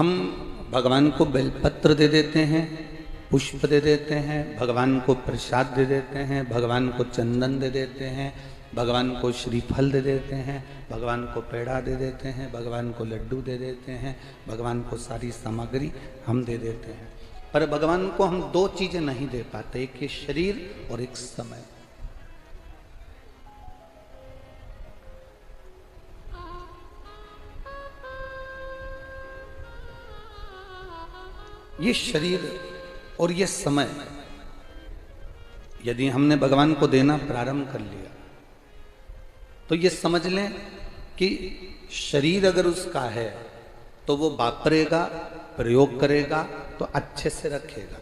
हम भगवान को बेलपत्र दे देते हैं, पुष्प दे देते हैं, भगवान को प्रसाद दे देते हैं, भगवान को चंदन दे देते हैं, भगवान को श्रीफल दे देते हैं, भगवान को पेड़ा दे देते हैं, भगवान को लड्डू दे देते हैं, भगवान को सारी सामग्री हम दे देते हैं। पर भगवान को हम दो चीजें नहीं दे पाते, एक ये शरीर और एक समय। ये शरीर और ये समय यदि हमने भगवान को देना प्रारंभ कर लिया तो ये समझ लें कि शरीर अगर उसका है तो वो वापरेगा, प्रयोग करेगा तो अच्छे से रखेगा।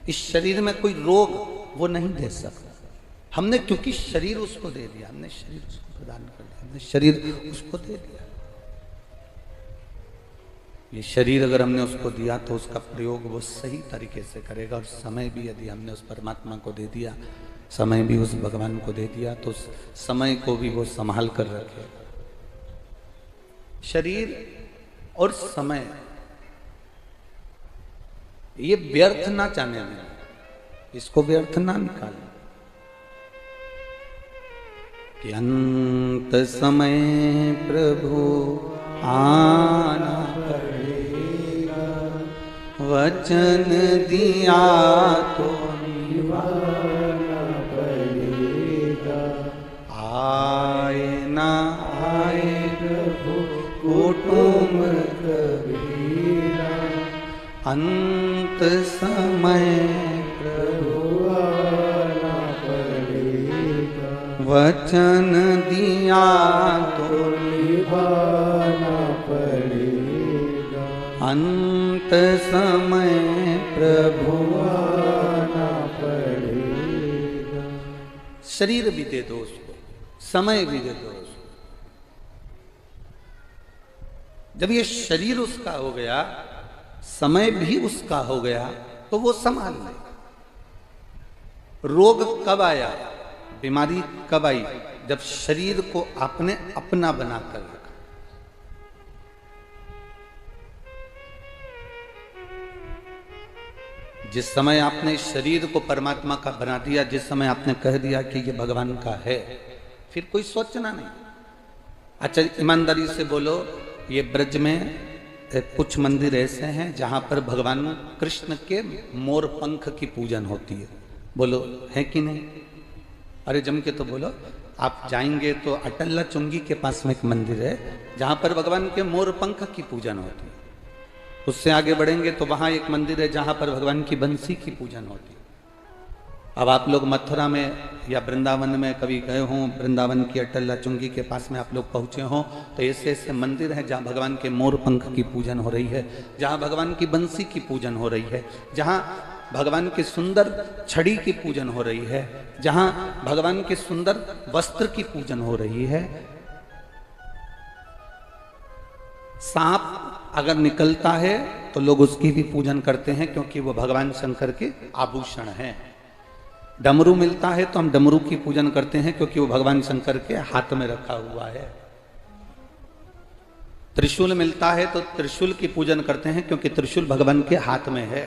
इस शरीर में कोई रोग वो नहीं दे सकता। हमने क्योंकि शरीर उसको दे दिया, हमने शरीर उसको प्रदान कर दिया, हमने शरीर उसको दे दिया। ये शरीर अगर हमने उसको दिया तो उसका प्रयोग वो सही तरीके से करेगा। और समय भी यदि हमने उस परमात्मा को दे दिया, समय भी उस भगवान को दे दिया तो उस समय को भी वो संभाल कर रखेगा। शरीर और समय ये व्यर्थ ना जाने में, इसको व्यर्थ ना निकालें कि अंत समय प्रभु आना पड़ेगा, वचन दिया तो निभाना पड़ेगा। आए ना आए प्रभु कुटुंब कबीरा, अंत समय प्रभु आना पड़ेगा, वचन दिया तो निभाना पड़ेगा, अंत समय प्रभु आना पड़ेगा। शरीर भी दे दो उसको, समय भी दे दो उसको। जब ये शरीर उसका हो गया, समय भी उसका हो गया तो वो संभाल लेगा। रोग कब आया, बीमारी कब आई? जब शरीर को आपने अपना बनाकर रखा। जिस समय आपने शरीर को परमात्मा का बना दिया, जिस समय आपने कह दिया कि ये भगवान का है, फिर कोई सोचना नहीं। अच्छा ईमानदारी से बोलो, ये ब्रज में कुछ मंदिर ऐसे हैं जहां पर भगवान कृष्ण के मोर पंख की पूजन होती है। बोलो है कि नहीं? अरे जम के तो बोलो। आप जाएंगे तो अटल्ला चुंगी के पास में एक मंदिर है जहां पर भगवान के मोर पंख की पूजन होती है। उससे आगे बढ़ेंगे तो वहां एक मंदिर है जहां पर भगवान की बंसी की पूजन होती है। अब आप लोग मथुरा में या वृंदावन में कभी गए हों, वृंदावन की अटल्ला चुंगी के पास में आप लोग पहुंचे हों, तो ऐसे ऐसे मंदिर हैं जहां भगवान के मोर पंख की पूजन हो रही है, जहां भगवान की बंसी की पूजन हो रही है, जहां भगवान की सुंदर छड़ी की पूजन हो रही है, जहां भगवान के सुंदर वस्त्र की पूजन हो रही है। सांप अगर निकलता है तो लोग उसकी भी पूजन करते हैं क्योंकि वो भगवान शंकर के आभूषण हैं। डमरू मिलता है तो हम डमरू की पूजन करते हैं क्योंकि वो भगवान शंकर के हाथ में रखा हुआ है। त्रिशूल मिलता है तो त्रिशूल की पूजन करते हैं क्योंकि त्रिशूल भगवान के हाथ में है।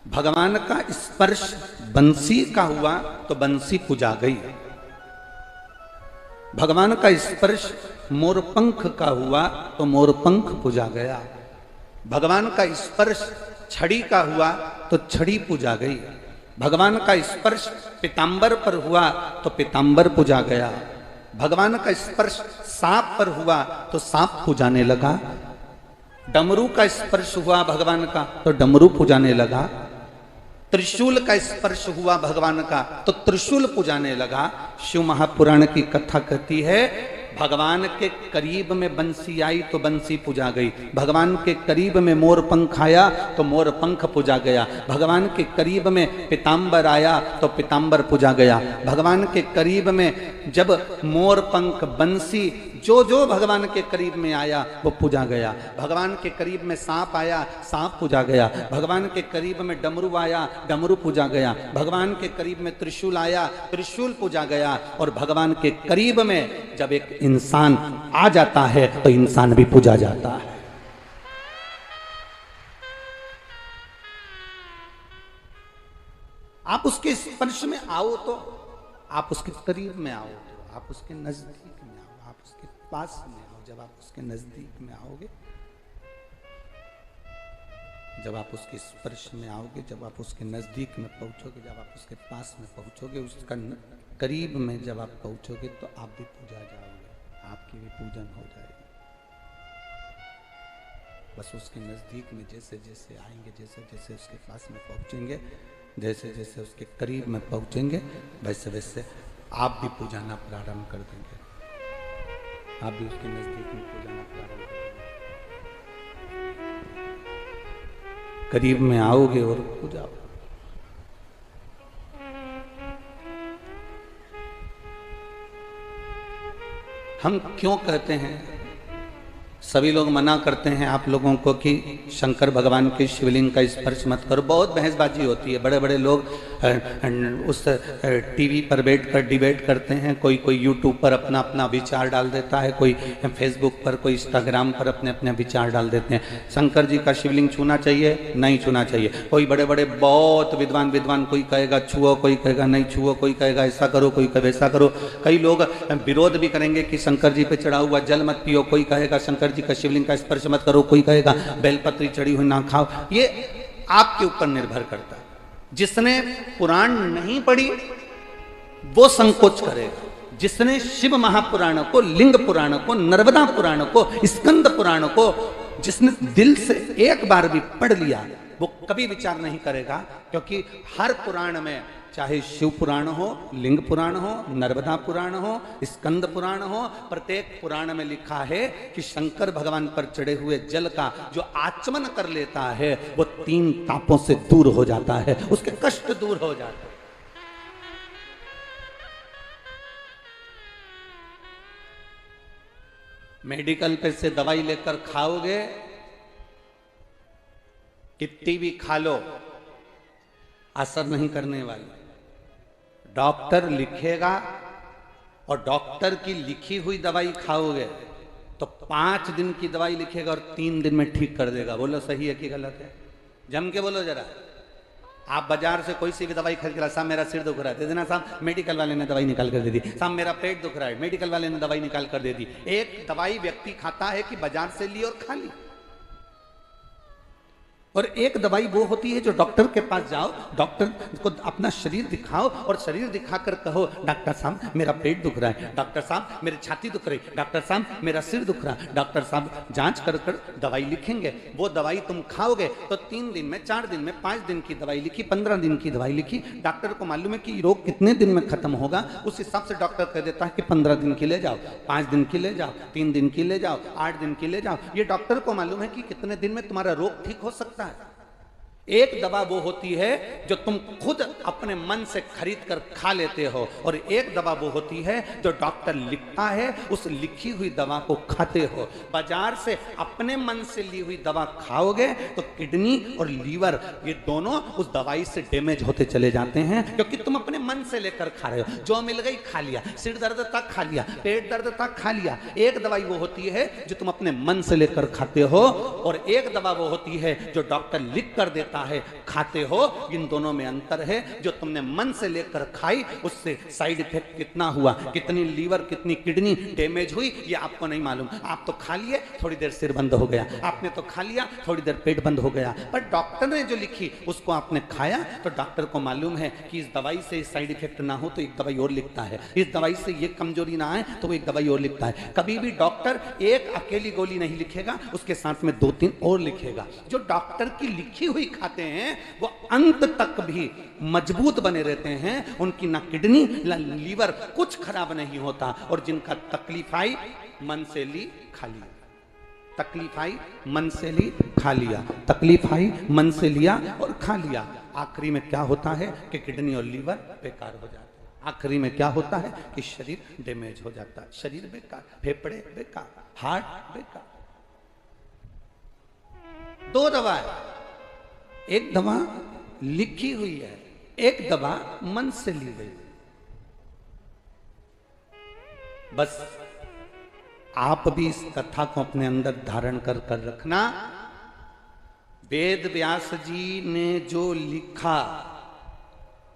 भगवान का स्पर्श बंसी का हुआ तो बंसी पूजा गई। भगवान का स्पर्श मोरपंख का हुआ तो मोरपंख पूजा गया। भगवान का स्पर्श छड़ी का हुआ तो छड़ी पूजा गई। भगवान का स्पर्श पीतांबर पर हुआ तो पीतांबर पूजा गया। भगवान का स्पर्श सांप पर हुआ तो सांप पूजाने लगा। डमरू का स्पर्श हुआ भगवान का तो डमरू पूजाने लगा। त्रिशूल का स्पर्श हुआ भगवान का तो त्रिशूल पूजाने लगा। शिव महापुराण की कथा कहती है भगवान के करीब में बंसी आई तो बंसी पूजा गई। भगवान के करीब में मोर पंख आया तो मोर पंख पूजा गया। भगवान के करीब में पीतांबर आया तो पीतांबर पूजा गया। भगवान के करीब में जब मोर पंख बंसी जो जो भगवान के करीब में आया वो पूजा गया। भगवान के करीब में सांप आया, सांप पूजा गया। भगवान के करीब में डमरू आया, डमरू पूजा गया। भगवान के करीब में त्रिशूल आया, त्रिशूल पूजा गया। और भगवान के करीब में जब एक इंसान आ जाता है तो इंसान भी पूजा जाता है। आप उसके स्पर्श में आओ तो, आप उसके करीब में आओ तो, आप उसके नजदीक में आओ, आप उसके पास में आओ। जब आप उसके नजदीक में आओगे, जब आप उसके स्पर्श में आओगे, जब आप उसके नजदीक में पहुंचोगे, जब आप उसके पास में पहुंचोगे, उसका करीब में जब आप पहुंचोगे तो आप भी पूजा जाओगे, आपकी भी पूजन हो जाएगी। बस उसके नजदीक में जैसे जैसे आएंगे, जैसे जैसे उसके पास में पहुंचेंगे, जैसे जैसे उसके करीब में पहुंचेंगे, वैसे वैसे आप भी पूजाना प्रारंभ कर देंगे, आप भी उसके नजदीक में पूजाना प्रारंभ कर देंगे। करीब में आओगे और पूजा। हम क्यों कहते हैं, सभी लोग मना करते हैं आप लोगों को कि शंकर भगवान के शिवलिंग का स्पर्श मत करो। बहुत बहसबाजी होती है, बड़े बड़े लोग उस टीवी पर बैठकर डिबेट करते हैं। कोई कोई यूट्यूब पर अपना अपना विचार डाल देता है, कोई फेसबुक पर, कोई इंस्टाग्राम पर अपने अपने विचार डाल देते हैं। शंकर जी का शिवलिंग छूना चाहिए, नहीं छूना चाहिए। कोई बड़े बड़े बहुत विद्वान कोई कहेगा छुओ, कोई कहेगा नहीं छुओ, कोई कहेगा ऐसा करो, कोई कहे वैसा करो। कई लोग विरोध भी करेंगे कि शंकर जी पे चढ़ा हुआ जल मत पियो, कोई कहेगा शंकर जी का शिवलिंग का स्पर्श मत करो, कोई कहेगा बेलपत्री चढ़ी हुई ना खाओ। ये आपके ऊपर निर्भर करता है। जिसने पुराण नहीं पढ़ी वो संकोच करेगा, जिसने शिव महापुराण को, लिंग पुराण को, नर्मदा पुराण को, स्कंद पुराण को जिसने दिल से एक बार भी पढ़ लिया वो कभी विचार नहीं करेगा। क्योंकि हर पुराण में, चाहे शिव पुराण हो, लिंग पुराण हो, नर्मदा पुराण हो, स्कंद पुराण हो, प्रत्येक पुराण में लिखा है कि शंकर भगवान पर चढ़े हुए जल का जो आचमन कर लेता है वो 3 तापों से दूर हो जाता है, उसके कष्ट दूर हो जाते हैं। मेडिकल पे से दवाई लेकर खाओगे, कितनी भी खा लो, असर नहीं करने वाली। डॉक्टर लिखेगा और डॉक्टर की लिखी हुई दवाई खाओगे तो 5 दिन की दवाई लिखेगा और 3 दिन में ठीक कर देगा। बोलो सही है कि गलत है? जम के बोलो जरा। आप बाजार से कोई सी भी दवाई खरीद कर, साहब मेरा सिर दुख रहा है, दे देना साहब, मेडिकल वाले ने दवाई निकाल कर दे दी। साहब मेरा पेट दुख रहा है, मेडिकल वाले ने दवाई निकाल कर दे दी। एक दवाई व्यक्ति खाता है कि बाजार से ली और खा ली, और एक दवाई वो होती है जो डॉक्टर के पास जाओ, डॉक्टर को अपना शरीर दिखाओ और शरीर दिखाकर कहो डॉक्टर साहब मेरा पेट दुख रहा है, डॉक्टर साहब मेरी छाती दुख रही, डॉक्टर साहब मेरा सिर दुख रहा है, डॉक्टर साहब जांच कर कर दवाई लिखेंगे। वो दवाई तुम खाओगे तो 3 दिन में, 4 दिन में, 5 दिन की दवाई लिखी, 15 दिन की दवाई लिखी। डॉक्टर को मालूम है कि रोग कितने दिन में खत्म होगा, उस हिसाब से डॉक्टर कह देता है कि 15 दिन की ले जाओ, 5 दिन की ले जाओ, 3 दिन की ले जाओ, 8 दिन की ले जाओ। ये डॉक्टर को मालूम है कि कितने दिन में तुम्हारा रोग ठीक हो सकता है। एक दवा वो होती है जो तुम खुद अपने मन से खरीद कर खा लेते हो, और एक दवा वो होती है जो डॉक्टर लिखता है, उस लिखी हुई दवा को खाते हो। बाजार से अपने मन से ली हुई दवा खाओगे तो किडनी और लीवर ये दोनों उस दवाई से डैमेज होते चले जाते हैं, क्योंकि तुम अपने मन से लेकर खा रहे हो। जो मिल गई खा लिया, सिर दर्द तक खा लिया, पेट दर्द तक खा लिया। एक दवाई वो होती है जो तुम अपने मन से लेकर खाते हो, और एक दवा वो होती है जो डॉक्टर लिख कर देता है, खाते हो। इन दोनों में अंतर है। जो तुमने मन से लेकर खाई उससे साइड इफेक्ट कितना हुआ, कितनी लीवर, कितनी किडनी डैमेज हुई, ये आपको नहीं मालूम। आप तो खा लिए, थोड़ी देर सिर बंद हो गया, आपने तो खा लिया, थोड़ी देर पेट बंद हो गया, पर डॉक्टर ने जो लिखी उसको आपने खाया तो डॉक्टर को मालूम है कि इस दवाई से साइड इफेक्ट ना हो तो एक दवाई और लिखता है, इस दवाई से ये कमजोरी ना आए तो वो एक दवाई और लिखता है। कभी भी डॉक्टर एक अकेली गोली नहीं लिखेगा, उसके साथ में 2-3 और लिखेगा। जो डॉक्टर की लिखी हुई खाते हैं वो अंत तक भी मजबूत बने रहते हैं, उनकी ना किडनी ना लीवर कुछ खराब नहीं होता। और जिनका तकलीफ आई मन से ली खा लिया, तकलीफ आई मन से ली खा लिया, तकलीफ आई मन से लिया और खा लिया। आखिरी में क्या होता है कि किडनी और लीवर बेकार हो जाता है। आखिरी में क्या होता है कि शरीर डैमेज हो जाता है, शरीर बेकार, फेफड़े बेकार, हार्ट बेकार। 2 दवा है, एक दवा लिखी हुई है, एक दवा मन से ली गई। बस आप भी इस कथा को अपने अंदर धारण कर कर रखना। वेद व्यास जी ने जो लिखा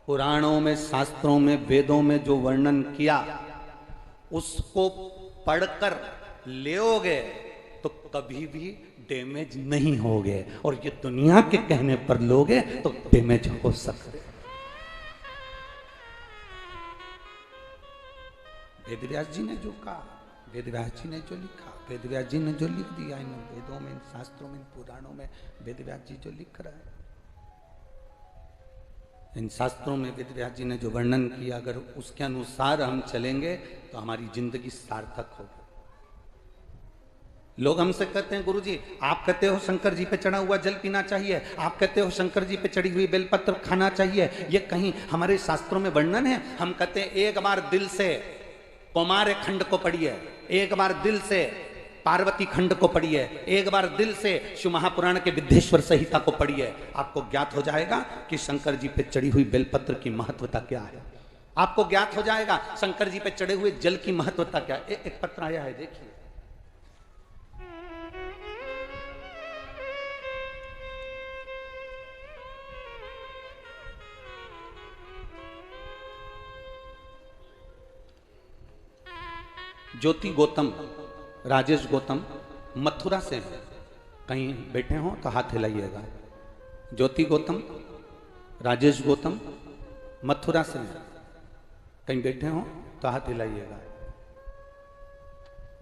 पुराणों में, शास्त्रों में, वेदों में जो वर्णन किया उसको पढ़कर लेओगे तो कभी भी डैमेज नहीं होगे, और ये दुनिया के कहने पर लोगे तो डैमेज हो सकते। वेदव्यास जी ने जो कहा, वेदव्यास जी ने जो लिखा, वेदव्यास जी ने जो लिख दिया इन वेदों में, इन शास्त्रों में, इन पुराणों में, वेदव्यास जी जो लिख रहा है, इन शास्त्रों में वेदव्यास जी ने जो वर्णन किया, अगर उसके अनुसार हम चलेंगे तो हमारी जिंदगी सार्थक होगी। लोग हमसे कहते हैं गुरुजी आप कहते हो शंकर जी पे चढ़ा हुआ जल पीना चाहिए, आप कहते हो शंकर जी पे चढ़ी हुई बेलपत्र खाना चाहिए, ये कहीं हमारे शास्त्रों में वर्णन है? हम कहते हैं एक बार दिल से कौमार खंड को पढ़िए, एक बार दिल से पार्वती खंड को पढ़िए, एक बार दिल से शिव महापुराण के विद्येश्वर संहिता को पढ़िए, आपको ज्ञात हो जाएगा कि शंकर जी पे चढ़ी हुई बेलपत्र की महत्वता क्या है। आपको ज्ञात हो जाएगा शंकर जी पे चढ़े हुए जल की महत्वता क्या है। एक पत्र आया है, देखिए। ज्योति गौतम, राजेश गौतम मथुरा से हैं, कहीं बैठे हो तो हाथ हिलाइएगा। ज्योति गौतम, राजेश गौतम मथुरा से हैं, कहीं बैठे हो तो हाथ हिलाइएगा।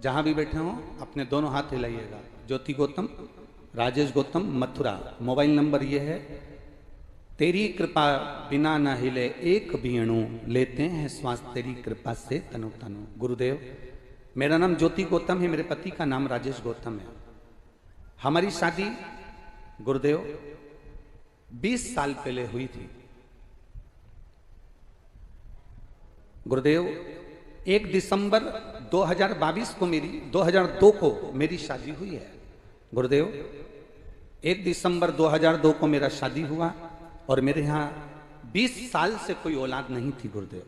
जहां भी बैठे हो अपने दोनों हाथ हिलाइएगा। ज्योति गौतम, राजेश गौतम मथुरा। मोबाइल नंबर ये है, तेरी कृपा बिना न हिले एक भी अणु, लेते हैं श्वास तेरी कृपा से तनु तनु। गुरुदेव, मेरा नाम ज्योति गौतम है, मेरे पति का नाम राजेश गौतम है। हमारी शादी गुरुदेव 20 साल पहले हुई थी। गुरुदेव 1 दिसंबर 2022 को 2002 को मेरी शादी हुई है। गुरुदेव 1 दिसंबर 2002 को मेरा शादी हुआ और मेरे यहाँ 20 साल से कोई औलाद नहीं थी गुरुदेव।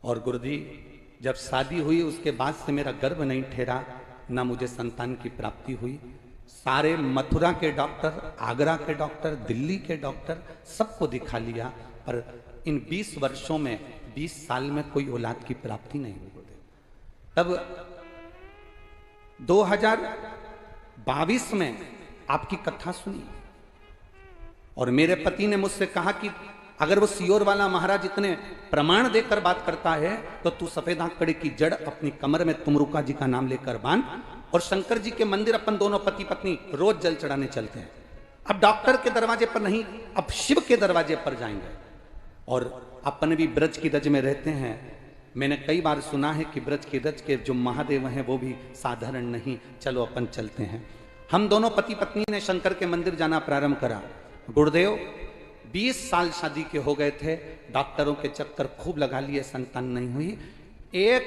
और गुरुदेव जब शादी हुई उसके बाद से मेरा गर्भ नहीं ठहरा, ना मुझे संतान की प्राप्ति हुई। सारे मथुरा के डॉक्टर, आगरा के डॉक्टर, दिल्ली के डॉक्टर सबको दिखा लिया, पर इन 20 वर्षों में 20 साल में कोई औलाद की प्राप्ति नहीं हुई। तब 2022 में आपकी कथा सुनी और मेरे पति ने मुझसे कहा कि अगर वो सियोर वाला महाराज इतने प्रमाण देकर बात करता है तो तू सफेद आंकड़े की जड़ अपनी कमर में तुमरुका जी का नाम लेकर बांध, और शंकर जी के मंदिर अपन दोनों पति पत्नी रोज जल चढ़ाने चलते हैं। अब डॉक्टर के दरवाजे पर नहीं, अब शिव के दरवाजे पर जाएंगे। और अपन भी ब्रज की रज में रहते हैं। मैंने कई बार सुना है कि ब्रज की रज के जो महादेव हैं वो भी साधारण नहीं। चलो अपन चलते हैं। हम दोनों पति पत्नी ने शंकर के मंदिर जाना प्रारंभ करा। गुरुदेव 20 साल शादी के हो गए थे, डॉक्टरों के चक्कर खूब लगा लिए, संतान नहीं हुई। 1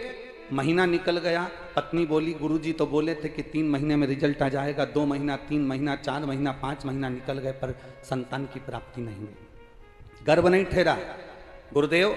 महीना निकल गया, पत्नी बोली, गुरुजी तो बोले थे कि 3 महीने में रिजल्ट आ जाएगा। 2 महीना, 3 महीना, 4 महीना, 5 महीना निकल गए, पर संतान की प्राप्ति नहीं हुई, गर्भ नहीं ठहरा। गुरुदेव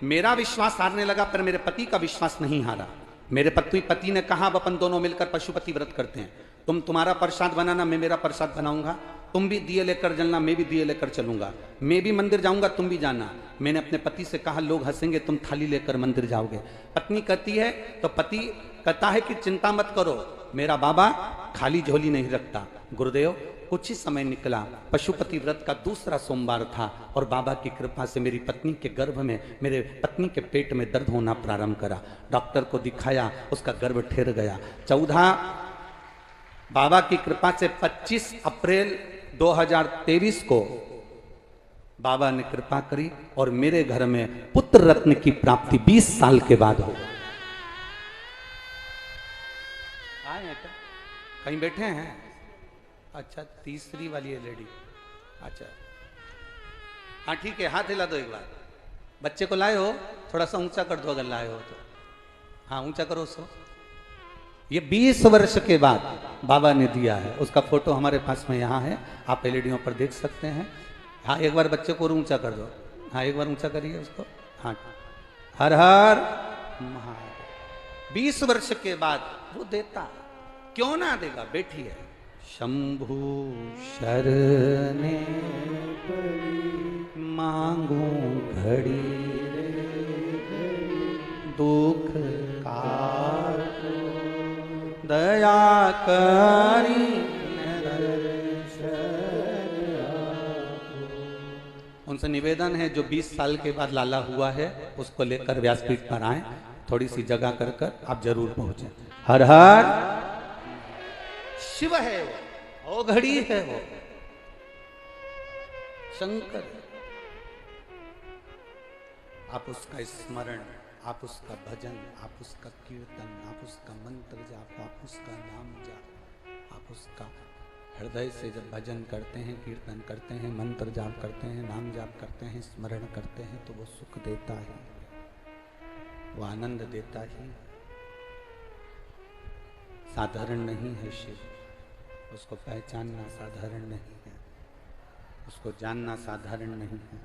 मेरा विश्वास हारने लगा, पर मेरे पति का विश्वास नहीं हारा। मेरे पति ने कहा अब अपन दोनों मिलकर पशुपति व्रत करते हैं। तुम तुम्हारा प्रसाद बनाना, मैं मेरा प्रसाद बनाऊंगा। तुम भी दिए लेकर चलना, मैं भी दिए लेकर चलूंगा। मैं भी मंदिर जाऊंगा, तुम भी जाना। मैंने अपने पति से कहा लोग हंसेंगे, तुम थाली लेकर मंदिर जाओगे। पत्नी कहती है, तो पति कहता है कि चिंता मत करो, मेरा बाबा खाली झोली नहीं रखता। गुरुदेव कुछ ही समय निकला, पशुपति व्रत का दूसरा सोमवार था और बाबा की कृपा से मेरी पत्नी के गर्भ में, मेरे पत्नी के पेट में दर्द होना प्रारंभ करा। डॉक्टर को दिखाया, उसका गर्भ ठहर गया। 14 बाबा की कृपा से 25 अप्रैल 2023 को बाबा ने कृपा करी और मेरे घर में पुत्र रत्न की प्राप्ति 20 साल के बाद हो। आए हैं क्या? कहीं बैठे हैं? अच्छा, तीसरी वाली है लेडी। अच्छा हाँ ठीक है, हाथ हिला दो एक बार। बच्चे को लाए हो, थोड़ा सा ऊंचा कर दो अगर लाए हो तो। हाँ ऊंचा करो उसको। ये 20 वर्ष के बाद बाबा ने दिया है, उसका फोटो हमारे पास में यहाँ है, आप एलईडीओं पर देख सकते हैं। हाँ एक बार बच्चे को ऊंचा कर दो। हाँ एक बार ऊंचा करिए उसको। हाँ हर हर महादेव। 20 वर्ष के बाद वो देता, क्यों ना देगा? बेटी है। शंभु शरणे मांगू घड़ी दुख काटो दया करी उनसे निवेदन है जो 20 साल के बाद लाला हुआ है उसको लेकर व्यासपीठ पर आए, थोड़ी सी जगह कर कर आप जरूर पहुंचे। हर हर शिव है वो घड़ी है वो शंकर। आप उसका स्मरण, आप उसका भजन, आप उसका कीर्तन, आप उसका मंत्र जाप, आप उसका नाम जाप, आप उसका हृदय से जब भजन करते हैं, कीर्तन करते हैं, मंत्र जाप करते हैं, नाम जाप करते हैं, स्मरण करते हैं तो वो सुख देता है, वो आनंद देता ही। साधारण नहीं है शिव, उसको पहचानना साधारण नहीं है, उसको जानना साधारण नहीं है।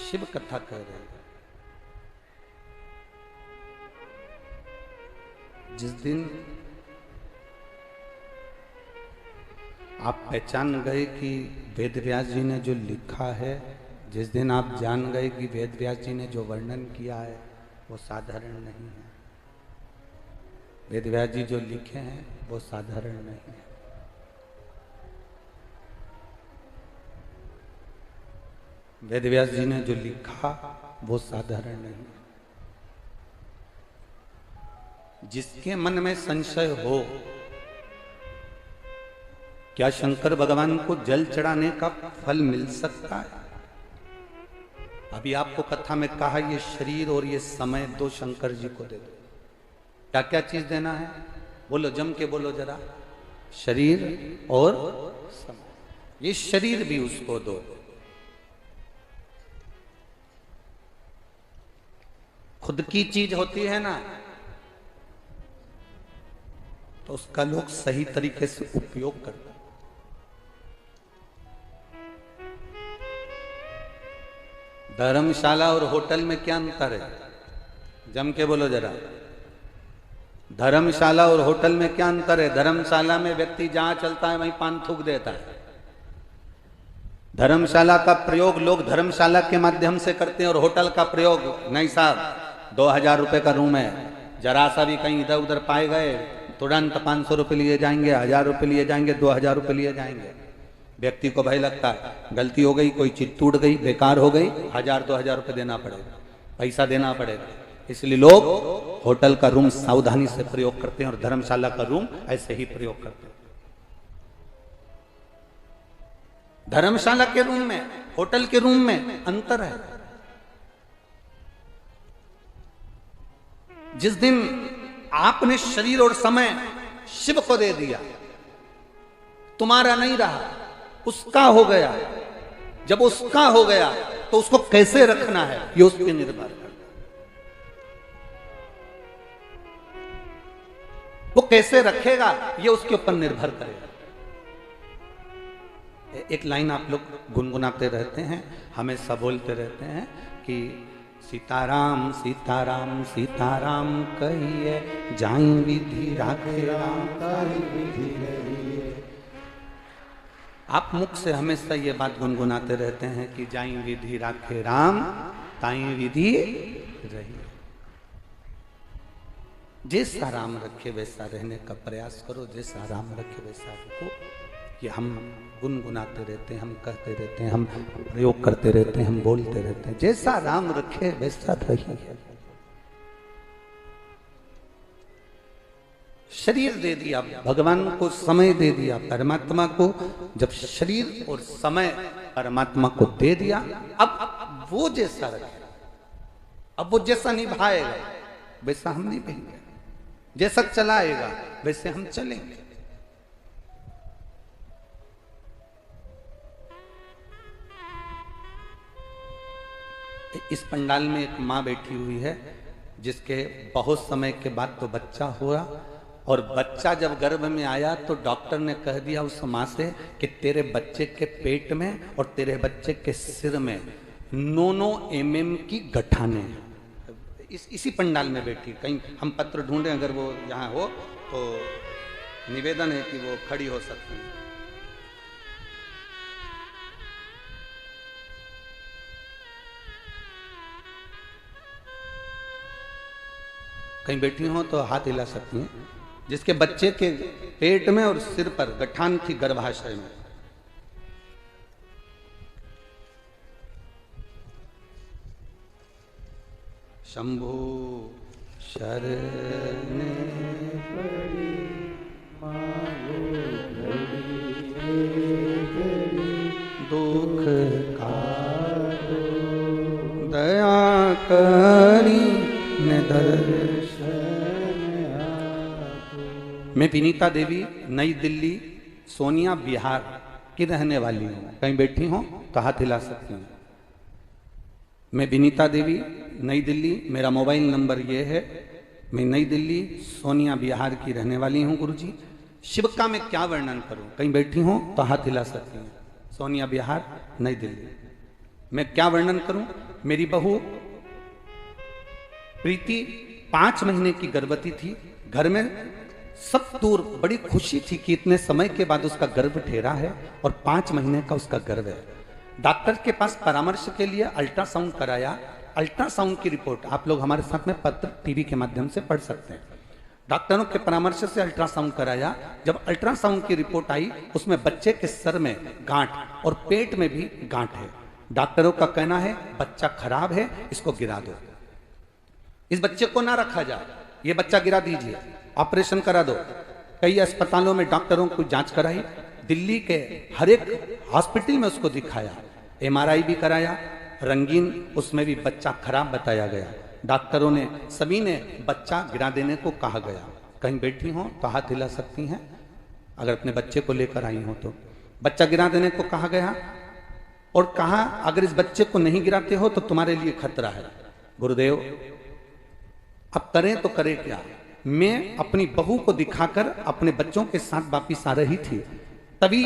शिव कथा कह रहे हैं। जिस दिन आप पहचान गए कि वेद व्यास जी ने जो लिखा है, जिस दिन आप जान गए कि वेद व्यास जी ने जो वर्णन किया है वो साधारण नहीं है, वेद व्यास जी जो लिखे हैं वो साधारण नहीं है। वेद व्यास जी ने जो लिखा वो साधारण नहीं है। जिसके मन में संशय हो क्या शंकर भगवान को जल चढ़ाने का फल मिल सकता है? अभी आपको कथा में कहा ये शरीर और ये समय दो शंकर जी को दे दो। क्या क्या चीज देना है? बोलो, जम के बोलो जरा। शरीर और समय। ये शरीर भी उसको दो। खुद की चीज होती है ना तो उसका लोग सही तरीके से उपयोग करते हैं। धर्मशाला और होटल में क्या अंतर है? जम के बोलो जरा। धर्मशाला और होटल में क्या अंतर है? धर्मशाला में व्यक्ति जहां चलता है वहीं पान थूक देता है। धर्मशाला का प्रयोग लोग धर्मशाला के माध्यम से करते हैं और होटल का प्रयोग नहीं साहब, 2000 रुपए का रूम है, जरा सा भी कहीं इधर उधर पाए गए तुरंत 500 रुपये लिए जाएंगे, 1000 रुपये लिए जाएंगे, 2000 रुपये लिए जाएंगे। व्यक्ति को भय लगता है गलती हो गई, कोई चीज टूट गई, बेकार हो गई, 1000-2000 रुपये देना पड़ेगा, पैसा देना पड़ेगा। इसलिए लोग होटल का रूम सावधानी से प्रयोग करते हैं और धर्मशाला का रूम ऐसे ही प्रयोग करते हैं। धर्मशाला के रूम में, होटल के रूम में अंतर है। जिस दिन आपने शरीर और समय शिव को दे दिया, तुम्हारा नहीं रहा, उसका हो गया। जब उसका हो गया तो उसको कैसे रखना है ये उस पर निर्भर करता है। वो कैसे रखेगा ये उसके ऊपर निर्भर करेगा। एक लाइन आप लोग गुनगुनाते रहते हैं, हमेशा बोलते रहते हैं कि सीताराम सीताराम सीताराम कहिए, जाई विधि राखे राम ताई विधि रहिए। आप मुख से हमेशा ये बात गुनगुनाते रहते हैं कि जाई विधि राखे राम ताई विधि रहिए। जैसा राम रखे वैसा रहने का प्रयास करो, जैसा राम रखे वैसा रखो। ये हम गुनगुनाते रहते हैं, हम कहते रहते हैं, हम प्रयोग करते रहते हैं, हम बोलते रहते हैं, जैसा राम रखे वैसा रहिए। शरीर दे दिया भगवान को, समय दे दिया परमात्मा को। जब शरीर और समय परमात्मा को दे दिया, अब वो जैसा रखेगा, अब वो जैसा निभाएगा वैसा हम निभाएंगे, जैसा चलाएगा वैसे हम चलेंगे। इस पंडाल में एक माँ बैठी हुई है जिसके बहुत समय के बाद तो बच्चा हुआ, और बच्चा जब गर्भ में आया तो डॉक्टर ने कह दिया उस माँ से कि तेरे बच्चे के पेट में और तेरे बच्चे के सिर में 9 mm की गठाने। इसी पंडाल में बैठी, कहीं हम पत्र ढूंढें, अगर वो यहाँ हो तो निवेदन है कि वो खड़ी हो सकती है। कहीं बैठी हो तो हाथ हिला सकती हैं। जिसके बच्चे के पेट में और सिर पर गठान थी, गर्भाशय में। शंभु शरण पड़ी मांगो दुख का दया करी दर्शन। मैं विनीता देवी नई दिल्ली सोनिया बिहार की रहने वाली हूँ। कहीं बैठी हो तो हाथ हिला सकती हूँ। मैं विनीता देवी नई दिल्ली, मेरा मोबाइल नंबर ये है। मैं नई दिल्ली सोनिया बिहार की रहने वाली हूँ। गुरुजी शिव का मैं क्या वर्णन करूँ? कहीं बैठी हूँ तो हाथ हिला सकती हूँ। सोनिया बिहार नई दिल्ली। मैं क्या वर्णन करूँ? मेरी बहू प्रीति 5 महीने की गर्भवती थी। घर में सब दूर बड़ी खुशी थी कि इतने समय के बाद उसका गर्भ ठहरा है और 5 महीने का उसका गर्भ है। डॉक्टर के पास परामर्श के लिए अल्ट्रासाउंड कराया। अल्ट्रासाउंड की रिपोर्ट आप लोग हमारे साथ में पत्र टीवी के माध्यम से पढ़ सकते हैं। डॉक्टरों के परामर्श से अल्ट्रासाउंड कराया। जब अल्ट्रासाउंड की रिपोर्ट आई उसमें बच्चे के सर में गांठ और पेट में भी गांठ है। डॉक्टरों का कहना है बच्चा खराब है, इसको गिरा दो, इस बच्चे को ना रखा जाए, ये बच्चा गिरा दीजिए, ऑपरेशन करा दो। कई अस्पतालों में डॉक्टरों को जांच कराई, दिल्ली के हर एक हॉस्पिटल में उसको दिखाया, एमआरआई भी कराया, रंगीन उसमें भी बच्चा खराब बताया गया। डॉक्टरों ने सभी ने बच्चा गिरा देने को कहा गया। कहीं बैठी हो तो हाथ हिला सकती हैं अगर अपने बच्चे को लेकर आई हो तो। बच्चा गिरा देने को कहा गया और कहा अगर इस बच्चे को नहीं गिराते हो तो तुम्हारे लिए खतरा है। गुरुदेव अब करें तो करें क्या? मैं अपनी बहू को दिखाकर अपने बच्चों के साथ वापिस आ रही थी, तभी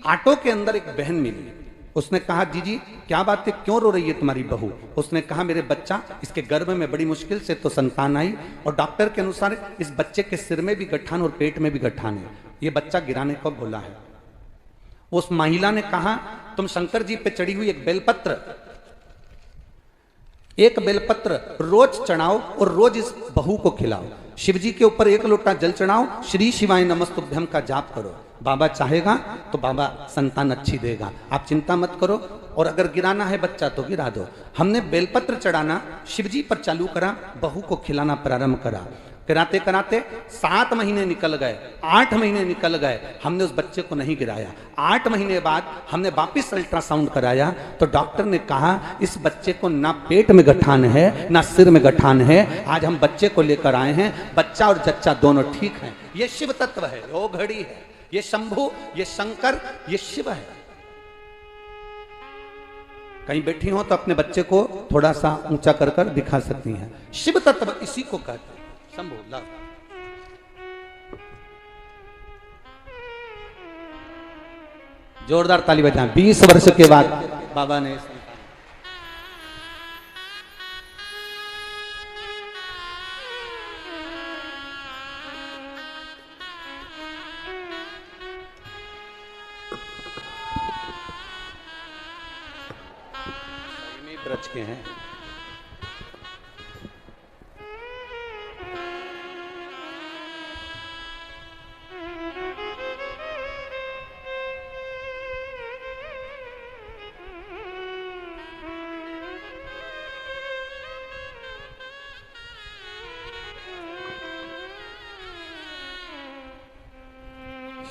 ऑटो के अंदर एक बहन मिली। उसने कहा जीजी क्या बात है, क्यों रो रही है तुम्हारी बहू? उसने कहा मेरे बच्चा, इसके गर्भ में बड़ी मुश्किल से तो संतान आई और डॉक्टर के अनुसार इस बच्चे के सिर में भी गठान और पेट में भी गठान है, ये बच्चा गिराने को बोला है। उस महिला ने कहा तुम शंकर जी पे चढ़ी हुई एक बेलपत्र रोज चढ़ाओ और रोज इस बहू को खिलाओ। शिव जी के ऊपर 1 लोटा जल चढ़ाओ, श्री शिवाय नमस्तुभ्यम का जाप करो। बाबा चाहेगा तो बाबा संतान अच्छी देगा, आप चिंता मत करो। और अगर गिराना है बच्चा तो गिरा दो। हमने बेलपत्र चढ़ाना शिव जी पर चालू करा, बहू को खिलाना प्रारंभ करा। कराते कराते 7 महीने निकल गए, 8 महीने निकल गए, हमने उस बच्चे को नहीं गिराया। 8 महीने बाद हमने वापिस अल्ट्रासाउंड कराया तो डॉक्टर ने कहा इस बच्चे को ना पेट में गठान है ना सिर में गठान है। आज हम बच्चे को लेकर आए हैं, बच्चा और जच्चा दोनों ठीक हैं। ये शिव तत्व है, वो घड़ी है, ये शंभु, ये शंकर, ये शिव है। कहीं बैठी हो तो अपने बच्चे को थोड़ा सा ऊंचा कर कर दिखा सकती हैं। शिव तत्व इसी को कहते हैं, शंभु लव। जोरदार ताली बजाएं। 20 वर्ष के बाद बाबा ने ब्रज के हैं।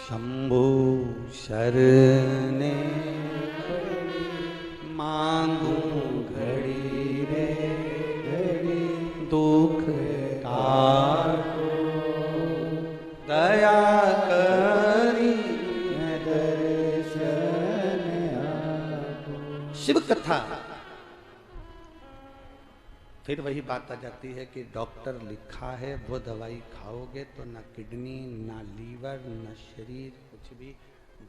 शंभु शरणे मांगू घड़ी रे घड़ी दुख काटो दया करी दर्शन आपो। शिव कथा। फिर वही बात आ जाती है कि डॉक्टर लिखा है वो दवाई खाओगे तो ना किडनी ना लीवर ना शरीर कुछ भी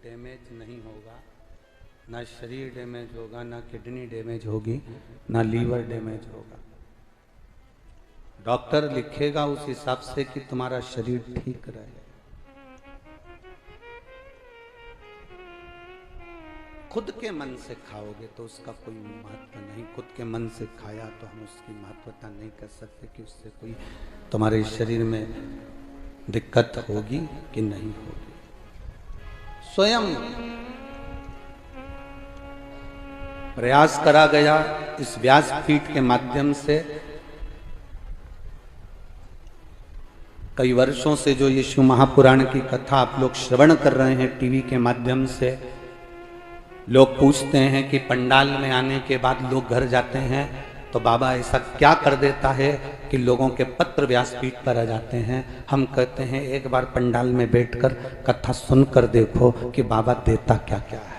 डैमेज नहीं होगा, ना शरीर डैमेज होगा, ना किडनी डैमेज होगी, ना लीवर डैमेज होगा। डॉक्टर लिखेगा उस हिसाब से कि तुम्हारा शरीर ठीक रहे। खुद के मन से खाओगे तो उसका कोई महत्व नहीं। खुद के मन से खाया तो हम उसकी महत्वता नहीं कर सकते कि उससे कोई तुम्हारे शरीर में दिक्कत होगी कि नहीं होगी। स्वयं प्रयास करा गया इस व्यासपीठ के माध्यम से। कई वर्षों से जो ये शिव महापुराण की कथा आप लोग श्रवण कर रहे हैं टीवी के माध्यम से, लोग पूछते हैं कि पंडाल में आने के बाद लोग घर जाते हैं तो बाबा ऐसा क्या कर देता है कि लोगों के पत्र व्यासपीठ पर आ जाते हैं। हम कहते हैं एक बार पंडाल में बैठकर कथा सुनकर देखो कि बाबा देता क्या क्या है।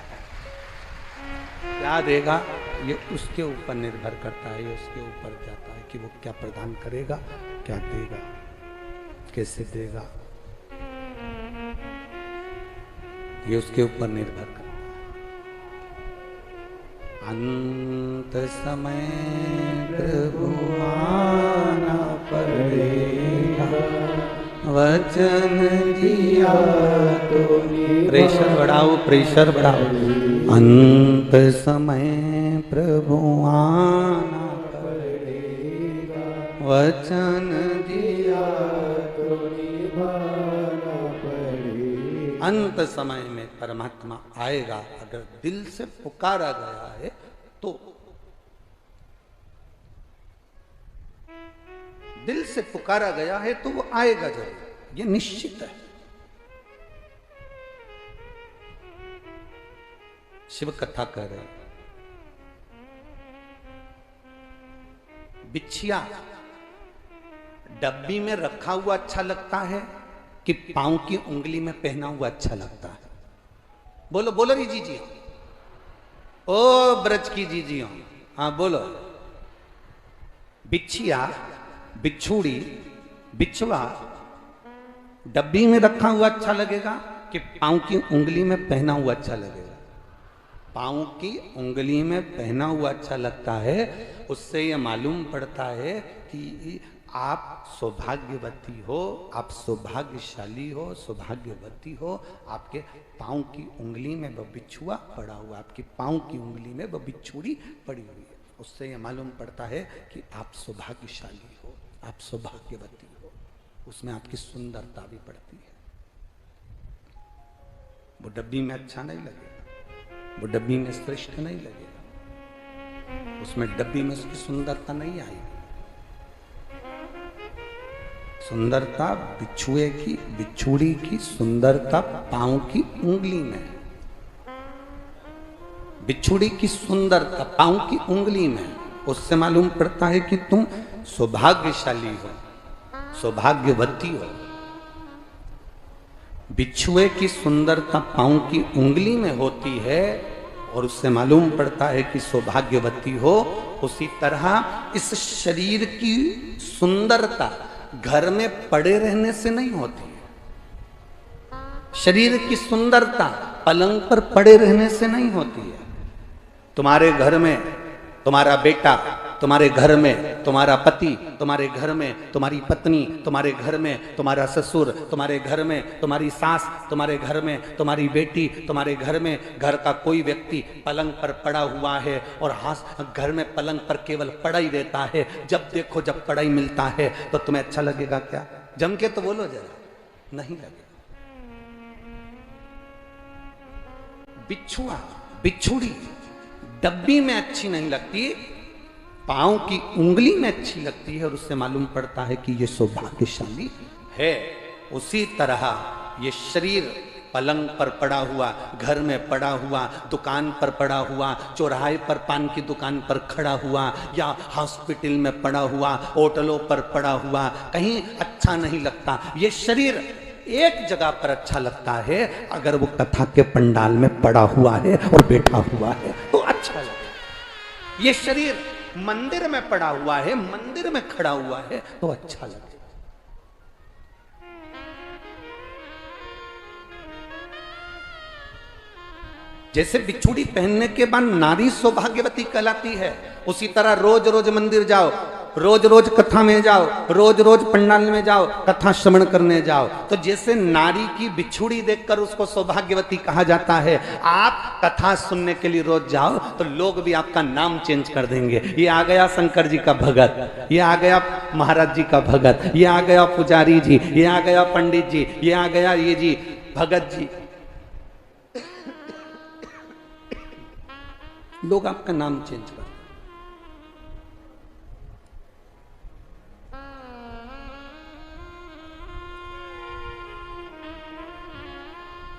क्या देगा ये उसके ऊपर निर्भर करता है, ये उसके ऊपर जाता है कि वो क्या प्रदान करेगा, क्या देगा, कैसे देगा, ये उसके ऊपर निर्भर करता है। अंत समय प्रभु आना पड़ेगा, वचन दिया तो प्रेशर बढ़ाओ, प्रेशर बढ़ाओ। अंत समय प्रभु आना पड़ेगा, वचन दिया तो निभाना पड़ेगा। अंत समय में परमात्मा आएगा। अगर दिल से पुकारा गया है तो दिल से पुकारा गया है तो वो आएगा जरूर, ये निश्चित है। शिव कथा कह रहे हैं, बिछिया डब्बी में रखा हुआ अच्छा लगता है कि पांव की उंगली में पहना हुआ अच्छा लगता है? बोलो बोलो री जी जी, ओ ब्रज की जी जी, हाँ बोलो। बिछिया, बिछुड़ी, बिछवा डब्बी में रखा हुआ अच्छा लगेगा कि पांव की उंगली में पहना हुआ अच्छा लगेगा? पांव की उंगली में पहना हुआ अच्छा लगता है। उससे यह मालूम पड़ता है कि आप सौभाग्यवती हो, आप सौभाग्यशाली हो, सौभाग्यवती हो। आपके पांव की उंगली में वह बिछुआ पड़ा हुआ, आपकी पांव की उंगली में वह बिछुड़ी पड़ी हुई है। उससे यह मालूम पड़ता है कि आप सौभाग्यशाली हो, आप सौभाग्यवती हो। उसमें आपकी सुंदरता भी पड़ती है। वो डब्बी में अच्छा नहीं लगेगा, वो डब्बी में श्रेष्ठ नहीं लगेगा, उसमें डब्बी में उसकी सुंदरता नहीं आएगी। सुंदरता बिछुए की, बिछुड़ी की सुंदरता पांव की उंगली में। बिछुड़ी की सुंदरता पांव की उंगली में। उससे मालूम पड़ता है कि तुम सौभाग्यशाली हो, सौभाग्यवती हो। बिछुए की सुंदरता पांव की उंगली में होती है और उससे मालूम पड़ता है कि सौभाग्यवती हो। उसी तरह इस शरीर की सुंदरता घर में पड़े रहने से नहीं होती है। शरीर की सुंदरता पलंग पर पड़े रहने से नहीं होती है। तुम्हारे घर में तुम्हारा बेटा, तुम्हारे घर में तुम्हारा पति, तुम्हारे घर में तुम्हारी पत्नी, तुम्हारे घर में तुम्हारा ससुर, तुम्हारे घर में तुम्हारी सास, तुम्हारे घर में तुम्हारी बेटी, तुम्हारे घर में घर का कोई व्यक्ति पलंग पर पड़ा हुआ है और घर में पलंग पर केवल पड़ा ही रहता है। जब देखो जब पड़ा ही मिलता है तो तुम्हें अच्छा लगेगा क्या? जम के तो बोलो जरा, नहीं लगेगा। बिछुआ, बिछुड़ी डब्बी में अच्छी नहीं लगती, पांव की उंगली में अच्छी लगती है और उससे मालूम पड़ता है कि ये सौभाग्यशाली है। उसी तरह ये शरीर पलंग पर पड़ा हुआ, घर में पड़ा हुआ, दुकान पर पड़ा हुआ, चौराहे पर पान की दुकान पर खड़ा हुआ या हॉस्पिटल में पड़ा हुआ, होटलों पर पड़ा हुआ, कहीं अच्छा नहीं लगता। ये शरीर एक जगह पर अच्छा लगता है अगर वो कथा के पंडाल में पड़ा हुआ है और बैठा हुआ है तो अच्छा लगता। ये शरीर मंदिर में पड़ा हुआ है, मंदिर में खड़ा हुआ है तो अच्छा लगे। जैसे बिछुड़ी पहनने के बाद नारी सौभाग्यवती कहलाती है, उसी तरह रोज रोज मंदिर जाओ, रोज रोज कथा में जाओ, रोज रोज पंडाल में जाओ, कथा श्रवण करने जाओ। तो जैसे नारी की बिछुड़ी देखकर उसको सौभाग्यवती कहा जाता है, आप कथा सुनने के लिए रोज जाओ तो लोग भी आपका नाम चेंज कर देंगे। ये आ गया शंकर जी का भगत, ये आ गया महाराज जी का भगत, ये आ गया पुजारी जी, ये आ गया पंडित जी, ये आ गया ये जी भगत जी। लोग आपका नाम चेंज कर।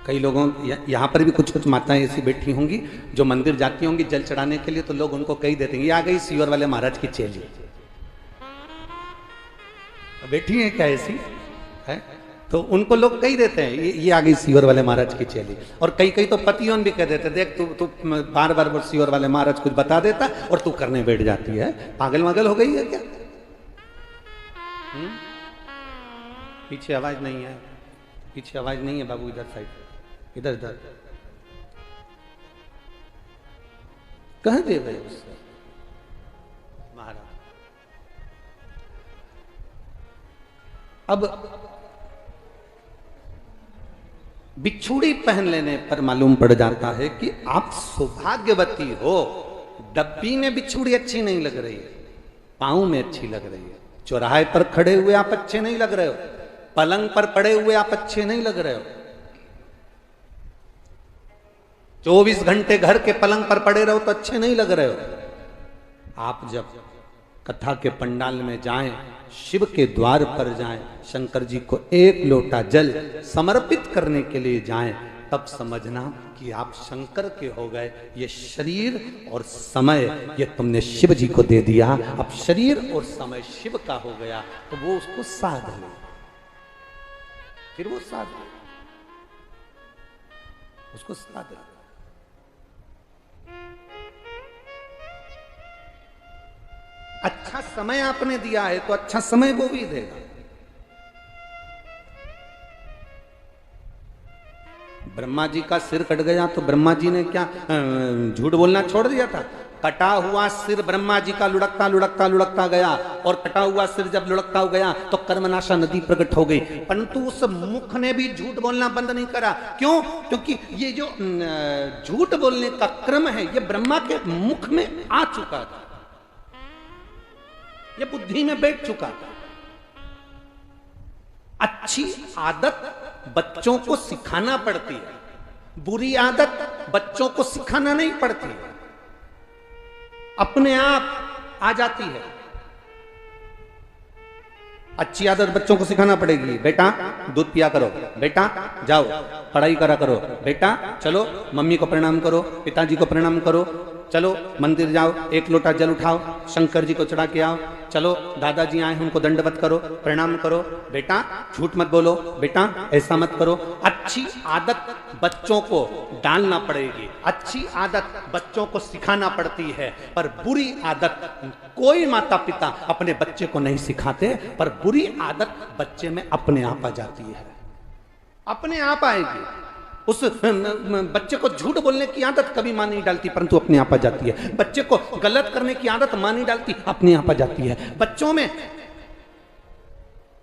कई लोगों यहां पर भी कुछ कुछ माताएं ऐसी बैठी होंगी जो मंदिर जाती होंगी जल चढ़ाने के लिए, तो लोग उनको कही देते हैं, ये आ गई सीवर वाले महाराज की चेली। बैठी है क्या ऐसी है? तो उनको लोग कही देते हैं, ये आ गई सीवर वाले महाराज की चेली। और कई कई तो पतियों भी कह देते, देख तू बार बार सीवर वाले महाराज कुछ बता देता और तू करने बैठ जाती है। पागल मागल हो गई है क्या? पीछे आवाज नहीं है, पीछे आवाज नहीं है बाबू, इधर साइड, इधर इधर कह दे भाई उससे महाराज। अब बिछुड़ी पहन लेने पर मालूम पड़ जाता है कि आप सौभाग्यवती हो। डब्बी में बिछुड़ी अच्छी नहीं लग रही है, पांव में अच्छी लग रही है। चौराहे पर खड़े हुए आप अच्छे नहीं लग रहे हो, पलंग पर पड़े हुए आप अच्छे नहीं लग रहे हो। 24 घंटे घर के पलंग पर पड़े रहो तो अच्छे नहीं लग रहे हो। आप जब कथा के पंडाल में जाएं, शिव के द्वार पर जाएं, शंकर जी को एक लोटा जल समर्पित करने के लिए जाएं, तब समझना कि आप शंकर के हो गए। ये शरीर और समय ये तुमने शिव जी को दे दिया, अब शरीर और समय शिव का हो गया, तो वो उसको साध ले, फिर वो साध ले, उसको साध ले। अच्छा समय आपने दिया है तो अच्छा समय वो भी देगा। ब्रह्मा जी का सिर कट गया तो ब्रह्मा जी ने क्या झूठ बोलना छोड़ दिया था? कटा हुआ सिर ब्रह्मा जी का लुढ़कता लुढ़कता लुढ़कता गया, और कटा हुआ सिर जब लुढ़कता गया तो कर्मनाशा नदी प्रकट हो गई। परंतु उस मुख ने भी झूठ बोलना बंद नहीं करा। क्यों? क्योंकि ये जो झूठ बोलने का क्रम है ये ब्रह्मा के मुख में आ चुका था, ये बुद्धि में बैठ चुका था। अच्छी आदत बच्चों को सिखाना पड़ती है, बुरी आदत बच्चों को सिखाना नहीं पड़ती, अपने आप आ जाती है। अच्छी आदत बच्चों को सिखाना पड़ेगी। बेटा दूध पिया करो, बेटा जाओ पढ़ाई करा करो, बेटा चलो मम्मी को प्रणाम करो, पिताजी को प्रणाम करो, चलो मंदिर जाओ, एक लोटा जल उठाओ, शंकर जी को चढ़ा के आओ, चलो दादाजी आए हैं उनको दंडवत करो, प्रणाम करो, बेटा झूठ मत बोलो, बेटा ऐसा मत करो। अच्छी आदत बच्चों को डालना पड़ेगी, अच्छी आदत बच्चों को सिखाना पड़ती है। पर बुरी आदत कोई माता पिता अपने बच्चे को नहीं सिखाते, पर बुरी आदत बच्चे में अपने आप आ जाती है, अपने आप आएगी। उस बच्चे को झूठ बोलने की आदत कभी मां नहीं डालती, परंतु अपने आप आ जाती है। बच्चे को गलत करने की आदत मां नहीं डालती, अपने आप आ जाती है। बच्चों में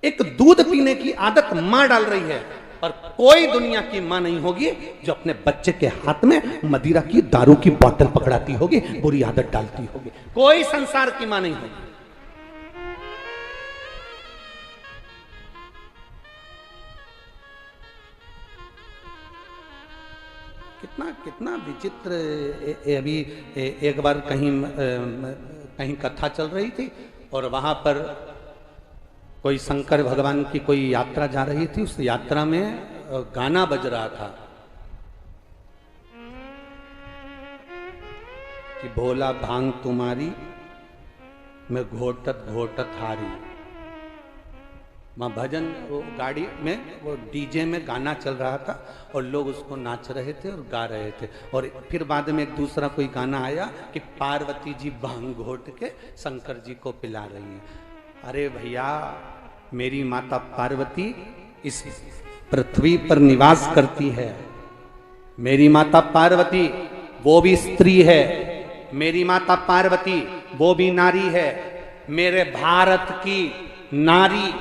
एक दूध पीने की आदत मां डाल रही है, पर कोई दुनिया की मां नहीं होगी जो अपने बच्चे के हाथ में मदिरा की दारू की बोतल पकड़ाती होगी, बुरी आदत डालती होगी। कोई संसार की मां नहीं होगी। कितना कितना विचित्र। अभी एक बार कहीं कथा चल रही थी और वहां पर कोई शंकर भगवान की कोई यात्रा जा रही थी। उस यात्रा में गाना बज रहा था कि भोला भांग तुम्हारी मैं घोटत घोटत हारी। वहाँ भजन वो गाड़ी में वो डीजे में गाना चल रहा था और लोग उसको नाच रहे थे और गा रहे थे। और फिर बाद में एक दूसरा कोई गाना आया कि पार्वती जी भांग घोट के शंकर जी को पिला रही हैं। अरे भैया, मेरी माता पार्वती इस पृथ्वी पर निवास करती है। मेरी माता पार्वती वो भी स्त्री है, मेरी माता पार्वती वो भी नारी है। मेरे भारत की नारी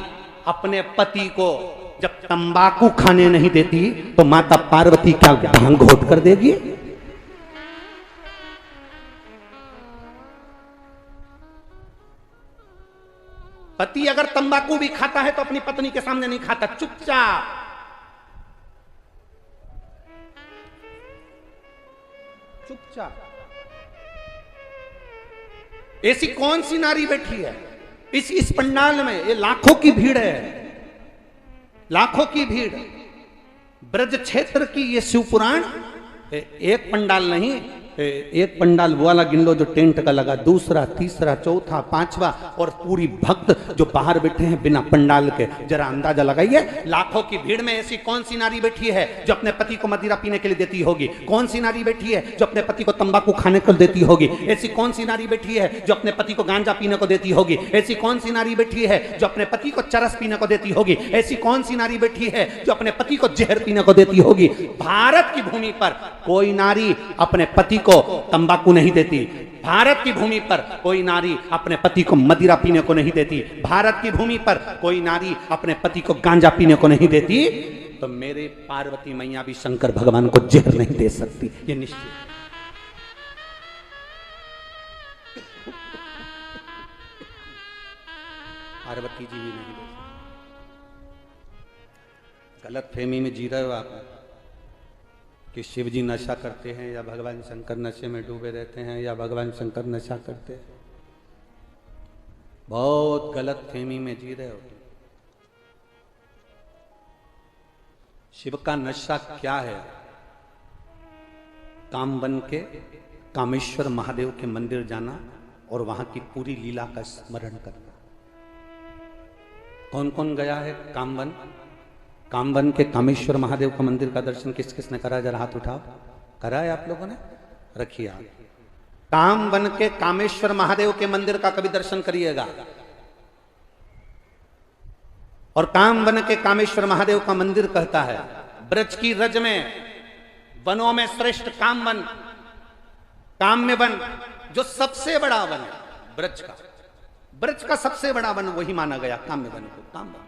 अपने पति को जब तंबाकू खाने नहीं देती तो माता पार्वती क्या भांग घोट कर देगी? पति अगर तंबाकू भी खाता है तो अपनी पत्नी के सामने नहीं खाता, चुपचाप। चुपचाप। ऐसी कौन सी नारी बैठी है इस पंडाल में? ये लाखों की भीड़ है, लाखों की भीड़। ब्रज क्षेत्र की ये शिवपुराण एक पंडाल नहीं, एक पंडाल वो वाला गिन लो जो टेंट का लगा, दूसरा, तीसरा, चौथा, पांचवा, और पूरी भक्त जो बाहर बैठे हैं बिना पंडाल के। जरा अंदाजा लगाइए, लाखों की भीड़ में ऐसी कौन सी नारी बैठी है जो अपने पति को मदिरा पीने के लिए देती होगी? कौन सी नारी बैठी है जो अपने पति को तंबाकू खाने को देती होगी? ऐसी कौन सी नारी बैठी है जो अपने पति को गांजा पीने को देती होगी? ऐसी कौन सी नारी बैठी है जो अपने पति को चरस पीने को देती होगी? ऐसी कौन सी नारी बैठी है जो अपने पति को जहर पीने को देती होगी? भारत की भूमि पर कोई नारी अपने पति को तंबाकू नहीं देती। भारत की भूमि पर कोई नारी अपने पति को मदिरा पीने को नहीं देती। भारत की भूमि पर कोई नारी अपने पति को गांजा पीने को नहीं देती। तो मेरे पार्वती मैया भी शंकर भगवान को जहर नहीं दे सकती, ये निश्चित। पार्वती जी भी नहीं दे सकती। गलत फहमी में जी रहे हो आप कि शिव जी नशा करते हैं या भगवान शंकर नशे में डूबे रहते हैं या भगवान शंकर नशा करते हैं। बहुत गलत फहमी में जी रहे हो। शिव का नशा क्या है? काम बन के कामेश्वर महादेव के मंदिर जाना और वहां की पूरी लीला का स्मरण करना। कौन कौन गया है कामवन? कामवन के कामेश्वर महादेव का मंदिर का दर्शन किस किसने करा? जरा हाथ उठाओ। करा है आप लोगों ने? रखिए हाथ। कामवन के कामेश्वर महादेव के मंदिर का कभी दर्शन करिएगा। और कामवन के कामेश्वर महादेव का मंदिर कहता है ब्रज की रज में वनों में श्रेष्ठ कामवन, काम्य वन, जो सबसे बड़ा वन है ब्रज का सबसे बड़ा वन वही माना गया काम्य वन को। कामवन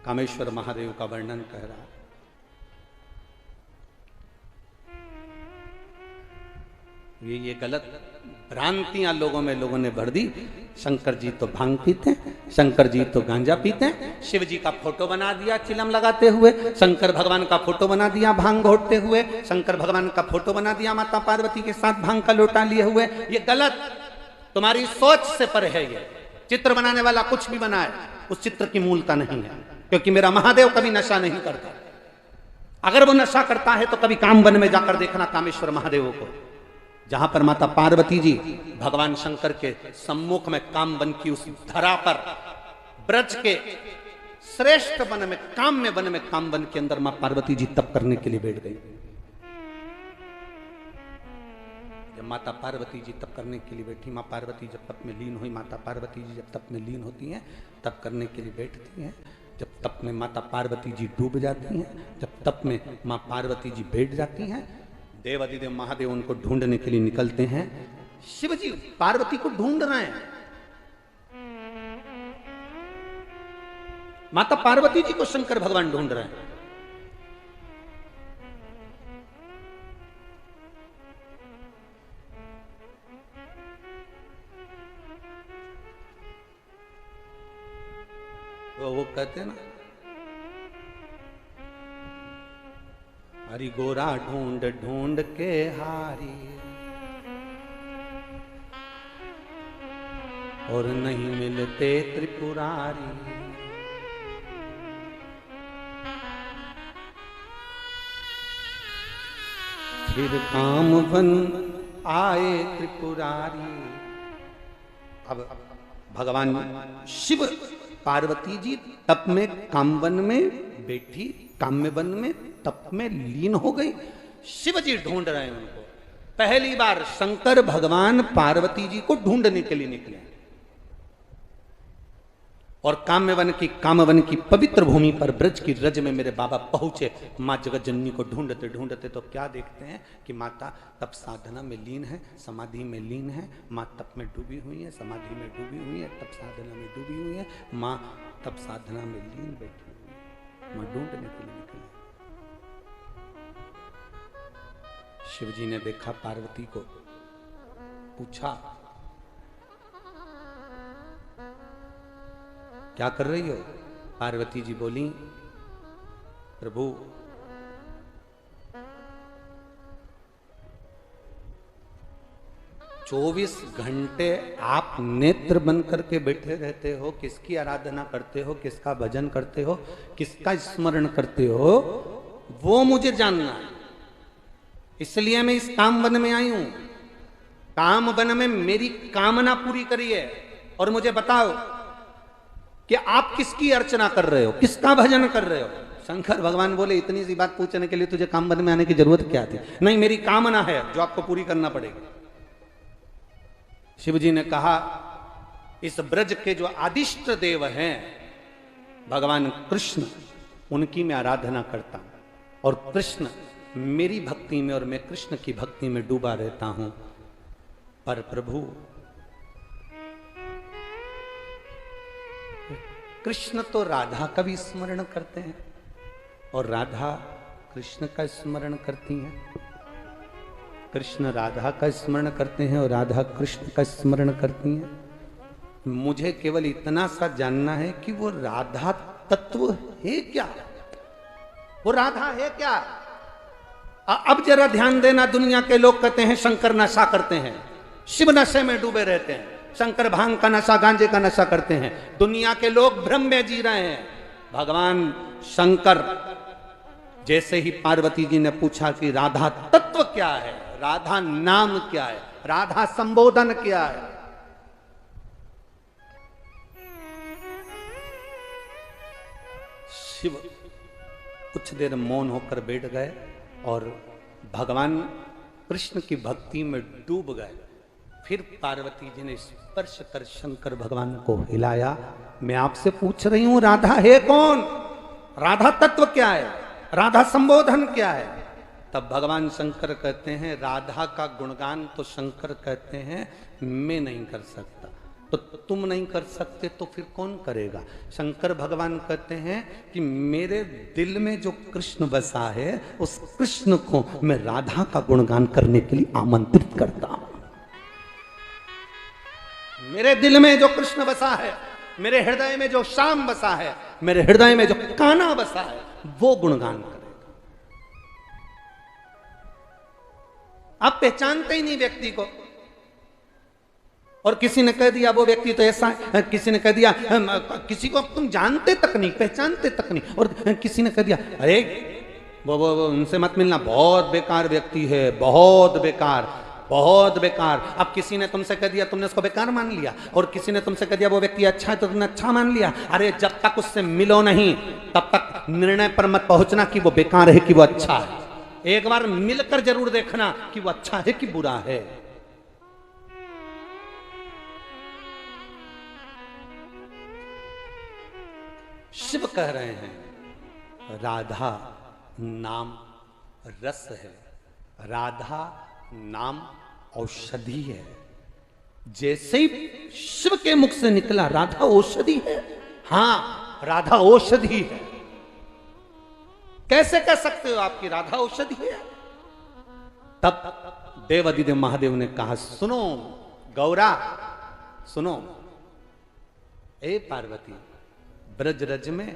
कामेश्वर महादेव का वर्णन कह रहा है। ये गलत भ्रांतियां लोगों ने भर दी। शंकर जी तो भांग पीते हैं, शंकर जी तो गांजा पीते हैं। शिव जी का फोटो बना दिया चिलम लगाते हुए, शंकर भगवान का फोटो बना दिया भांग घोटते हुए, शंकर भगवान का फोटो बना दिया माता पार्वती के साथ भांग का लोटा लिए हुए। ये गलत, तुम्हारी सोच से परे है। ये चित्र बनाने वाला कुछ भी बनाए, उस चित्र की मूलता नहीं है। क्योंकि मेरा महादेव कभी नशा नहीं करता। अगर वो नशा करता है तो कभी कामवन में जाकर देखना कामेश्वर महादेव को, जहां पर माता पार्वती जी भगवान शंकर के सम्मुख में कामवन की उस धरा पर ब्रज के श्रेष्ठ वन में, काम्य वन में, कामवन के अंदर मां पार्वती जी तप करने के लिए बैठ गई। जब माता पार्वती जी तप करने के लिए बैठी, मां पार्वती जब तप में लीन हुई, माता पार्वती जी जब तप में लीन होती हैं, तप करने के लिए बैठती हैं। जब तप में माता पार्वती जी डूब जाती हैं, जब तप में मां पार्वती जी बैठ जाती हैं, देवादिदेव महादेव उनको ढूंढने के लिए निकलते हैं। शिव जी पार्वती को ढूंढ रहे हैं। माता पार्वती जी को शंकर भगवान ढूंढ रहे हैं। वो कहते हैं ना, हरि गोरा ढूंढ ढूंढ के हारी और नहीं मिलते त्रिपुरारी। फिर कामवन आए त्रिपुरारी। अब भगवान शिव पार्वती जी तप में कामवन में बैठी, काम्य वन में तप में लीन हो गई। शिव जी ढूंढ रहे हैं उनको। पहली बार शंकर भगवान पार्वती जी को ढूंढने के लिए निकले। और कामवन की पवित्र भूमि पर ब्रज की रज में मेरे बाबा पहुंचे। माँ जगत जननी को ढूंढते ढूंढते तो क्या देखते हैं कि माता तप साधना में लीन है, समाधि में लीन है। माँ तप में डूबी हुई है, समाधि में डूबी हुई है, तप साधना में डूबी हुई है। माँ तप साधना में लीन बैठी हुई है। माँ ढूंढने के लिए निकली। शिव जी ने देखा पार्वती को, पूछा क्या कर रही हो? पार्वती जी बोली, प्रभु चौबीस घंटे आप नेत्र बंद करके बैठे रहते हो, किसकी आराधना करते हो, किसका भजन करते हो, किसका स्मरण करते हो, वो मुझे जानना है। इसलिए मैं इस काम वन में आई हूं। काम वन में मेरी कामना पूरी करिए और मुझे बताओ कि आप किसकी अर्चना कर रहे हो, किसका भजन कर रहे हो। शंकर भगवान बोले, इतनी सी बात पूछने के लिए तुझे काम वन में आने की जरूरत क्या थी? नहीं, मेरी कामना है जो आपको पूरी करना पड़ेगी। शिव जी ने कहा, इस ब्रज के जो आदिष्ट देव हैं भगवान कृष्ण, उनकी मैं आराधना करता हूं और कृष्ण मेरी भक्ति में और मैं कृष्ण की भक्ति में डूबा रहता हूं। पर प्रभु, कृष्ण तो राधा का भी स्मरण करते हैं और राधा कृष्ण का स्मरण करती हैं। कृष्ण राधा का स्मरण करते हैं और राधा कृष्ण का स्मरण करती हैं। मुझे केवल इतना सा जानना है कि वो राधा तत्व है क्या? वो राधा है क्या? अब जरा ध्यान देना। दुनिया के लोग कहते हैं शंकर नशा करते हैं, शिव नशे में डूबे रहते हैं। शंकर भांग का नशा, गांजे का नशा करते हैं। दुनिया के लोग भ्रम में जी रहे हैं। भगवान शंकर जैसे ही पार्वती जी ने पूछा कि राधा तत्व क्या है, राधा नाम क्या है, राधा संबोधन क्या है, शिव कुछ देर मौन होकर बैठ गए और भगवान कृष्ण की भक्ति में डूब गए। फिर पार्वती जी ने स्पर्श कर शंकर भगवान को हिलाया। मैं आपसे पूछ रही हूं, राधा है कौन? राधा तत्व क्या है? राधा संबोधन क्या है? तब भगवान शंकर कहते हैं, राधा का गुणगान तो शंकर कहते हैं मैं नहीं कर सकता। तो तुम नहीं कर सकते तो फिर कौन करेगा? शंकर भगवान कहते हैं कि मेरे दिल में जो कृष्ण बसा है, उस कृष्ण को मैं राधा का गुणगान करने के लिए आमंत्रित करता हूं। मेरे दिल में जो कृष्ण बसा है, मेरे हृदय में जो श्याम बसा है, मेरे हृदय में जो कान्हा बसा है, वो गुणगान करेगा। आप पहचानते ही नहीं व्यक्ति को। और किसी ने कह दिया वो व्यक्ति तो ऐसा है, किसी ने कह दिया किसी को तुम जानते तक नहीं, पहचानते तक नहीं। और किसी ने कह दिया अरे वो उनसे मत मिलना, बहुत बेकार व्यक्ति है, बहुत बेकार, बहुत बेकार। अब किसी ने तुमसे कह दिया, तुमने उसको बेकार मान लिया। और किसी ने तुमसे कह दिया वो व्यक्ति अच्छा है तो तुमने अच्छा मान लिया। अरे जब तक उससे मिलो नहीं तब तक निर्णय पर मत पहुंचना कि वो बेकार है कि वो अच्छा है। एक बार मिलकर जरूर देखना कि वो अच्छा है कि बुरा है। शिव कह रहे हैं राधा नाम रस है, राधा नाम औषधि है। जैसे ही शिव के मुख से निकला राधा औषधि है, हां राधा औषधि है। कैसे कह सकते हो आपकी राधा औषधि है? तब देवादिदेव महादेव ने कहा, सुनो गौरा, सुनो ए पार्वती, ब्रज रज में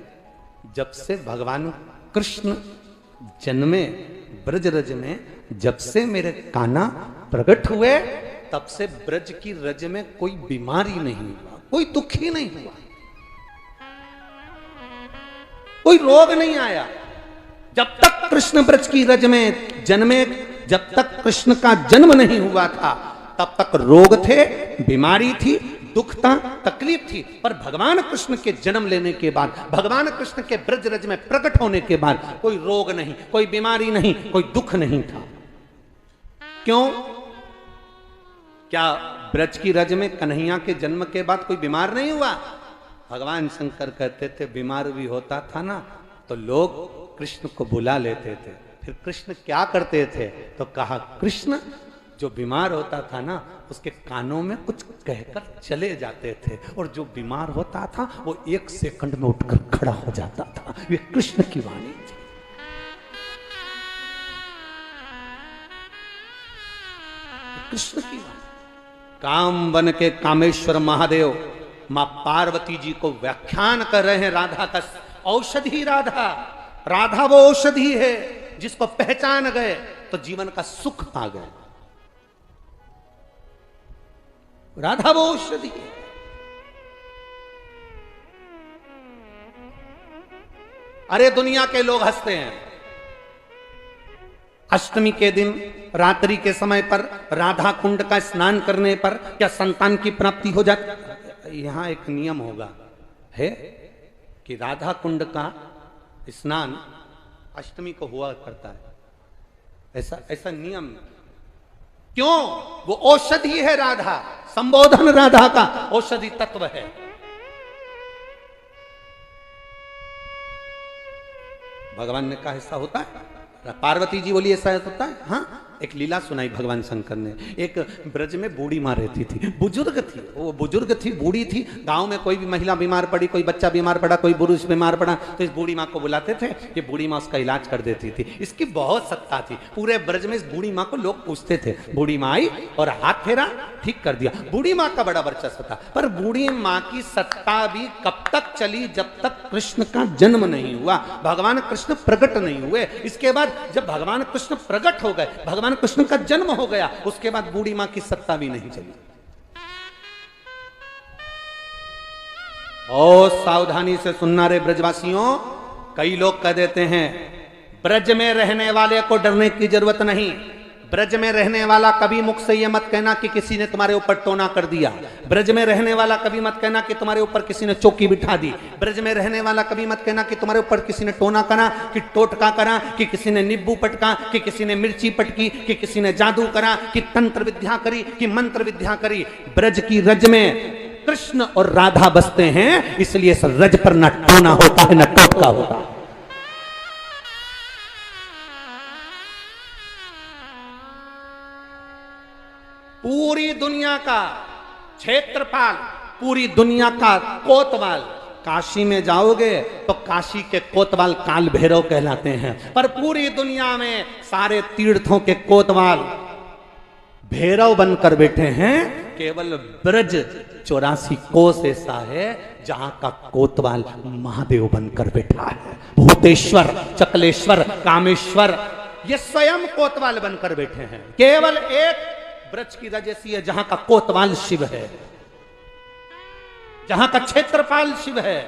जब से भगवान कृष्ण जन्मे, ब्रज रज में जब से मेरे कान्हा प्रकट हुए, तब से ब्रज की रज में कोई बीमारी नहीं हुआ, कोई दुख ही नहीं हुआ, कोई रोग नहीं आया। जब तक कृष्ण ब्रज की रज में जन्मे, जब तक कृष्ण का जन्म नहीं हुआ था, तब तक रोग थे, बीमारी थी, दुख था, तकलीफ थी। पर भगवान कृष्ण के जन्म लेने के बाद, भगवान कृष्ण के ब्रज रज में प्रकट होने के बाद कोई रोग नहीं, कोई बीमारी नहीं, कोई दुख नहीं था। क्यों? क्या ब्रज की रज में कन्हैया के जन्म के बाद कोई बीमार नहीं हुआ? भगवान शंकर कहते थे बीमार भी होता था ना तो लोग कृष्ण को बुला लेते थे। फिर कृष्ण क्या करते थे तो कहा कृष्ण जो बीमार होता था ना उसके कानों में कुछ कहकर चले जाते थे, और जो बीमार होता था वो 1 सेकंड में उठकर खड़ा हो जाता था। ये कृष्ण की वाणी थी। कृष्ण की वाणी। काम बन के कामेश्वर महादेव मां पार्वती जी को व्याख्यान कर रहे हैं राधा का। औषधि राधा, राधा वो औषधि है जिसको पहचान गए तो जीवन का सुख पा गए। राधा वो औषधि है। अरे दुनिया के लोग हंसते हैं, अष्टमी के दिन रात्रि के समय पर राधा कुंड का स्नान करने पर क्या संतान की प्राप्ति हो जाती? यहां एक नियम होगा है कि राधा कुंड का स्नान अष्टमी को हुआ करता है। ऐसा नियम क्यों? वो औषधि है राधा, संबोधन राधा का औषधि तत्व है। भगवान ने कहा ऐसा होता है? पार्वती जी बोली ऐसा होता है? हाँ। एक लीला सुनाई भगवान शंकर ने। एक ब्रज में बूढ़ी माँ रहती थी, बुजुर्ग थी, वो बुजुर्ग थी, बूढ़ी थी। गांव में कोई भी महिला बीमार पड़ी, कोई बच्चा बीमार पड़ा, कोई पुरुष बीमार पड़ा तो इस बूढ़ी माँ को बुलाते थे। ये बूढ़ी माँ उसका इलाज कर देती थी। इसकी बहुत सत्ता थी। पूरे ब्रज में इस बूढ़ी माँ को लोग पूछते थे। बूढ़ी माँ आई और हाथ फेरा, ठीक कर दिया। बूढ़ी माँ का बड़ा वर्चस्व था। पर बूढ़ी माँ की सत्ता भी कब तक चली? जब तक कृष्ण का जन्म नहीं हुआ, भगवान कृष्ण प्रकट नहीं हुए। इसके बाद जब भगवान कृष्ण प्रकट हो गए, भगवान कृष्ण का जन्म हो गया, उसके बाद बूढ़ी मां की सत्ता भी नहीं चली। बहुत सावधानी से सुनना रे ब्रजवासियों। कई लोग कह देते हैं ब्रज में रहने वाले को डरने की जरूरत नहीं। ब्रज में रहने वाला कभी मुख से यह मत कहना कि किसी ने तुम्हारे ऊपर टोना कर दिया। ब्रज में रहने वाला कभी मत कहना कि तुम्हारे ऊपर किसी ने चौकी बिठा दी। ब्रज में रहने वाला कभी मत कहना कि तुम्हारे ऊपर किसी ने टोना करा, कि टोटका करा, कि किसी ने नींबू पटका, कि किसी ने मिर्ची पटकी, कि किसी ने जादू करा, कि तंत्र विद्या करी, कि मंत्र विद्या करी। ब्रज की रज में कृष्ण और राधा बसते हैं, इसलिए इस रज पर न टोना होता है न टोटका होता है। पूरी दुनिया का क्षेत्रपाल, पूरी दुनिया का कोतवाल। काशी में जाओगे तो काशी के कोतवाल काल भैरव कहलाते हैं, पर पूरी दुनिया में सारे तीर्थों के कोतवाल भैरव बनकर बैठे हैं। केवल ब्रज 84 कोस ऐसा है जहां का कोतवाल महादेव बनकर बैठा है। भूतेश्वर, चकलेश्वर, कामेश्वर ये स्वयं कोतवाल बनकर बैठे हैं। केवल एक ब्रज की रज ऐसी है जहां का कोतवाल शिव है, जहां का क्षेत्रपाल शिव है।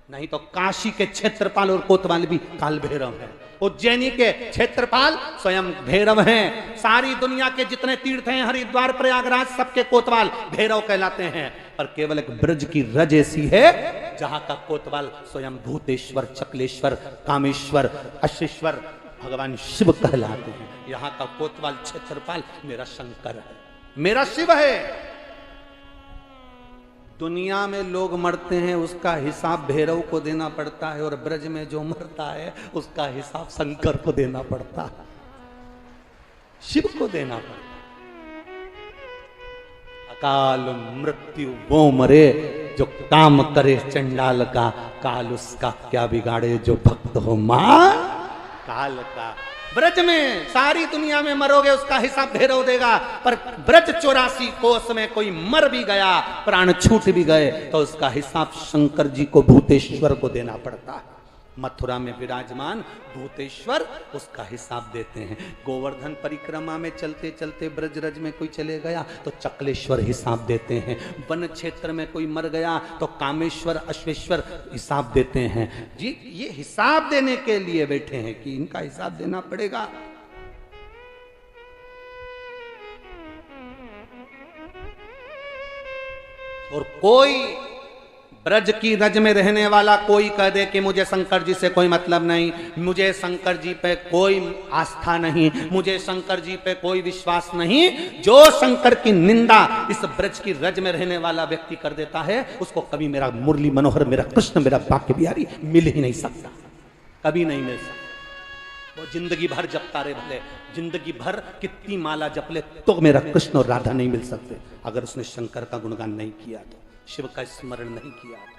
नहीं तो काशी के क्षेत्रपाल और कोतवाल भी काल भैरव है। उज्जैनी के क्षेत्रपाल स्वयं भैरव हैं। सारी दुनिया के जितने तीर्थ हैं, हरिद्वार, प्रयागराज, सबके कोतवाल भैरव कहलाते हैं। पर केवल एक ब्रज की रज ऐसी है जहां का कोतवाल स्वयं भूतेश्वर, चकलेश्वर, कामेश्वर, अशेश्वर भगवान शिव कहलाते हैं। यहां का कोतवाल क्षेत्रपाल मेरा शंकर है, मेरा शिव है। दुनिया में लोग मरते हैं उसका हिसाब भैरव को देना पड़ता है, और ब्रज में जो मरता है उसका हिसाब शंकर को देना पड़ता है, शिव को देना पड़ता है। अकाल मृत्यु वो मरे जो काम करे चंडाल का, काल उसका क्या बिगाड़े जो भक्त हो मां काल का। ब्रज में सारी दुनिया में मरोगे उसका हिसाब भैरव देगा, पर ब्रज 84 कोस में कोई मर भी गया, प्राण छूट भी गए, तो उसका हिसाब शंकर जी को, भूतेश्वर को देना पड़ता है। मथुरा में विराजमान भूतेश्वर उसका हिसाब देते हैं। गोवर्धन परिक्रमा में चलते चलते ब्रजरज में कोई चले गया तो चकलेश्वर हिसाब देते हैं। वन क्षेत्र में कोई मर गया तो कामेश्वर, अश्वेश्वर हिसाब देते हैं। जी ये हिसाब देने के लिए बैठे हैं कि इनका हिसाब देना पड़ेगा। और कोई ब्रज की रज में रहने वाला कोई कह दे कि मुझे शंकर जी से कोई मतलब नहीं, मुझे शंकर जी पे कोई आस्था नहीं, मुझे शंकर जी पे कोई विश्वास नहीं, जो शंकर की निंदा इस ब्रज की रज में रहने वाला व्यक्ति कर देता है, उसको कभी मेरा मुरली मनोहर, मेरा कृष्ण, मेरा बांके बिहारी मिल ही नहीं सकता, कभी नहीं मिल सकता। वो जिंदगी भर जपता रहे भले, जिंदगी भर कितनी माला जप ले तो मेरा कृष्ण और राधा नहीं मिल सकते, अगर उसने शंकर का गुणगान नहीं किया तो, शिव का स्मरण नहीं किया तो।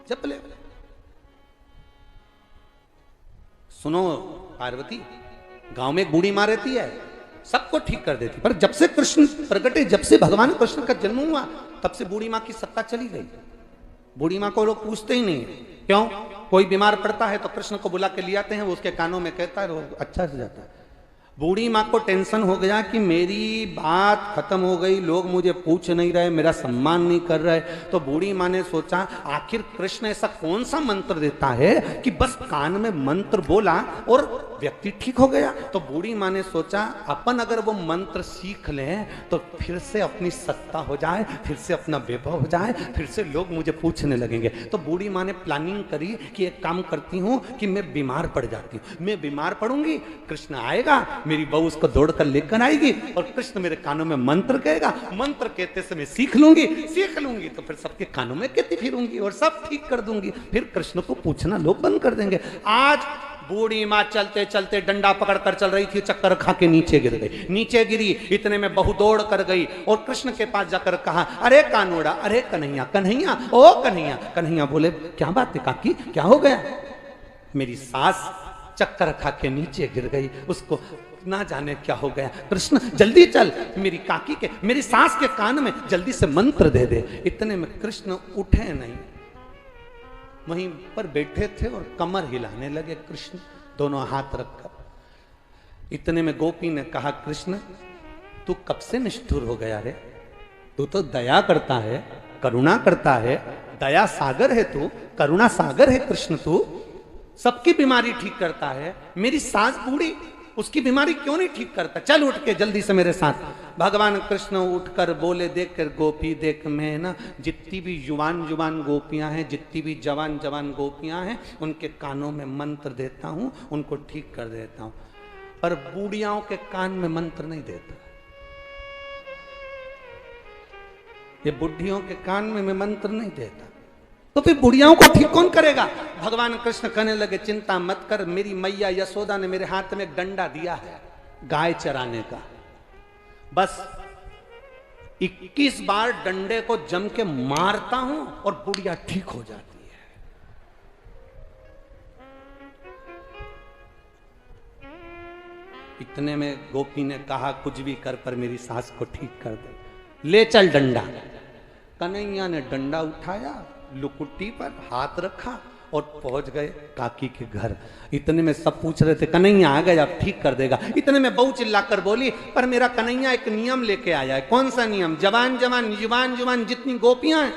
जप ले। सुनो पार्वती, गांव में एक बूढ़ी माँ रहती है, सबको ठीक कर देती, पर जब से कृष्ण प्रगटे, जब से भगवान कृष्ण का जन्म हुआ, तब से बूढ़ी माँ की सत्ता चली गई। बूढ़ी माँ को लोग पूछते ही नहीं। क्यों? कोई बीमार पड़ता है तो कृष्ण को बुला के ले आते हैं, वो उसके कानों में कहता है, वो अच्छा से जाता है। बूढ़ी माँ को टेंशन हो गया कि मेरी बात खत्म हो गई, लोग मुझे पूछ नहीं रहे, मेरा सम्मान नहीं कर रहे, तो बूढ़ी माँ ने सोचा आखिर कृष्ण ऐसा कौन सा मंत्र देता है कि बस कान में मंत्र बोला और व्यक्ति ठीक हो गया। तो बूढ़ी माँ ने सोचा अपन अगर वो मंत्र सीख लें तो फिर से अपनी सत्ता हो जाए, फिर से अपना वैभव हो जाए, फिर से लोग मुझे पूछने लगेंगे। तो बूढ़ी माँ ने प्लानिंग करी कि एक काम करती हूँ कि मैं बीमार पड़ जाती हूँ, मैं बीमार पड़ूंगी, कृष्ण आएगा, मेरी बहू उसको दौड़कर लेकर आएगी और कृष्ण मेरे कानों में मंत्र कहेगा, मंत्र कहते समय सीख लूंगी तो फिर सबके कानों में कहती फिरूंगी और सब ठीक कर दूंगी, फिर कृष्ण को पूछना लोग बंद कर देंगे। आज बूढ़ी माँ चलते चलते डंडा पकड़कर चल रही थी, चक्कर खा के नीचे गिर गई। नीचे गिरी, इतने में बहू दौड़ कर गई और कृष्ण के पास जाकर कहा, अरे कानोड़ा, अरे कन्हैया, कन्हैया, ओ कन्हैया। कन्हैया बोले, क्या बात है काकी, क्या हो गया? मेरी सास चक्कर खा के नीचे गिर गई, उसको ना जाने क्या हो गया। कृष्ण जल्दी चल, मेरी काकी के, मेरी सास के कान में जल्दी से मंत्र दे दे। इतने में कृष्ण उठे नहीं, वहीं पर बैठे थे और कमर हिलाने लगे कृष्ण, दोनों हाथ रखकर। इतने में गोपी ने कहा, कृष्ण तू कब से निष्ठुर हो गया रे? तू तो दया करता है, करुणा करता है, दया सागर है तू, करुणा सागर है कृष्ण तू, सबकी बीमारी ठीक करता है, मेरी सास बूढ़ी, उसकी बीमारी क्यों नहीं ठीक करता? चल उठ के जल्दी से मेरे साथ। भगवान कृष्ण उठकर बोले, देख कर गोपी देख, मैं ना जितनी भी जुबान जुबान गोपियां हैं, जितनी भी जवान जवान गोपियां हैं, उनके कानों में मंत्र देता हूं, उनको ठीक कर देता हूं, पर बूढ़ियाओं के कान में मंत्र नहीं देता। ये बुढ़ियों के कान में मैं मंत्र नहीं देता, तो फिर बुढ़ियाओं को ठीक कौन करेगा? भगवान कृष्ण कहने लगे, चिंता मत कर, मेरी मैया यशोदा ने मेरे हाथ में एक डंडा दिया है गाय चराने का, बस 21 बार डंडे को जम के मारता हूं और बुढ़िया ठीक हो जाती है। इतने में गोपी ने कहा, कुछ भी कर पर मेरी सास को ठीक कर दे, ले चल डंडा। कन्हैया ने डंडा उठाया, लुकुटी पर हाथ रखा और पहुंच गए काकी के घर। इतने में सब पूछ रहे थे, कन्हैया आ गया, अब ठीक कर देगा। इतने में बहू चिल्लाकर बोली, पर मेरा कन्हैया एक नियम लेके आया है। कौन सा नियम? जवान जवान जुबान जुबान जितनी गोपियां हैं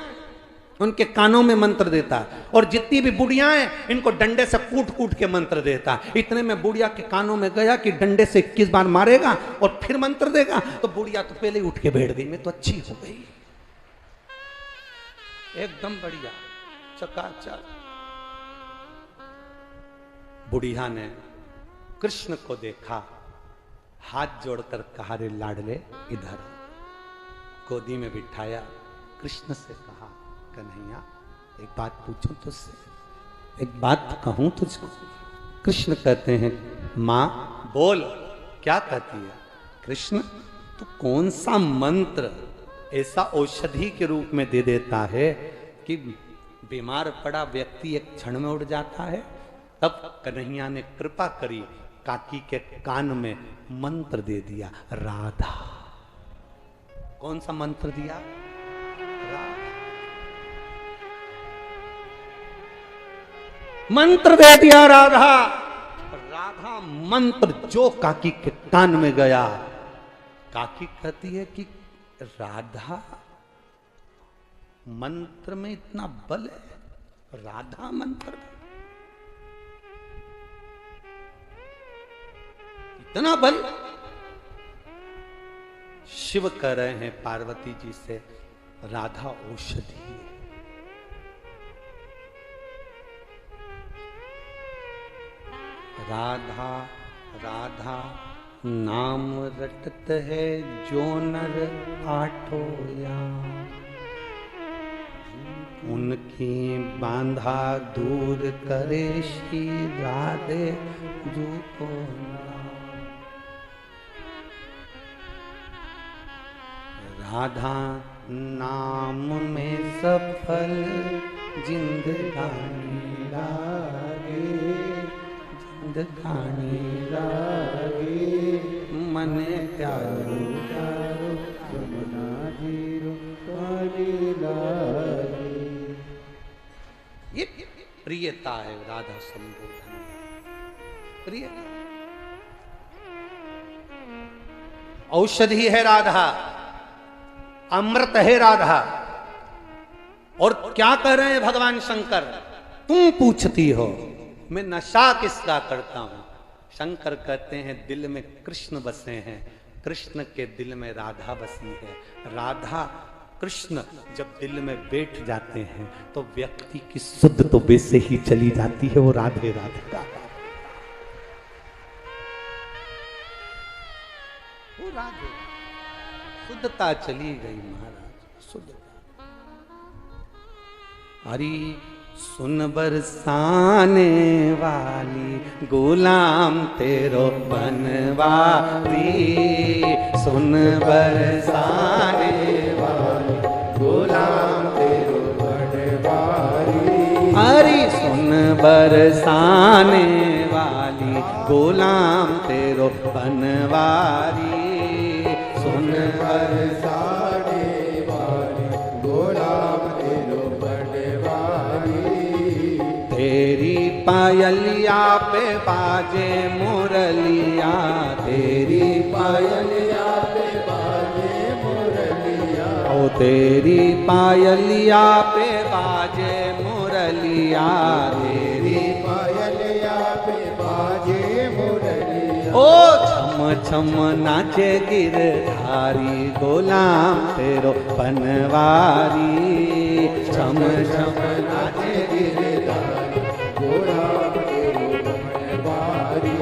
उनके कानों में मंत्र देता है, और जितनी भी बुढ़ियां हैं इनको डंडे से कूट कूट के मंत्र देता है। इतने में बुढ़िया के कानों में गया कि डंडे से 21 बार मारेगा और फिर मंत्र देगा, तो बुढ़िया तो पहले ही उठ के बैठ गई, मैं तो अच्छी हो गई, एकदम बढ़िया, चकाचक। बुढ़िया ने कृष्ण को देखा, हाथ जोड़कर कहा, रे लाडले इधर। गोदी में बिठाया, कृष्ण से कहा, कन्हैया एक बात पूछूं तुझसे, एक बात कहूं तुझको? कृष्ण कहते हैं, मां बोल, क्या कहती है? कृष्ण, तू कौन सा मंत्र ऐसा औषधि के रूप में दे देता है कि बीमार पड़ा व्यक्ति एक क्षण में उठ जाता है? तब कन्हैया ने कृपा करी, काकी के कान में मंत्र दे दिया, राधा। कौन सा मंत्र दिया? राधा। मंत्र दे दिया राधा। राधा मंत्र जो काकी के कान में गया, काकी कहती है कि राधा मंत्र में इतना बल है, राधा मंत्र में इतना बल। शिव कह रहे हैं पार्वती जी से, राधा औषधि है। राधा राधा नाम रटत है जो नर आठो या, उनकी बांधा दूर करे श्री राधे जू को। राधा नाम में सफल जिंदगानी लागे, जिंदगानी लागे मने प्यारो प्यारो जमुना जीरो पानी लागे। ये प्रियता है राधा संबोधन, प्रियता। औषधि है राधा, अमृत है राधा। और क्या कह रहे हैं भगवान शंकर, तुम पूछती हो मैं नशा किसका करता हूं। शंकर कहते हैं दिल में कृष्ण बसे हैं, कृष्ण के दिल में राधा बसी है। राधा कृष्ण जब दिल में बैठ जाते हैं तो व्यक्ति की शुद्ध तो वैसे ही चली जाती है, वो राधे राधे का, वो राधे शुद्धता चली गई महाराज, शुद्धता। हरी सुन बरसाने वाली गुलाम तेरो बनवारी, सुन बरसाने वाली गुलाम तेरो बनवारी। हरी सुन बरसाने वाली गुलाम तेरो बनवारी, सुन बरसाने वाली गुलाम तेरो बनवारी। तेरी पायलिया पे बाजे मुरलिया, तेरी पायलिया पे बाजे मुरलिया, ओ तेरी पायलिया पे बाजे मुरलिया, तेरी पायलिया पे बाजे मुरलिया। ओ छम छम नाचे गिरधारी गुलाम तेरो बनवारी, छम छम नाचे गिरधारी गुलाम तेरो बनवारी।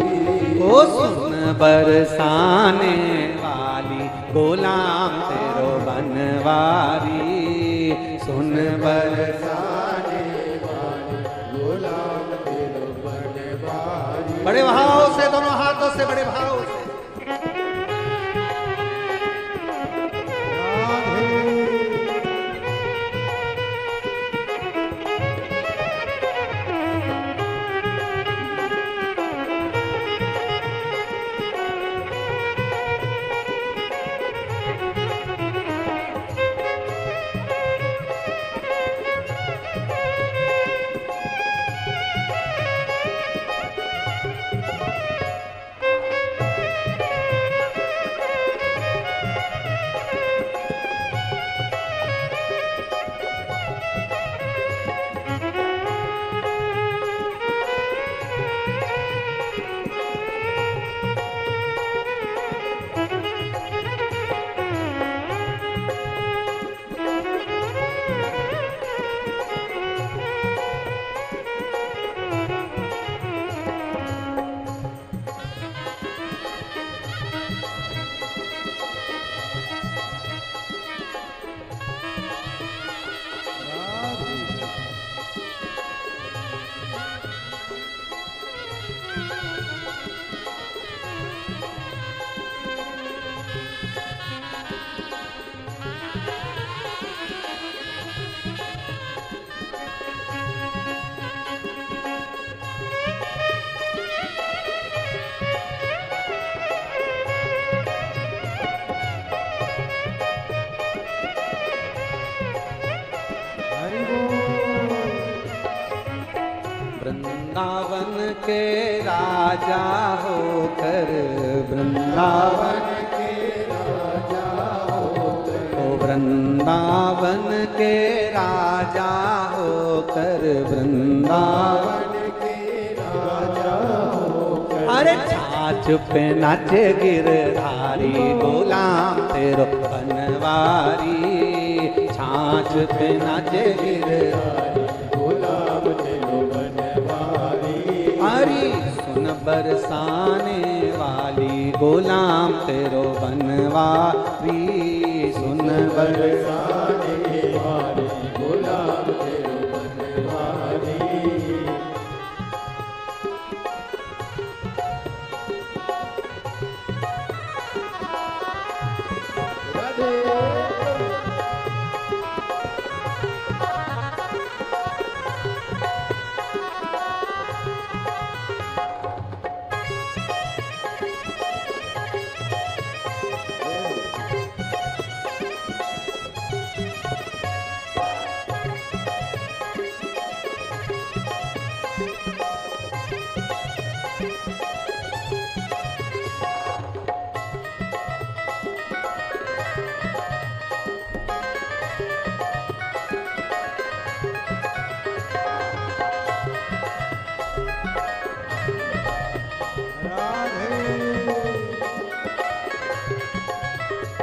ओ सुन बरसाने वाली गुलाम तेरो बनवारी, सुन बरसाने वाली गुलाम तेरो बनवारी। बड़े भाव से, दोनों हाथों से, बड़े भाव से। वृंदावन के राजा होकर, वृंदावन के राजा होकर, ओ वृंदावन के राजा होकर, वृंदावन के राजा होकर। अरे छाछ पे नाचे गिरधारी गुलाम तेरो बनवारी, नाच पे नाचे गिरधारी, गुलाम तेरो बनवारी। हरी सुन बरसाने वाली गुलाम तेरो बनवारी, सुन बरसाने वाली गुलाम तेरो बनवारी।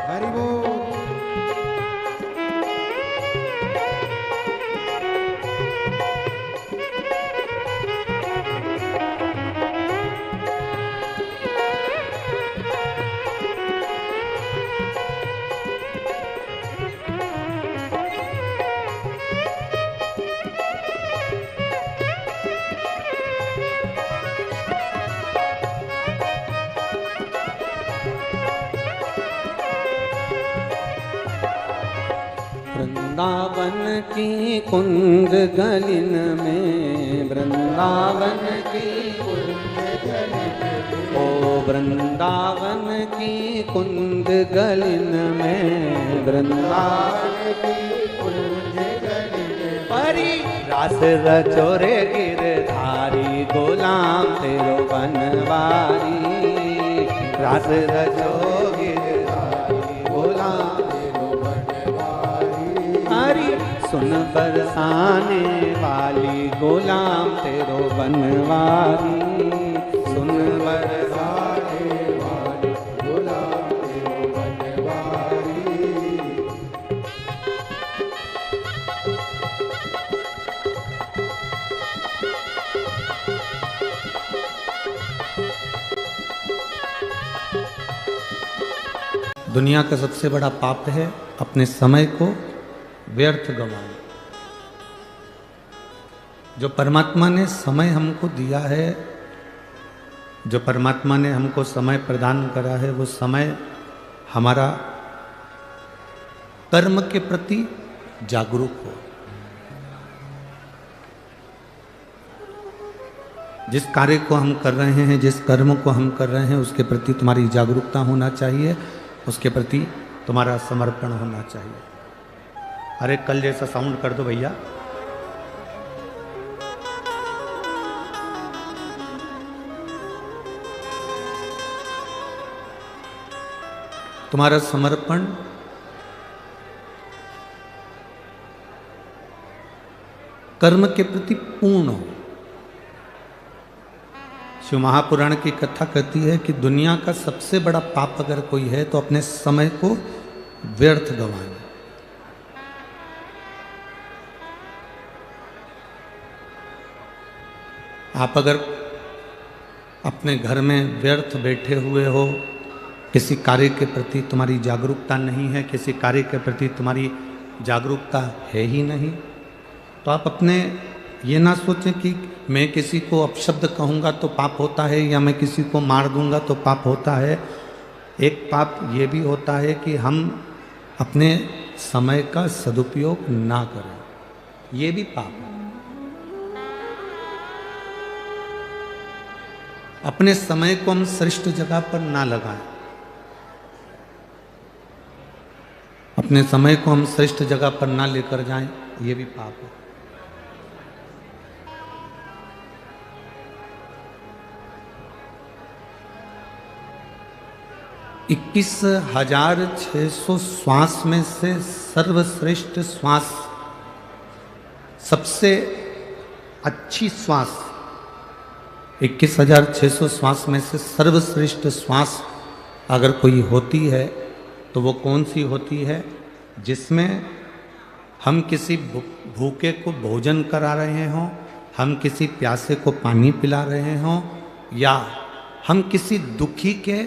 हरि बोल। वृंदावन की कुंद गलिन में, वृंदावन की कुंद गलिन में, ओ वृंदावन की कुंद गलिन में, वृंदावन की कुंद गलिन में, परी रास रचोरे गिरधारी गुलाम तेरो बनवारी, रास रचो गिरधारी गुलाम सुन बरसाने वाली गुलाम तेरो बनवारी, सुन बरसाने वाली गुलाम तेरो बनवारी। दुनिया का सबसे बड़ा पाप है अपने समय को व्यर्थ गंवाना। जो परमात्मा ने समय हमको दिया है, जो परमात्मा ने हमको समय प्रदान करा है, वो समय हमारा कर्म के प्रति जागरूक हो। जिस कार्य को हम कर रहे हैं, जिस कर्म को हम कर रहे हैं, उसके प्रति तुम्हारी जागरूकता होना चाहिए, उसके प्रति तुम्हारा समर्पण होना चाहिए। अरे कल जैसा साउंड कर दो भैया। तुम्हारा समर्पण कर्म के प्रति पूर्ण हो। शिव महापुराण की कथा कहती है कि दुनिया का सबसे बड़ा पाप अगर कोई है तो अपने समय को व्यर्थ गंवाना। आप अगर अपने घर में व्यर्थ बैठे हुए हो, किसी कार्य के प्रति तुम्हारी जागरूकता नहीं है, किसी कार्य के प्रति तुम्हारी जागरूकता है ही नहीं, तो आप अपने ये ना सोचें कि मैं किसी को अपशब्द कहूँगा तो पाप होता है, या मैं किसी को मार दूंगा तो पाप होता है। एक पाप ये भी होता है कि हम अपने समय का सदुपयोग ना करें, ये भी पाप है। अपने समय को हम श्रेष्ठ जगह पर ना लगाएं, अपने समय को हम श्रेष्ठ जगह पर ना लेकर जाएं, ये भी पाप है। इक्कीस 21,600 श्वास में से सर्वश्रेष्ठ श्वास, सबसे अच्छी श्वास, 21,600 श्वास में से सर्वश्रेष्ठ श्वास अगर कोई होती है तो वो कौन सी होती है? जिसमें हम किसी भूखे को भोजन करा रहे हों, हम किसी प्यासे को पानी पिला रहे हों, या हम किसी दुखी के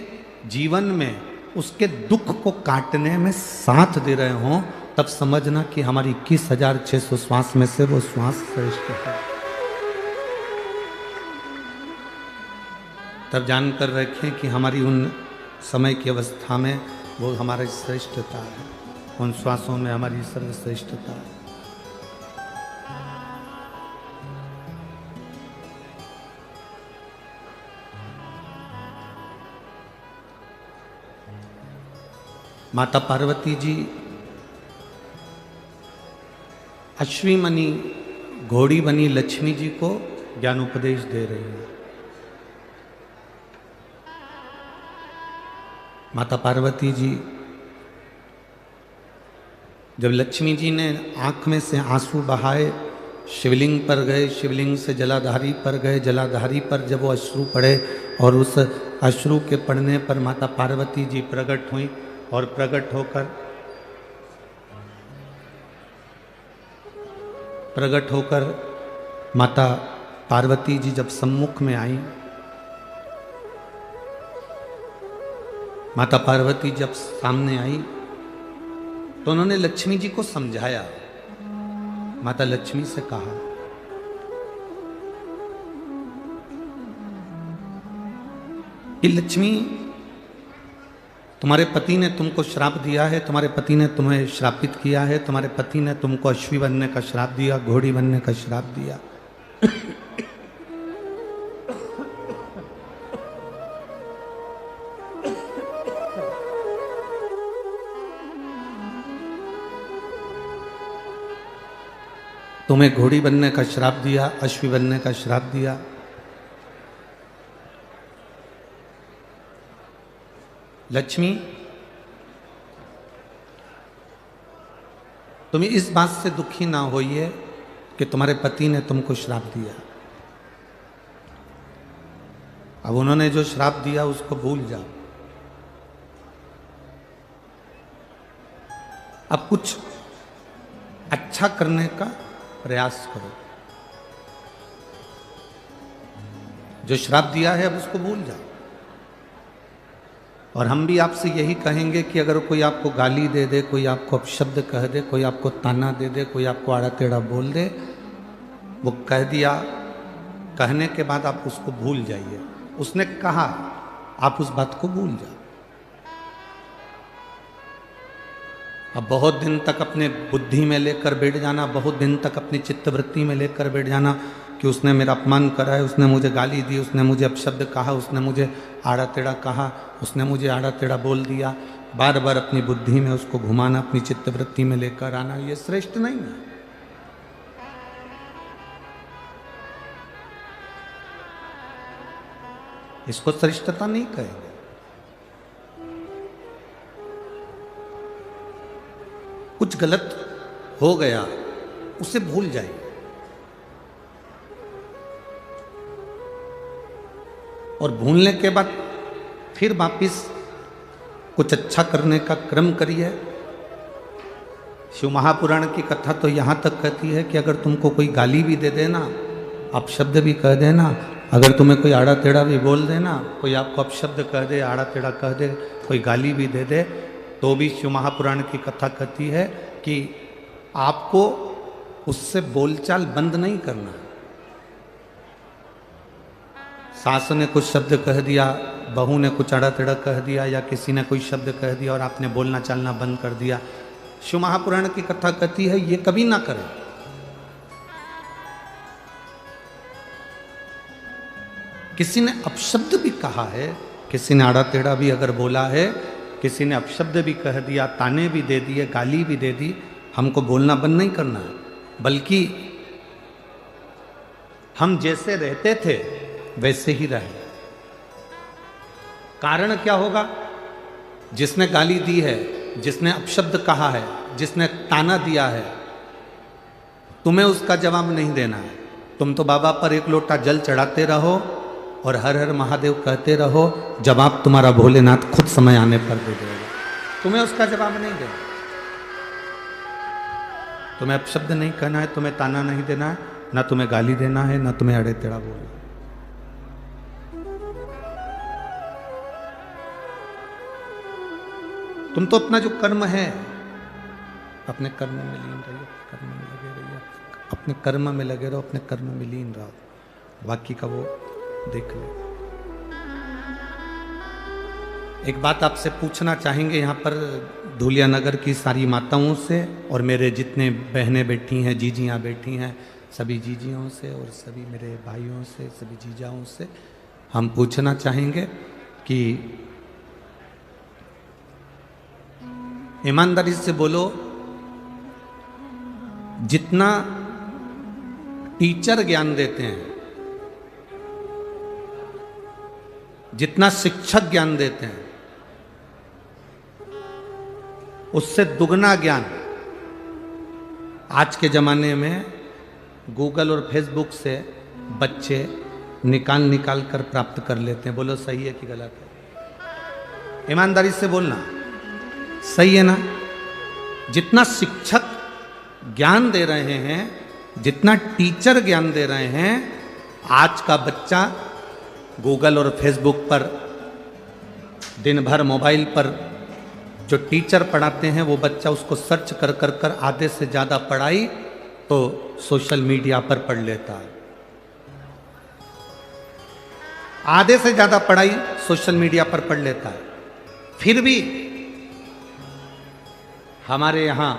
जीवन में उसके दुख को काटने में साथ दे रहे हों, तब समझना कि हमारी 21,600 श्वास में से वो श्वास श्रेष्ठ है। तब जानकर रखें कि हमारी उन समय की अवस्था में वो हमारी श्रेष्ठता है, उन श्वासों में हमारी सर्वश्रेष्ठता है। माता पार्वती जी अश्वी मनी घोड़ी बनी लक्ष्मी जी को ज्ञान उपदेश दे रही है। माता पार्वती जी जब लक्ष्मी जी ने आंख में से आंसू बहाए, शिवलिंग पर गए, शिवलिंग से जलाधारी पर गए, जलाधारी पर जब वो अश्रु पड़े और उस अश्रु के पड़ने पर माता पार्वती जी प्रकट हुई, और प्रकट होकर माता पार्वती जी जब सम्मुख में आई, माता पार्वती जब सामने आई तो उन्होंने लक्ष्मी जी को समझाया। माता लक्ष्मी से कहा कि लक्ष्मी, तुम्हारे पति ने तुमको श्राप दिया है, तुम्हारे पति ने तुम्हें श्रापित किया है, तुम्हारे पति ने तुमको अश्वी बनने का श्राप दिया, घोड़ी बनने का श्राप दिया। तुम्हें घोड़ी बनने का श्राप दिया, अश्वी बनने का श्राप दिया। लक्ष्मी, तुम इस बात से दुखी ना होइए कि तुम्हारे पति ने तुमको श्राप दिया। अब उन्होंने जो श्राप दिया उसको भूल जाओ। अब कुछ अच्छा करने का प्रयास करो। जो श्राप दिया है अब उसको भूल जाओ। और हम भी आपसे यही कहेंगे कि अगर कोई आपको गाली दे दे, कोई आपको अपशब्द कह दे, कोई आपको ताना दे दे, कोई आपको आड़ा टेढ़ा बोल दे, वो कह दिया, कहने के बाद आप उसको भूल जाइए। उसने कहा, आप उस बात को भूल जाओ। अब बहुत दिन तक अपने बुद्धि में लेकर बैठ जाना, बहुत दिन तक अपनी चित्तवृत्ति में लेकर बैठ जाना कि उसने मेरा अपमान करा है, उसने मुझे गाली दी, उसने मुझे अपशब्द कहा, उसने मुझे आड़ा टेढ़ा कहा, उसने मुझे आड़ा टेढ़ा बोल दिया। बार बार अपनी बुद्धि में उसको घुमाना, अपनी चित्तवृत्ति में लेकर आना, ये श्रेष्ठ नहीं है। इसको श्रेष्ठता नहीं कहेंगे। कुछ गलत हो गया, उसे भूल जाइए। और भूलने के बाद फिर वापिस कुछ अच्छा करने का क्रम करिए। शिव महापुराण की कथा तो यहाँ तक कहती है कि अगर तुमको कोई गाली भी दे देना, अपशब्द भी कह देना, अगर तुम्हें कोई आड़ा टेढ़ा भी बोल देना, कोई आपको अपशब्द कह दे, आड़ा टेढ़ा कह दे, कोई गाली भी दे दे, तो भी शिव महापुराण की कथा कहती है कि आपको उससे बोलचाल बंद नहीं करना। सास ने कुछ शब्द कह दिया, बहू ने कुछ आड़ा टेढ़ा कह दिया, या किसी ने कोई शब्द कह दिया और आपने बोलना चालना बंद कर दिया, शिव महापुराण की कथा कहती है ये कभी ना करें। किसी ने अपशब्द भी कहा है, किसी ने आड़ा टेढ़ा भी अगर बोला है, किसी ने अपशब्द भी कह दिया, ताने भी दे दिए, गाली भी दे दी, हमको बोलना बंद नहीं करना है, बल्कि हम जैसे रहते थे वैसे ही रहे। कारण क्या होगा? जिसने गाली दी है, जिसने अपशब्द कहा है, जिसने ताना दिया है, तुम्हें उसका जवाब नहीं देना है। तुम तो बाबा पर एक लोटा जल चढ़ाते रहो और हर हर महादेव कहते रहो, जवाब तुम्हारा भोलेनाथ खुद समय आने पर दे देगा। तुम्हें उसका जवाब नहीं देना। तो तुम्हें अपशब्द नहीं कहना है, तुम्हें ताना नहीं देना है, ना तुम्हें गाली देना है, ना तुम्हें अड़े टेढ़ा बोलना। तुम तो अपना जो कर्म है, अपने कर्म में लीन रहिए, कर्म में लगे रहिए, अपने कर्म में लगे रहो, अपने कर्म में लीन रहो, बाकी का वो देख ले। एक बात आपसे पूछना चाहेंगे यहाँ पर धूलिया नगर की सारी माताओं से, और मेरे जितने बहनें बैठी हैं, जीजियाँ बैठी हैं, सभी जीजियों से और सभी मेरे भाइयों से, सभी जीजाओं से हम पूछना चाहेंगे कि ईमानदारी से बोलो, जितना टीचर ज्ञान देते हैं, जितना शिक्षक ज्ञान देते हैं, उससे दुगना ज्ञान आज के जमाने में गूगल और फेसबुक से बच्चे निकाल कर प्राप्त कर लेते हैं। बोलो सही है कि गलत है? ईमानदारी से बोलना, सही है ना? जितना शिक्षक ज्ञान दे रहे हैं, जितना टीचर ज्ञान दे रहे हैं, आज का बच्चा गूगल और फेसबुक पर दिन भर मोबाइल पर जो टीचर पढ़ाते हैं वो बच्चा उसको सर्च कर आधे से ज़्यादा पढ़ाई तो सोशल मीडिया पर पढ़ लेता है। आधे से ज़्यादा पढ़ाई सोशल मीडिया पर पढ़ लेता है। फिर भी हमारे यहाँ,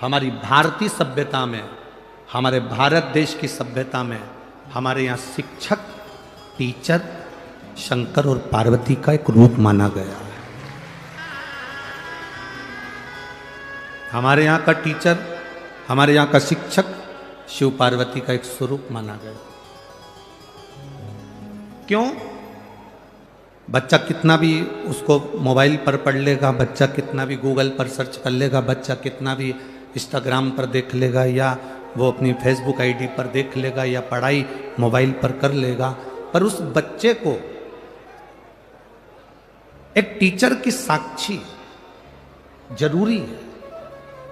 हमारी भारतीय सभ्यता में, हमारे भारत देश की सभ्यता में, हमारे यहाँ शिक्षक, टीचर शंकर और पार्वती का एक रूप माना गया है। हमारे यहाँ का टीचर, हमारे यहाँ का शिक्षक शिव पार्वती का एक स्वरूप माना गया। क्यों? बच्चा कितना भी उसको मोबाइल पर पढ़ लेगा, बच्चा कितना भी गूगल पर सर्च कर लेगा, बच्चा कितना भी इंस्टाग्राम पर देख लेगा, या वो अपनी फेसबुक आईडी पर देख लेगा, या पढ़ाई मोबाइल पर कर लेगा, पर उस बच्चे को एक टीचर की साक्षी जरूरी है।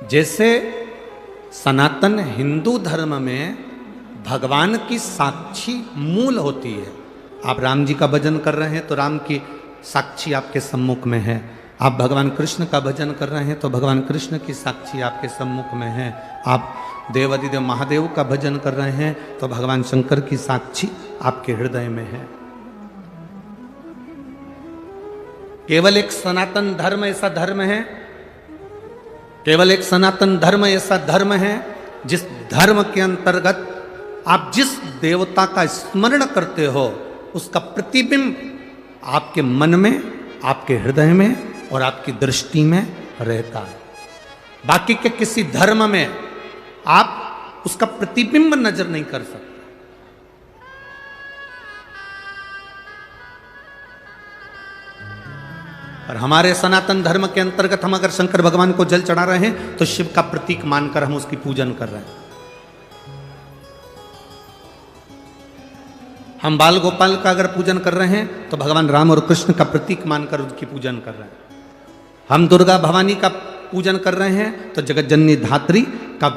जैसे सनातन हिंदू धर्म में भगवान की साक्षी मूल होती है। आप राम जी का भजन कर रहे हैं तो राम की साक्षी आपके सम्मुख में है। आप भगवान कृष्ण का भजन कर रहे हैं तो भगवान कृष्ण की साक्षी आपके सम्मुख में है। आप देवादिदेव महादेव का भजन कर रहे हैं तो भगवान शंकर की साक्षी आपके हृदय में है। केवल एक सनातन धर्म ऐसा धर्म है, केवल एक सनातन धर्म ऐसा धर्म है जिस धर्म के अंतर्गत आप जिस देवता का स्मरण करते हो उसका प्रतिबिंब आपके मन में, आपके हृदय में और आपकी दृष्टि में रहता है। बाकी के किसी धर्म में आप उसका प्रतिबिंब नजर नहीं कर सकते। और हमारे सनातन धर्म के अंतर्गत हम अगर शंकर भगवान को जल चढ़ा रहे हैं तो शिव का प्रतीक मानकर हम उसकी पूजन कर रहे हैं। हम बाल गोपाल का अगर पूजन कर रहे हैं तो भगवान राम और कृष्ण का प्रतीक मानकर उसकी पूजन कर रहे हैं। हम दुर्गा भवानी का पूजन कर रहे हैं तो जगत जननी धात्री का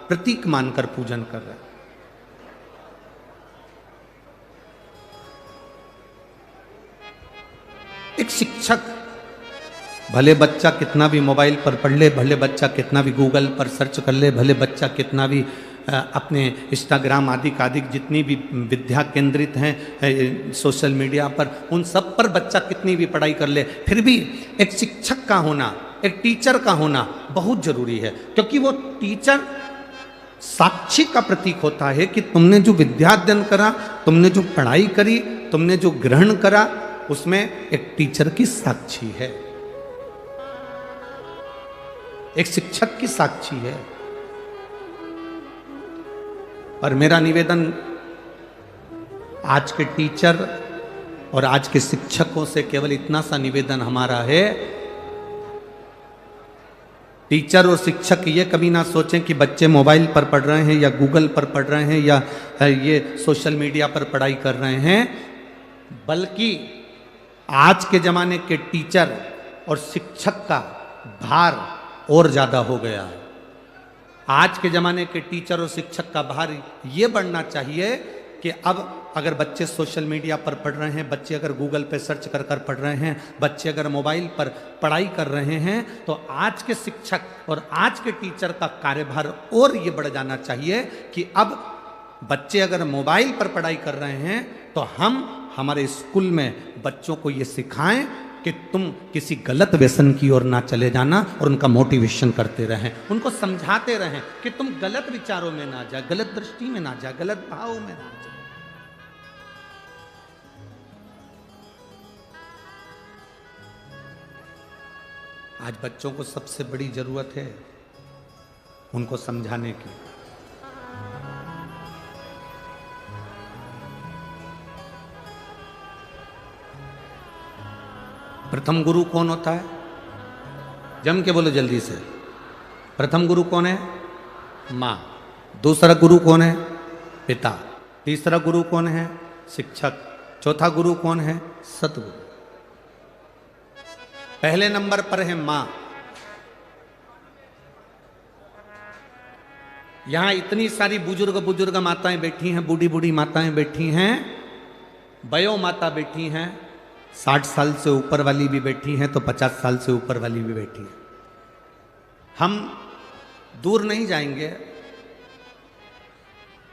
प्रतीक मानकर पूजन कर रहे हैं। एक शिक्षक, भले बच्चा कितना भी मोबाइल पर पढ़ ले, भले बच्चा कितना भी गूगल पर सर्च कर ले, भले बच्चा कितना भी अपने इंस्टाग्राम आदि जितनी भी विद्या केंद्रित हैं सोशल मीडिया पर, उन सब पर बच्चा कितनी भी पढ़ाई कर ले, फिर भी एक शिक्षक का होना, एक टीचर का होना बहुत जरूरी है। क्योंकि वो टीचर साक्षी का प्रतीक होता है कि तुमने जो विद्या अध्ययन करा, तुमने जो पढ़ाई करी, तुमने जो ग्रहण करा, उसमें एक टीचर की साक्षी है, एक शिक्षक की साक्षी है। और मेरा निवेदन आज के टीचर और आज के शिक्षकों से केवल इतना सा निवेदन हमारा है, टीचर और शिक्षक ये कभी ना सोचें कि बच्चे मोबाइल पर पढ़ रहे हैं या गूगल पर पढ़ रहे हैं या ये सोशल मीडिया पर पढ़ाई कर रहे हैं, बल्कि आज के ज़माने के टीचर और शिक्षक का भार और ज़्यादा हो गया है। आज के जमाने के टीचर और शिक्षक का भार ये बढ़ना चाहिए कि अब अगर बच्चे सोशल मीडिया पर पढ़ रहे हैं, बच्चे अगर गूगल पे सर्च कर कर पढ़ रहे हैं, बच्चे अगर मोबाइल पर पढ़ाई कर रहे हैं, तो आज के शिक्षक और आज के टीचर का कार्यभार और ये बढ़ जाना चाहिए कि अब बच्चे अगर मोबाइल पर पढ़ाई कर रहे हैं तो हम हमारे स्कूल में बच्चों को ये सिखाएं कि तुम किसी गलत व्यसन की ओर ना चले जाना, और उनका मोटिवेशन करते रहें, उनको समझाते रहें कि तुम गलत विचारों में ना जा, गलत दृष्टि में ना जा, गलत भाव में ना जा। आज बच्चों को सबसे बड़ी जरूरत है उनको समझाने की। प्रथम गुरु कौन होता है? जम के बोलो जल्दी से। प्रथम गुरु कौन है? माँ। दूसरा गुरु कौन है? पिता। तीसरा गुरु कौन है? शिक्षक। चौथा गुरु कौन है? सतगुरु। पहले नंबर पर है माँ। यहां इतनी सारी बुजुर्ग माताएं बैठी हैं, बूढ़ी बूढ़ी माताएं बैठी हैं, वयो माता बैठी हैं, 60 साल से ऊपर वाली भी बैठी हैं, तो 50 साल से ऊपर वाली भी बैठी हैं। हम दूर नहीं जाएंगे।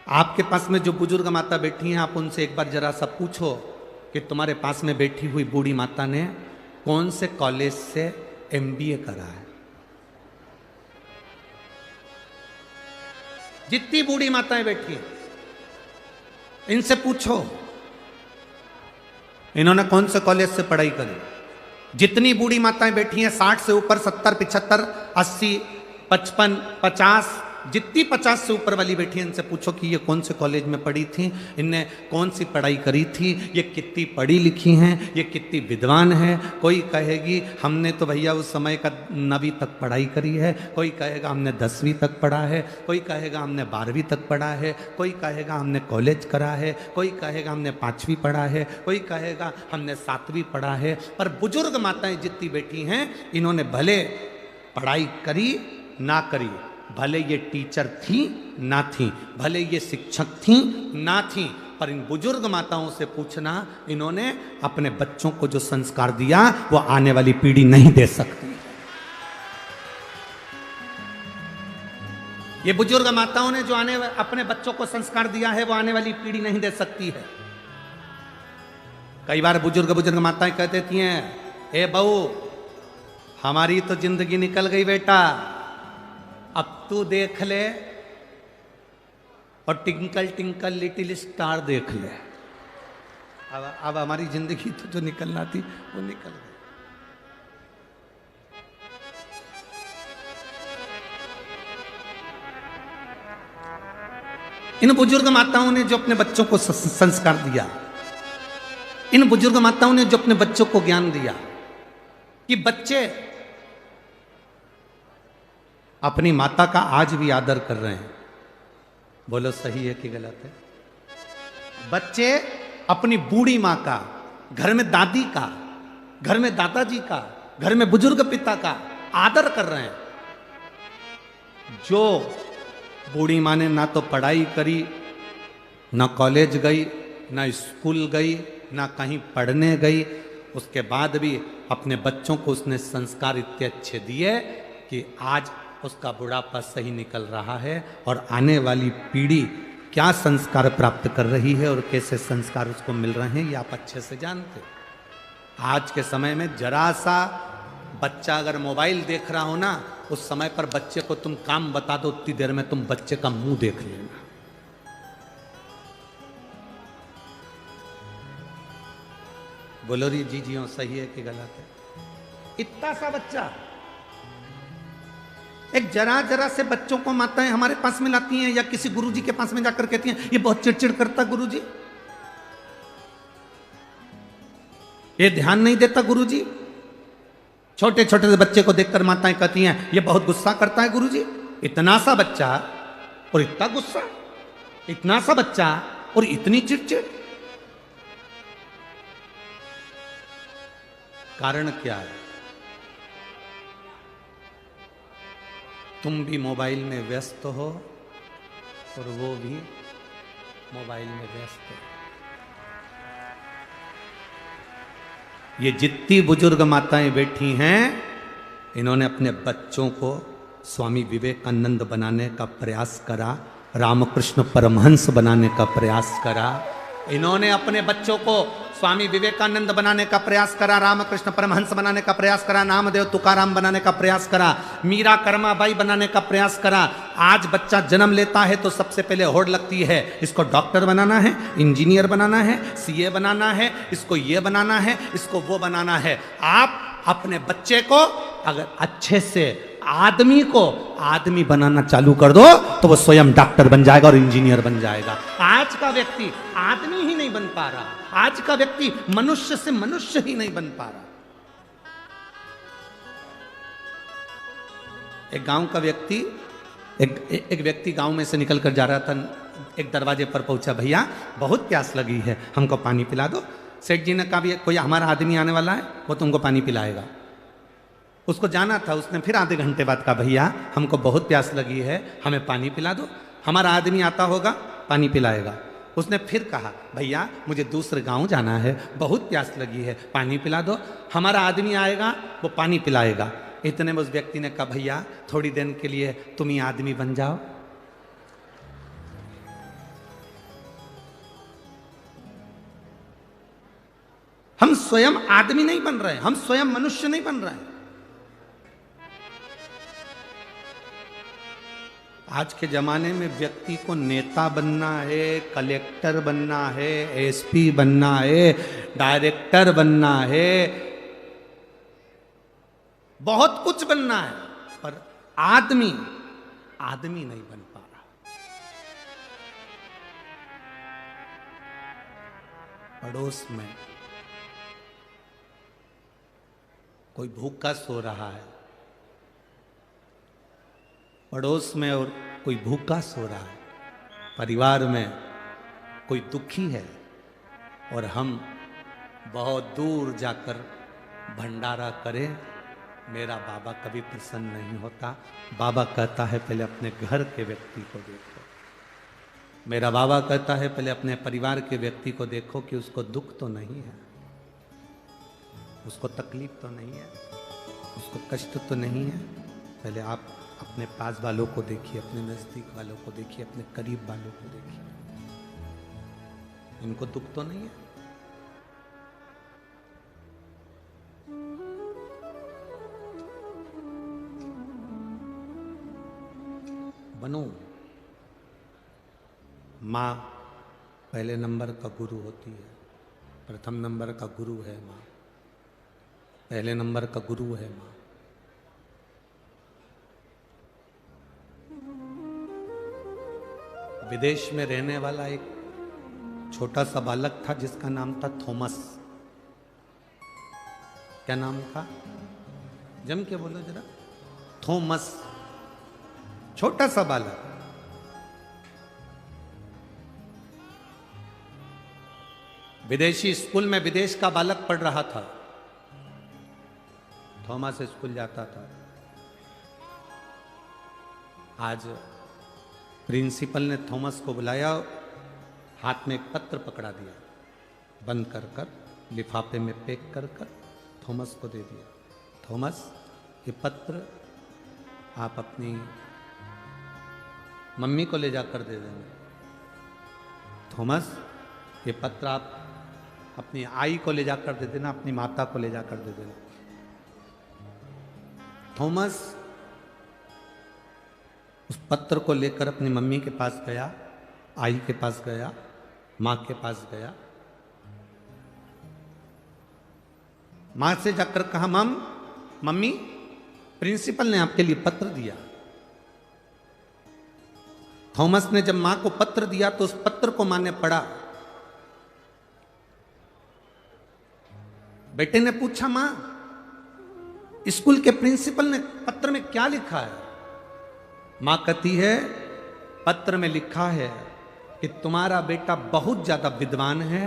आपके पास में जो बुजुर्ग माता बैठी हैं, आप उनसे एक बार जरा सा पूछो कि तुम्हारे पास में बैठी हुई बूढ़ी माता ने कौन से कॉलेज से MBA करा है। जितनी बूढ़ी माताएं बैठी हैं इनसे पूछो इन्होंने कौन से कॉलेज से पढ़ाई करी। जितनी बूढ़ी माताएं बैठी हैं 60 से ऊपर, 70, 75, 80, 55, 50, जितनी 50 से ऊपर वाली बैठी हैं इनसे पूछो कि ये कौन से कॉलेज में पढ़ी थी, इनने कौन सी पढ़ाई करी थी, ये कितनी पढ़ी लिखी हैं, ये कितनी विद्वान है। कोई कहेगी हमने तो भैया उस समय का 9वीं तक पढ़ाई करी है, कोई कहेगा हमने 10वीं तक पढ़ा है, कोई कहेगा हमने 12वीं तक पढ़ा है, कोई कहेगा हमने कॉलेज करा है, कोई कहेगा हमने 5वीं पढ़ा है, कोई कहेगा हमने 7वीं पढ़ा है। पर बुजुर्ग माताएं जितनी बैठी हैं इन्होंने भले पढ़ाई करी ना करी, भले ये टीचर थी ना थी, भले ये शिक्षक थी ना थी, पर इन बुजुर्ग माताओं से पूछना इन्होंने अपने बच्चों को जो संस्कार दिया वो आने वाली पीढ़ी नहीं दे सकती। ये बुजुर्ग माताओं ने जो अपने बच्चों को संस्कार दिया है वो आने वाली पीढ़ी नहीं दे सकती है। कई बार बुजुर्ग माताएं कह देती हैं, ए बहू हमारी तो जिंदगी निकल गई बेटा, अब तू देख ले और टिंकल टिंकल लिटिल स्टार देख ले। अब हमारी जिंदगी तो जो निकलना थी वो निकल गई। इन बुजुर्ग माताओं ने जो अपने बच्चों को संस्कार दिया, इन बुजुर्ग माताओं ने जो अपने बच्चों को ज्ञान दिया कि बच्चे अपनी माता का आज भी आदर कर रहे हैं। बोलो सही है कि गलत है? बच्चे अपनी बूढ़ी माँ का, घर में दादी का, घर में दादाजी का, घर में बुजुर्ग पिता का आदर कर रहे हैं। जो बूढ़ी माँ ने ना तो पढ़ाई करी, ना कॉलेज गई, ना स्कूल गई, ना कहीं पढ़ने गई, उसके बाद भी अपने बच्चों को उसने संस्कार इतने अच्छे दिए कि आज उसका बुढ़ापा सही निकल रहा है और आने वाली पीढ़ी क्या संस्कार प्राप्त कर रही है और कैसे संस्कार उसको मिल रहे हैं ये आप अच्छे से जानते हो। आज के समय में जरा सा बच्चा अगर मोबाइल देख रहा हो ना, उस समय पर बच्चे को तुम काम बता दो, उतनी देर में तुम बच्चे का मुंह देख लेना। बोलो री जी जी सही है कि गलत है? इतना सा बच्चा, एक जरा से बच्चों को माताएं हमारे पास में लाती हैं या किसी गुरुजी के पास में जाकर कहती हैं ये बहुत चिड़चिड़ करता गुरुजी, ये ध्यान नहीं देता गुरुजी। छोटे छोटे से बच्चे को देखकर माताएं कहती हैं ये बहुत गुस्सा करता है गुरुजी। इतना सा बच्चा और इतना गुस्सा, इतना सा बच्चा और इतनी चिड़चिड़, कारण क्या है? तुम भी मोबाइल में व्यस्त हो और वो भी मोबाइल में व्यस्त है। ये जितनी बुजुर्ग माताएं बैठी हैं, इन्होंने अपने बच्चों को स्वामी विवेकानंद बनाने का प्रयास करा, रामकृष्ण परमहंस बनाने का प्रयास करा। इन्होंने अपने बच्चों को स्वामी विवेकानंद बनाने का प्रयास करा, रामकृष्ण परमहंस बनाने का प्रयास करा, नामदेव तुकाराम बनाने का प्रयास करा, मीरा कर्माबाई बनाने का प्रयास करा। आज बच्चा जन्म लेता है तो सबसे पहले होड़ लगती है, इसको डॉक्टर बनाना है, इंजीनियर बनाना है, सीए बनाना है, इसको ये बनाना है, इसको वो बनाना है। आप अपने बच्चे को अगर अच्छे से आदमी को आदमी बनाना चालू कर दो तो वो स्वयं डॉक्टर बन जाएगा और इंजीनियर बन जाएगा। आज का व्यक्ति आदमी ही नहीं बन पा रहा, आज का व्यक्ति मनुष्य से मनुष्य ही नहीं बन पा रहा। एक गांव का व्यक्ति एक व्यक्ति गांव में से निकल कर जा रहा था, एक दरवाजे पर पहुंचा, भैया बहुत प्यास लगी है, हमको पानी पिला दो। सेठ जी ने कहा भी कोई हमारा आदमी आने वाला है, वो तुमको पानी पिलाएगा। उसको जाना था, उसने फिर आधे घंटे बाद कहा भैया हमको बहुत प्यास लगी है, हमें पानी पिला दो, हमारा आदमी आता होगा पानी पिलाएगा। उसने फिर कहा भैया मुझे दूसरे गांव जाना है, बहुत प्यास लगी है, पानी पिला दो, हमारा आदमी आएगा वो पानी पिलाएगा। इतने में उस व्यक्ति ने कहा भैया थोड़ी देर के लिए तुम ही आदमी बन जाओ। हम स्वयं आदमी नहीं बन रहे, हम स्वयं मनुष्य नहीं बन रहे। आज के जमाने में व्यक्ति को नेता बनना है, कलेक्टर बनना है, एसपी बनना है, डायरेक्टर बनना है, बहुत कुछ बनना है, पर आदमी नहीं बन पा रहा। पड़ोस में कोई भूखा सो रहा है, पड़ोस में और कोई भूखा सो रहा है, परिवार में कोई दुखी है और हम बहुत दूर जाकर भंडारा करें, मेरा बाबा कभी प्रसन्न नहीं होता। बाबा कहता है पहले अपने घर के व्यक्ति को देखो, मेरा बाबा कहता है पहले अपने परिवार के व्यक्ति को देखो कि उसको दुख तो नहीं है, उसको तकलीफ तो नहीं है, उसको कष्ट तो नहीं है। पहले आप अपने पास वालों को देखिए, अपने नजदीक वालों को देखिए, अपने करीब वालों को देखिए, इनको दुख तो नहीं है। बनो। माँ पहले नंबर का गुरु होती है, प्रथम नंबर का गुरु है माँ, पहले नंबर का गुरु है माँ। विदेश में रहने वाला एक छोटा सा बालक था जिसका नाम था थॉमस। क्या नाम था? जम के बोलो जरा। थॉमस, छोटा सा बालक। विदेशी स्कूल में विदेश का बालक पढ़ रहा था। थॉमस स्कूल जाता था। आज प्रिंसिपल ने थॉमस को बुलाया, हाथ में एक पत्र पकड़ा दिया, बंद कर कर लिफाफे में पैक कर कर थॉमस को दे दिया। थॉमस, ये पत्र आप अपनी मम्मी को ले जाकर दे देना। थॉमस, ये पत्र आप अपनी आई को ले जाकर दे देना, अपनी माता को ले जाकर दे देना। थॉमस उस पत्र को लेकर अपनी मम्मी के पास गया, आई के पास गया, मां के पास गया। मां से जाकर कहा, मम्मी प्रिंसिपल ने आपके लिए पत्र दिया। थॉमस ने जब मां को पत्र दिया तो उस पत्र को मां ने पढ़ा। बेटे ने पूछा, मां स्कूल के प्रिंसिपल ने पत्र में क्या लिखा है? मां कहती है, पत्र में लिखा है कि तुम्हारा बेटा बहुत ज्यादा विद्वान है,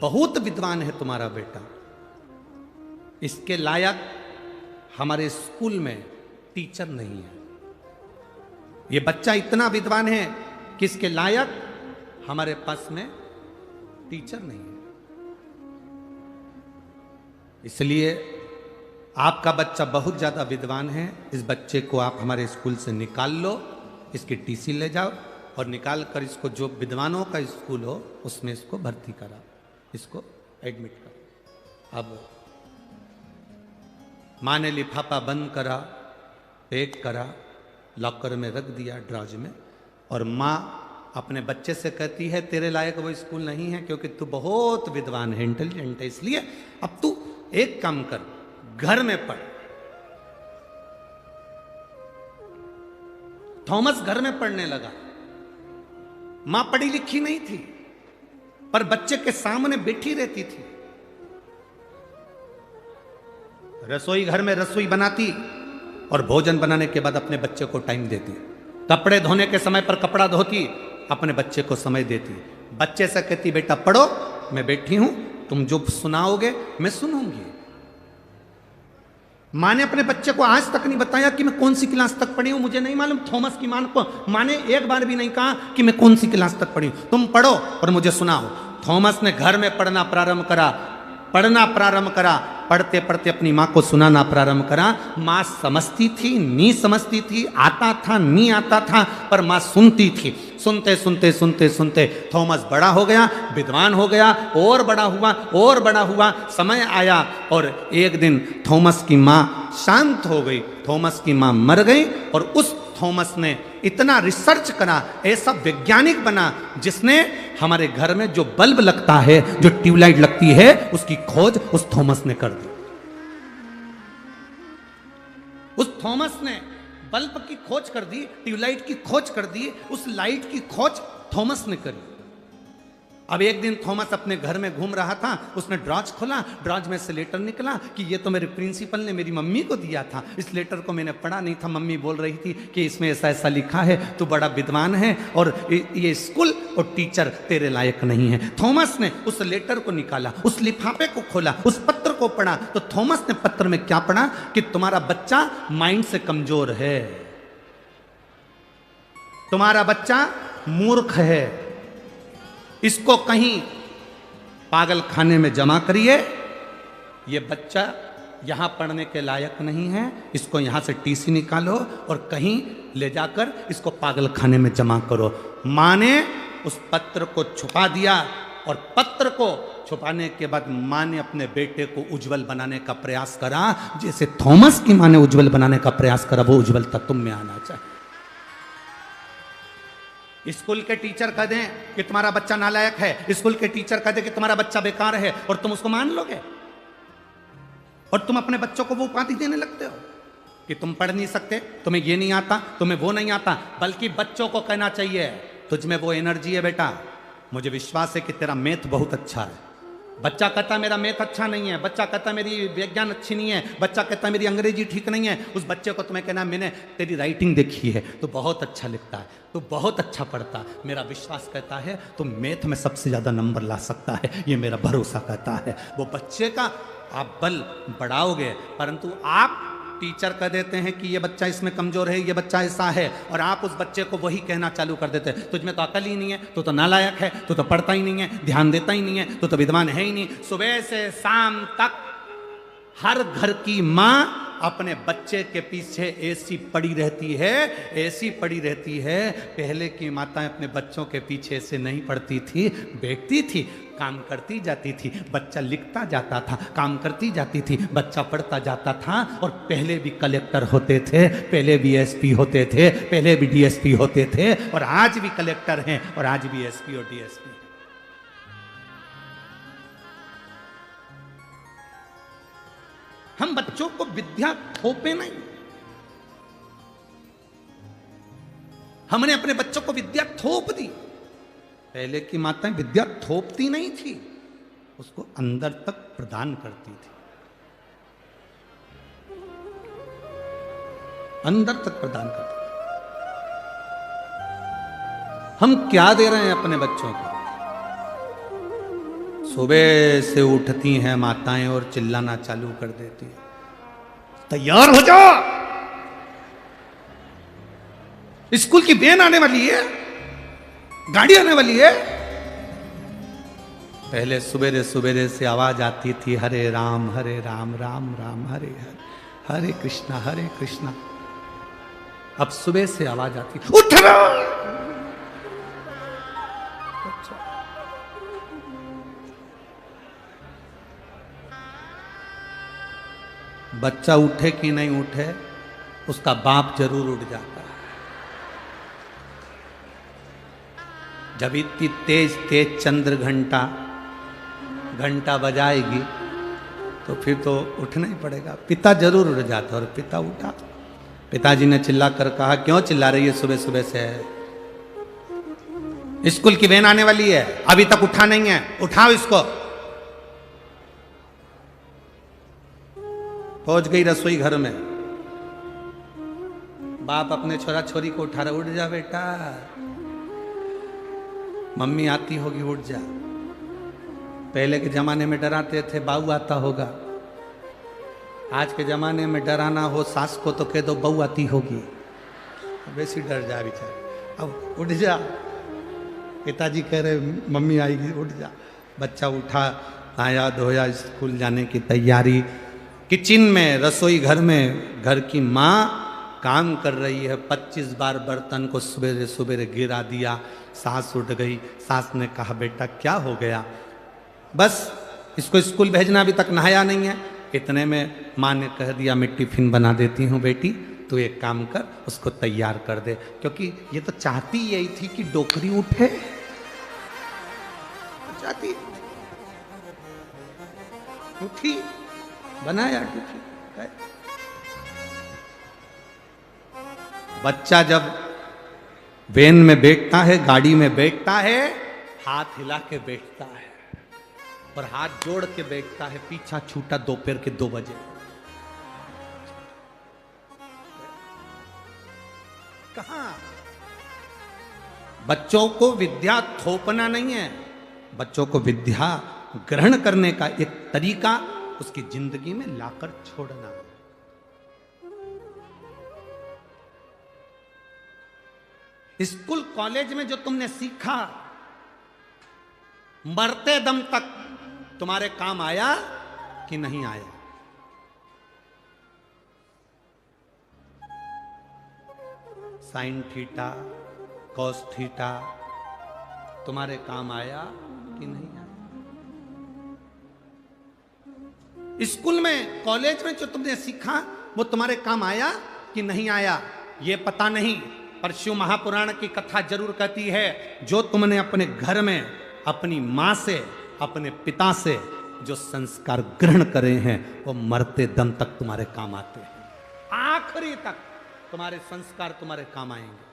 बहुत विद्वान है तुम्हारा बेटा, इसके लायक हमारे स्कूल में टीचर नहीं है। ये बच्चा इतना विद्वान है कि इसके लायक हमारे पास में टीचर नहीं है। इसलिए आपका बच्चा बहुत ज्यादा विद्वान है, इस बच्चे को आप हमारे स्कूल से निकाल लो, इसकी टीसी ले जाओ और निकाल कर इसको जो विद्वानों का स्कूल हो उसमें इसको भर्ती करा, इसको एडमिट करो। अब माँ ने लिफाफा बंद करा, पैक करा, लॉकर में रख दिया ड्रॉज में, और माँ अपने बच्चे से कहती है तेरे लायक वो स्कूल नहीं है क्योंकि तू बहुत विद्वान है, इंटेलिजेंट है, इसलिए अब तू एक काम कर, घर में पढ़। थॉमस घर में पढ़ने लगा। मां पढ़ी लिखी नहीं थी पर बच्चे के सामने बैठी रहती थी। रसोई घर में रसोई बनाती और भोजन बनाने के बाद अपने बच्चे को टाइम देती। कपड़े धोने के समय पर कपड़ा धोती, अपने बच्चे को समय देती। बच्चे से कहती बेटा पढ़ो, मैं बैठी हूं, तुम जो सुनाओगे मैं सुनूंगी। माँ ने अपने बच्चे को आज तक नहीं बताया कि मैं कौन सी क्लास तक पढ़ी हूं, मुझे नहीं मालूम। थॉमस की माँ ने एक बार भी नहीं कहा कि मैं कौन सी क्लास तक पढ़ी हूं, तुम पढ़ो और मुझे सुनाओ। थॉमस ने घर में पढ़ना प्रारंभ करा, पढ़ते पढ़ते अपनी माँ को सुनाना प्रारंभ करा। माँ समझती थी, नहीं समझती थी, आता था, नहीं आता था, पर माँ सुनती थी। सुनते सुनते सुनते सुनते थॉमस बड़ा हो गया, विद्वान हो गया, और बड़ा हुआ। समय आया और एक दिन थॉमस की माँ शांत हो गई, थॉमस की माँ मर गई, और उस थॉमस ने इतना रिसर्च करा, ऐसा वैज्ञानिक बना जिसने हमारे घर में जो बल्ब लगता है, जो ट्यूबलाइट लगती है, उसकी खोज उस थॉमस ने कर दी। उस थॉमस ने बल्ब की खोज कर दी, ट्यूबलाइट की खोज कर दी, उस लाइट की खोज थॉमस ने करी। अब एक दिन थॉमस अपने घर में घूम रहा था, उसने ड्रॉज खोला, ड्रॉज में से लेटर निकला कि ये तो मेरे प्रिंसिपल ने मेरी मम्मी को दिया था। इस लेटर को मैंने पढ़ा नहीं था, मम्मी बोल रही थी कि इसमें ऐसा ऐसा लिखा है, तू बड़ा विद्वान है और ये स्कूल और टीचर तेरे लायक नहीं है। थॉमस ने उस लेटर को निकाला, उस लिफाफे को खोला, उस पत्र को पढ़ा, तो थॉमस ने पत्र में क्या पढ़ा कि तुम्हारा बच्चा माइंड से कमजोर है, तुम्हारा बच्चा मूर्ख है, इसको कहीं पागल खाने में जमा करिए, ये बच्चा यहां पढ़ने के लायक नहीं है, इसको यहां से टीसी निकालो और कहीं ले जाकर इसको पागल खाने में जमा करो। मां ने उस पत्र को छुपा दिया, और पत्र को छुपाने के बाद मां ने अपने बेटे को उज्जवल बनाने का प्रयास करा, जैसे थॉमस की मां ने उज्जवल बनाने का प्रयास करा, वो उज्जवलता तुम में आना चाहिए। स्कूल के टीचर कह दें कि तुम्हारा बच्चा नालायक है, स्कूल के टीचर कह दें कि तुम्हारा बच्चा बेकार है, और तुम उसको मान लोगे, और तुम अपने बच्चों को वो उपाधि देने लगते हो कि तुम पढ़ नहीं सकते, तुम्हें ये नहीं आता, तुम्हें वो नहीं आता। बल्कि बच्चों को कहना चाहिए तुझ में वो एनर्जी है बेटा, मुझे विश्वास है कि तेरा मैथ बहुत अच्छा है। बच्चा कहता मेरा मैथ अच्छा नहीं है, बच्चा कहता मेरी विज्ञान अच्छी नहीं है, बच्चा कहता मेरी अंग्रेजी ठीक नहीं है, उस बच्चे को तुम्हें कहना मैंने तेरी राइटिंग देखी है, तो बहुत अच्छा लिखता है, तो बहुत अच्छा पढ़ता है, मेरा विश्वास कहता है तुम मैथ में सबसे ज़्यादा नंबर ला सकता है, ये मेरा भरोसा कहता है। वो बच्चे का आप बल बढ़ाओगे, परंतु आप टीचर कह देते हैं कि ये बच्चा इसमें कमजोर है, ये बच्चा ऐसा है, और आप उस बच्चे को वही कहना चालू कर देते हैं तुझमें तो अकल ही नहीं है, तू तो नालायक है, तू तो पढ़ता ही नहीं है, ध्यान देता ही नहीं है, तू तो विद्वान है ही नहीं। सुबह से शाम तक हर घर की माँ अपने बच्चे के पीछे ऐसी पड़ी रहती है, ऐसी पड़ी रहती है। पहले की माताएं अपने बच्चों के पीछे ऐसे नहीं पड़ती थी, बैठती थी, काम करती जाती थी, बच्चा लिखता जाता था, काम करती जाती थी, बच्चा पढ़ता जाता था। और पहले भी कलेक्टर होते थे, पहले भी एसपी होते थे, पहले भी डीएसपी होते थे, और आज भी कलेक्टर हैं, और आज भी एसपी और डीएसपी। हम बच्चों को विद्या थोपे नहीं, हमने अपने बच्चों को विद्या थोप दी। पहले की माताएं विद्या थोपती नहीं थी, उसको अंदर तक प्रदान करती थी, अंदर तक प्रदान करती थी। हम क्या दे रहे हैं अपने बच्चों को? सुबह से उठती हैं माताएं और चिल्लाना चालू कर देती हैं, तैयार हो जाओ, स्कूल की वैन आने वाली है, गाड़ी आने वाली है। पहले सुबेरे सुबेरे से आवाज आती थी, हरे राम राम राम हरे हरे, हरे कृष्णा। अब सुबह से आवाज आती, उठना। बच्चा उठे कि नहीं उठे, उसका बाप जरूर उठ जाता है। जब इतनी तेज तेज चंद्र घंटा बजाएगी तो फिर तो उठना ही पड़ेगा। पिता जरूर उठ जाता, और पिता उठा। पिताजी ने चिल्ला कर कहा, क्यों चिल्ला रही है सुबह सुबह से? स्कूल की वैन आने वाली है, अभी तक उठा नहीं है, उठाओ इसको। पहुंच गई रसोई घर में, बाप अपने छोरा छोरी को उठा रहा, उठ जा बेटा, मम्मी आती होगी, उठ जा। पहले के जमाने में डराते थे, बाऊ आता होगा। आज के जमाने में डराना हो सास को तो कह दो बहू आती होगी, वैसे डर जा बेचारा। अब उठ जा, पिताजी कह रहे मम्मी आएगी, उठ जा। बच्चा उठा, आया, धोया, स्कूल जाने की तैयारी। किचन में, रसोई घर में घर की माँ काम कर रही है, 25 बार बर्तन को सुबेरे सुबेरे गिरा दिया। सास उठ गई, सास ने कहा, बेटा क्या हो गया? बस इसको स्कूल भेजना, अभी तक नहाया नहीं है। इतने में माँ ने कह दिया, मैं टिफिन बना देती हूँ बेटी, तू एक काम कर, उसको तैयार कर दे। क्योंकि ये तो चाहती यही थी कि डोकरी उठे, चाहती उठी, बनाया टिफिन। बच्चा जब वैन में बैठता है, गाड़ी में बैठता है, हाथ हिला के बैठता है और हाथ जोड़ के बैठता है। पीछा छूटा दोपहर के 2 बजे। कहां? बच्चों को विद्या थोपना नहीं है, बच्चों को विद्या ग्रहण करने का एक तरीका उसकी जिंदगी में लाकर छोड़ना है। स्कूल कॉलेज में जो तुमने सीखा, मरते दम तक तुम्हारे काम आया कि नहीं आया? साइन थीटा, कॉस थीटा तुम्हारे काम आया कि नहीं आया? स्कूल में, कॉलेज में जो तुमने सीखा वो तुम्हारे काम आया कि नहीं आया, ये पता नहीं। पर शिव महापुराण की कथा जरूर कहती है, जो तुमने अपने घर में अपनी मां से, अपने पिता से जो संस्कार ग्रहण करे हैं, वो मरते दम तक तुम्हारे काम आते हैं। आखिरी तक तुम्हारे संस्कार तुम्हारे काम आएंगे।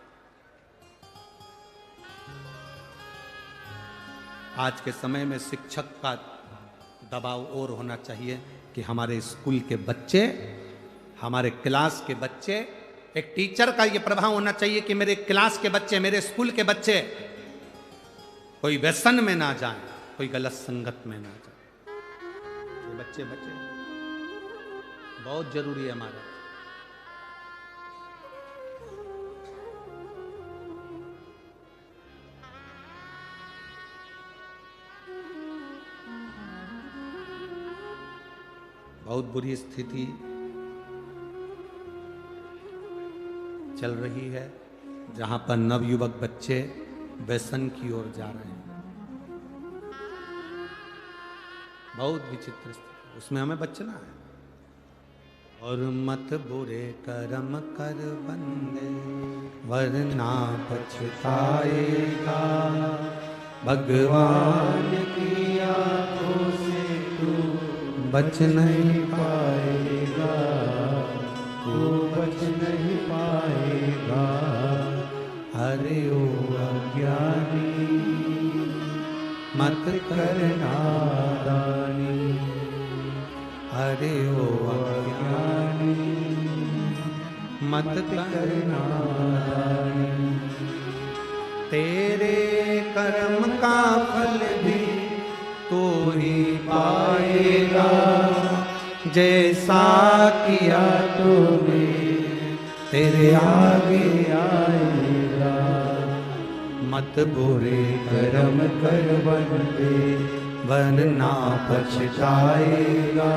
आज के समय में शिक्षक का दबाव और होना चाहिए कि हमारे स्कूल के बच्चे, हमारे क्लास के बच्चे, एक टीचर का यह प्रभाव होना चाहिए कि मेरे क्लास के बच्चे, मेरे स्कूल के बच्चे कोई व्यसन में ना जाए, कोई गलत संगत में ना जाए। ये बच्चे बहुत जरूरी है हमारा। बहुत बुरी स्थिति चल रही है, जहां पर नवयुवक बच्चे व्यसन की ओर जा रहे हैं। बहुत विचित्र स्थिति, उसमें हमें बचना है। और मत बुरे कर्म कर बंदे, वरना पछताएगा। भगवान की आंखों से तू बच नहीं पाएगा, तू बच नहीं पाएगा। अरे ओ अज्ञानी मत करना दानी, अरे ओ अज्ञानी मत करना दानी। तेरे कर्म का फल भी तू ही पाएगा, जैसा किया तूने तेरे आगे आएगा, मत बुरे कर्म कर बंदे, वरना पछताएगा।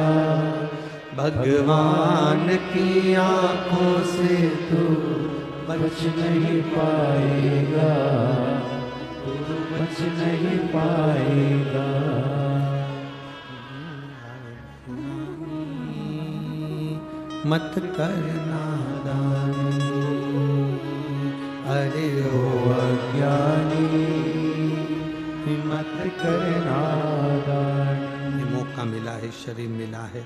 भगवान की आंखों से तू बच नहीं पाएगा, तू बच नहीं पाएगा। मत करना दानी, अरे ओ अज्ञानी, मत करना दानी। ये मौका मिला है, शरीर मिला है,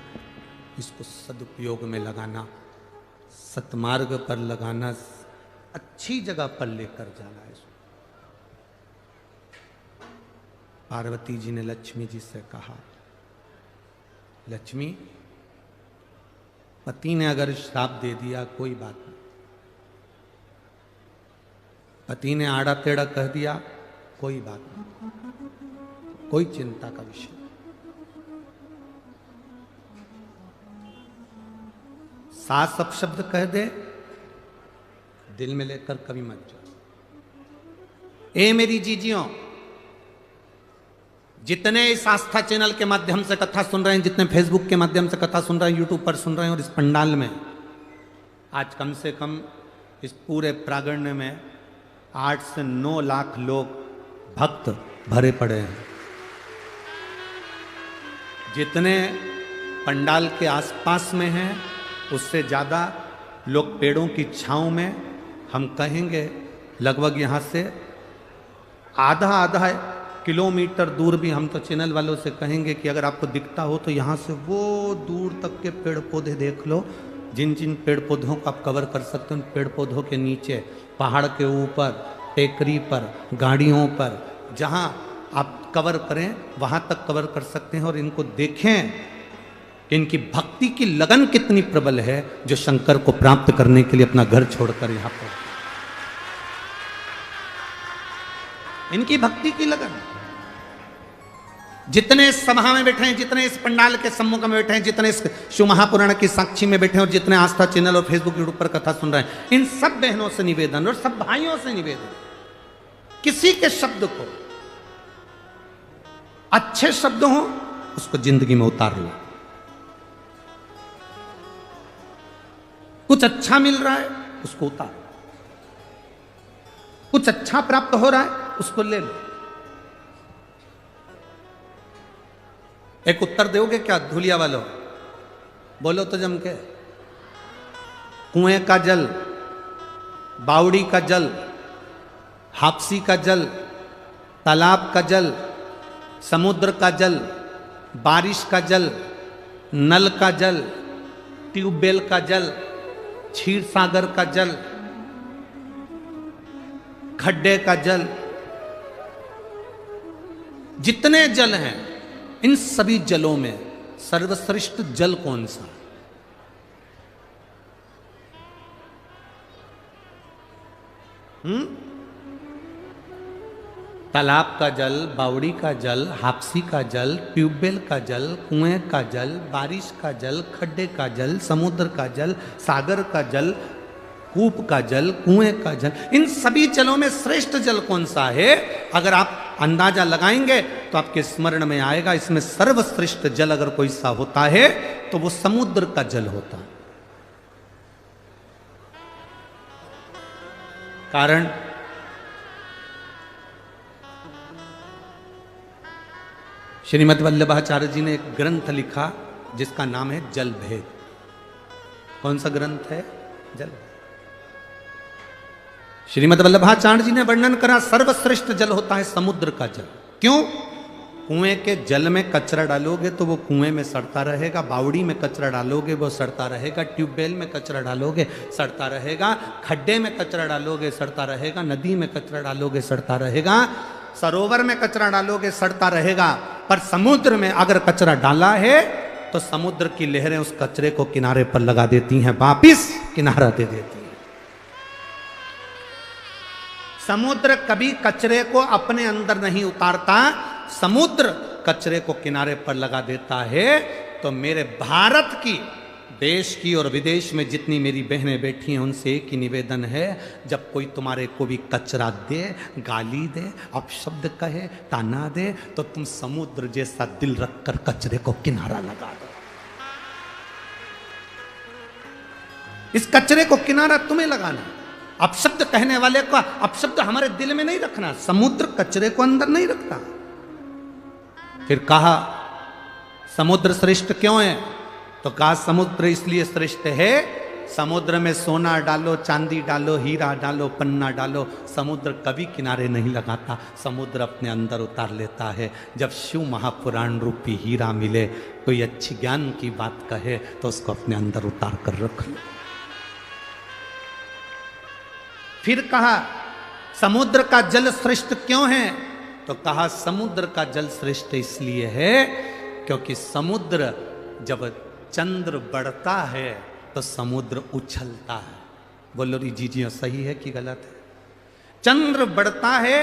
इसको सदुपयोग में लगाना, सतमार्ग पर लगाना, अच्छी जगह पर लेकर जाना है। पार्वती जी ने लक्ष्मी जी से कहा, लक्ष्मी, पति ने अगर श्राप दे दिया कोई बात नहीं, पति ने आड़ा टेढ़ा कह दिया कोई बात नहीं, कोई चिंता का विषय। सास अपशब्द कह दे, दिल में लेकर कभी मत जाओ। ए मेरी जीजियों, जितने इस आस्था चैनल के माध्यम से कथा सुन रहे हैं, जितने फेसबुक के माध्यम से कथा सुन रहे हैं, यूट्यूब पर सुन रहे हैं, और इस पंडाल में आज कम से कम इस पूरे प्रांगण में 8 से 9 लाख लोग भक्त भरे पड़े हैं। जितने पंडाल के आसपास में हैं उससे ज़्यादा लोग पेड़ों की छांव में, हम कहेंगे लगभग यहाँ से आधा किलोमीटर दूर भी, हम तो चैनल वालों से कहेंगे कि अगर आपको दिखता हो तो यहाँ से वो दूर तक के पेड़ पौधे देख लो। जिन जिन पेड़ पौधों को आप कवर कर सकते हो, उन पेड़ पौधों के नीचे, पहाड़ के ऊपर, टेकरी पर, गाड़ियों पर, जहाँ आप कवर करें वहाँ तक कवर कर सकते हैं। और इनको देखें कि इनकी भक्ति की लगन कितनी प्रबल है, जो शंकर को प्राप्त करने के लिए अपना घर छोड़कर यहाँ पर, इनकी भक्ति की लगन। जितने इस सभा में बैठे हैं, जितने इस पंडाल के सम्मुख में बैठे हैं, जितने इस शिव महापुराण की साक्षी में बैठे हैं, और जितने आस्था चैनल और फेसबुक यूट्यूब पर कथा सुन रहे हैं, इन सब बहनों से निवेदन और सब भाइयों से निवेदन, किसी के शब्द को अच्छे शब्द हो उसको जिंदगी में उतार लो। कुछ अच्छा मिल रहा है उसको उतार, कुछ अच्छा प्राप्त हो रहा है उसको ले लो। एक उत्तर दोगे क्या धुलिया वालों? बोलो तो जम के। कुएं का जल, बावड़ी का जल, हापसी का जल, तालाब का जल, समुद्र का जल, बारिश का जल, नल का जल, ट्यूबवेल का जल, क्षीर सागर का जल, खड्डे का जल, जितने जल हैं, इन सभी जलों में सर्वश्रेष्ठ जल कौन सा? तालाब का जल, बावड़ी का जल, हापसी का जल, ट्यूबवेल का जल, कुएं का जल, बारिश का जल, खड्डे का जल, समुद्र का जल, सागर का जल, कूप का जल, कुएं का जल, इन सभी जलों में श्रेष्ठ जल कौन सा है? अगर आप अंदाजा लगाएंगे तो आपके स्मरण में आएगा, इसमें सर्वश्रेष्ठ जल अगर कोई सा होता है तो वो समुद्र का जल होता है। कारण श्रीमद् वल्लभाचार्य जी ने एक ग्रंथ लिखा जिसका नाम है जल भेद। कौन सा ग्रंथ है? जल। श्रीमद् वल्लभाचार्य जी ने वर्णन करा सर्वश्रेष्ठ जल होता है समुद्र का जल। क्यों? कुएं के जल में कचरा डालोगे तो वो कुएं में सड़ता रहेगा, बावड़ी में कचरा डालोगे वो सड़ता रहेगा, ट्यूबवेल में कचरा डालोगे सड़ता रहेगा, खड्डे में कचरा डालोगे सड़ता रहेगा, नदी में कचरा डालोगे सड़ता रहेगा, सरोवर में कचरा डालोगे सड़ता रहेगा। पर समुद्र में अगर कचरा डाला है तो समुद्र की लहरें उस कचरे को किनारे पर लगा देती हैं, वापिस किनारा दे देती हैं। समुद्र कभी कचरे को अपने अंदर नहीं उतारता, समुद्र कचरे को किनारे पर लगा देता है। तो मेरे भारत की देश की और विदेश में जितनी मेरी बहनें बैठी हैं उनसे एक ही निवेदन है, जब कोई तुम्हारे को भी कचरा दे, गाली दे, अपशब्द कहे, ताना दे, तो तुम समुद्र जैसा दिल रखकर कचरे को किनारा लगा दो। इस कचरे को किनारा तुम्हें लगाना। अपशब्द कहने वाले का अपशब्द हमारे दिल में नहीं रखना। समुद्र कचरे को अंदर नहीं रखता। फिर कहा समुद्र श्रेष्ठ क्यों है? तो कहा समुद्र इसलिए श्रेष्ठ है, समुद्र में सोना डालो, चांदी डालो, हीरा डालो, पन्ना डालो, समुद्र कभी किनारे नहीं लगाता। समुद्र अपने अंदर उतार लेता है। जब शिव महापुराण रूपी हीरा मिले, कोई अच्छी ज्ञान की बात कहे तो उसको अपने अंदर उतार कर रख लो। फिर कहा समुद्र का जल श्रेष्ठ क्यों है? तो कहा समुद्र का जल श्रेष्ठ इसलिए है क्योंकि समुद्र जब चंद्र बढ़ता है तो समुद्र उछलता है। बोलो री जी सही है कि गलत है? चंद्र बढ़ता है,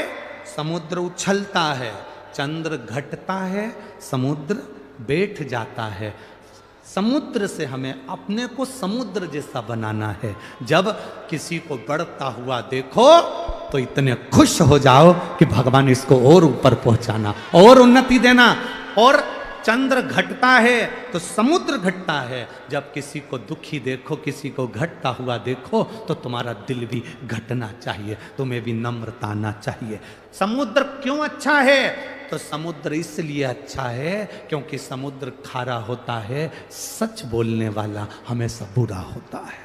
समुद्र उछलता है। चंद्र घटता है, समुद्र बैठ जाता है। समुद्र से हमें अपने को समुद्र जैसा बनाना है। जब किसी को बढ़ता हुआ देखो तो इतने खुश हो जाओ कि भगवान इसको और ऊपर पहुंचाना, और उन्नति देना। और चंद्र घटता है तो समुद्र घटता है। जब किसी को दुखी देखो, किसी को घटता हुआ देखो, तो तुम्हारा दिल भी घटना चाहिए, तुम्हें भी नम्रता आना चाहिए। समुद्र क्यों अच्छा है? तो समुद्र इसलिए अच्छा है क्योंकि समुद्र खारा होता है, सच बोलने वाला हमेशा बुरा होता है।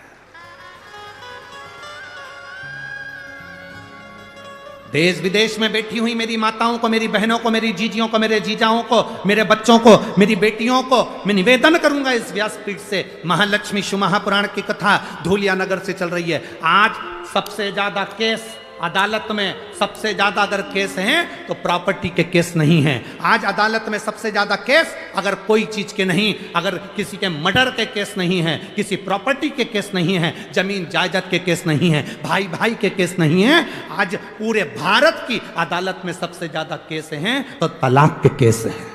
देश विदेश में बैठी हुई मेरी माताओं को, मेरी बहनों को, मेरी जीजियों को, मेरे जीजाओं को, मेरे बच्चों को, मेरी बेटियों को मैं निवेदन करूंगा इस व्यासपीठ से, महालक्ष्मी शिव महापुराण की कथा धूलिया नगर से चल रही है। आज सबसे ज्यादा केस अदालत में, सबसे ज्यादा अगर केस हैं तो प्रॉपर्टी के केस नहीं हैं। आज अदालत में सबसे ज्यादा केस अगर कोई चीज के नहीं, अगर किसी के मर्डर के केस नहीं है, किसी प्रॉपर्टी के केस नहीं है, जमीन जायदाद के केस नहीं है, भाई भाई के केस नहीं है। आज पूरे भारत की अदालत में सबसे ज्यादा केस हैं तो तलाक के केस हैं।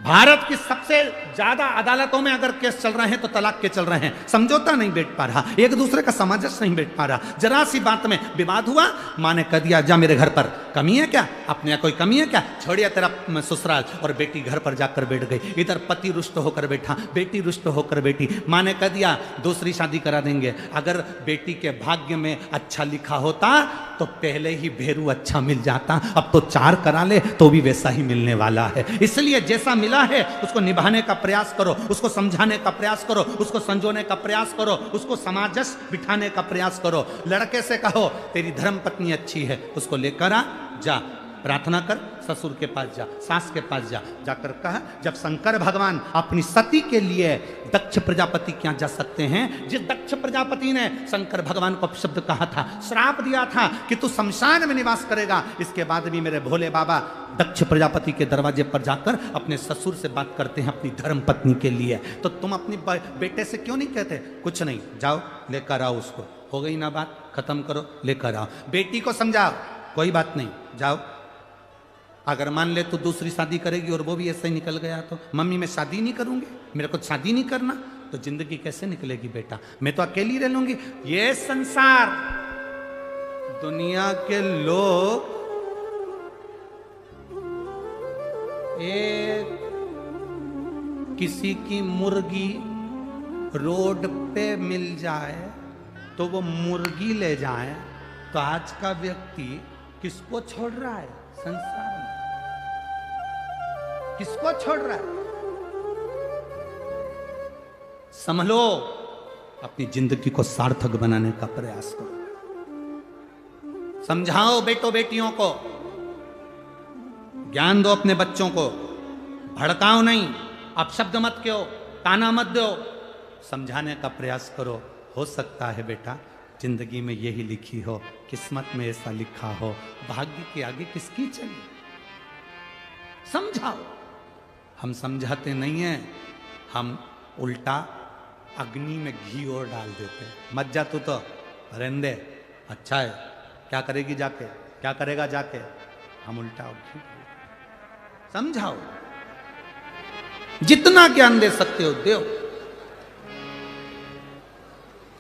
भारत की सबसे ज्यादा अदालतों में अगर केस चल रहे हैं तो तलाक के चल रहे हैं। समझौता नहीं बैठ पा रहा, एक दूसरे का सामंजस्य नहीं बैठ पा रहा। जरा सी बात में विवाद हुआ, माँ ने कह दिया जा मेरे घर पर, कमी है क्या? अपने यहाँ कोई कमी है क्या? छोड़िए तेरा ससुराल। और बेटी घर पर जाकर बैठ गई। इधर पति रुष्ट होकर बैठा, बेटी रुष्ट होकर बैठी। माँ ने कह दिया दूसरी शादी करा देंगे। अगर बेटी के भाग्य में अच्छा लिखा होता तो पहले ही भेरू अच्छा मिल जाता। अब तो 4 करा ले तो भी वैसा ही मिलने वाला है। इसलिए जैसा मिला है उसको निभाने का प्रयास करो, उसको समझाने का प्रयास करो, उसको संजोने का प्रयास करो, उसको सामंजस्य बिठाने का प्रयास करो। लड़के से कहो तेरी धर्म पत्नी अच्छी है, उसको लेकर आ, जा प्रार्थना कर, ससुर के पास जा, सास के पास जा। जाकर कहा जब शंकर भगवान अपनी सती के लिए दक्ष प्रजापति क्या जा सकते हैं, जिस दक्ष प्रजापति ने शंकर भगवान को अपशब्द कहा था, श्राप दिया था कि तू शमशान में निवास करेगा, इसके बाद भी मेरे भोले बाबा दक्ष प्रजापति के दरवाजे पर जाकर अपने ससुर से बात करते हैं अपनी धर्म पत्नी के लिए। तो तुम अपनी बेटे से क्यों नहीं कहते कुछ नहीं, जाओ लेकर आओ उसको, हो गई ना बात, खत्म करो, लेकर आओ। बेटी को समझाओ कोई बात नहीं, जाओ। अगर मान ले तो दूसरी शादी करेगी और वो भी ऐसे ही निकल गया तो मम्मी मैं शादी नहीं करूंगी, मेरे को शादी नहीं करना, तो जिंदगी कैसे निकलेगी बेटा, मैं तो अकेली रह लूंगी। ये संसार, दुनिया के लोग एक किसी की मुर्गी रोड पे मिल जाए तो वो मुर्गी ले जाए, तो आज का व्यक्ति किसको छोड़ रहा है संसार में? किसको छोड़ रहा है? संभलो, अपनी जिंदगी को सार्थक बनाने का प्रयास करो। समझाओ बेटों बेटियों को, ज्ञान दो अपने बच्चों को, भड़काओ नहीं, अपशब्द मत कहो, ताना मत दो, समझाने का प्रयास करो। हो सकता है बेटा जिंदगी में यही लिखी हो, किस्मत में ऐसा लिखा हो, भाग्य के आगे किसकी चली। समझाओ। हम समझाते नहीं हैं, हम उल्टा अग्नि में घी और डाल देते हैं। मत जा तू तो रहने दे, अच्छा है, क्या करेगी जाके, क्या करेगा जाके, हम उल्टा घी। समझाओ। जितना ज्ञान दे सकते हो दो।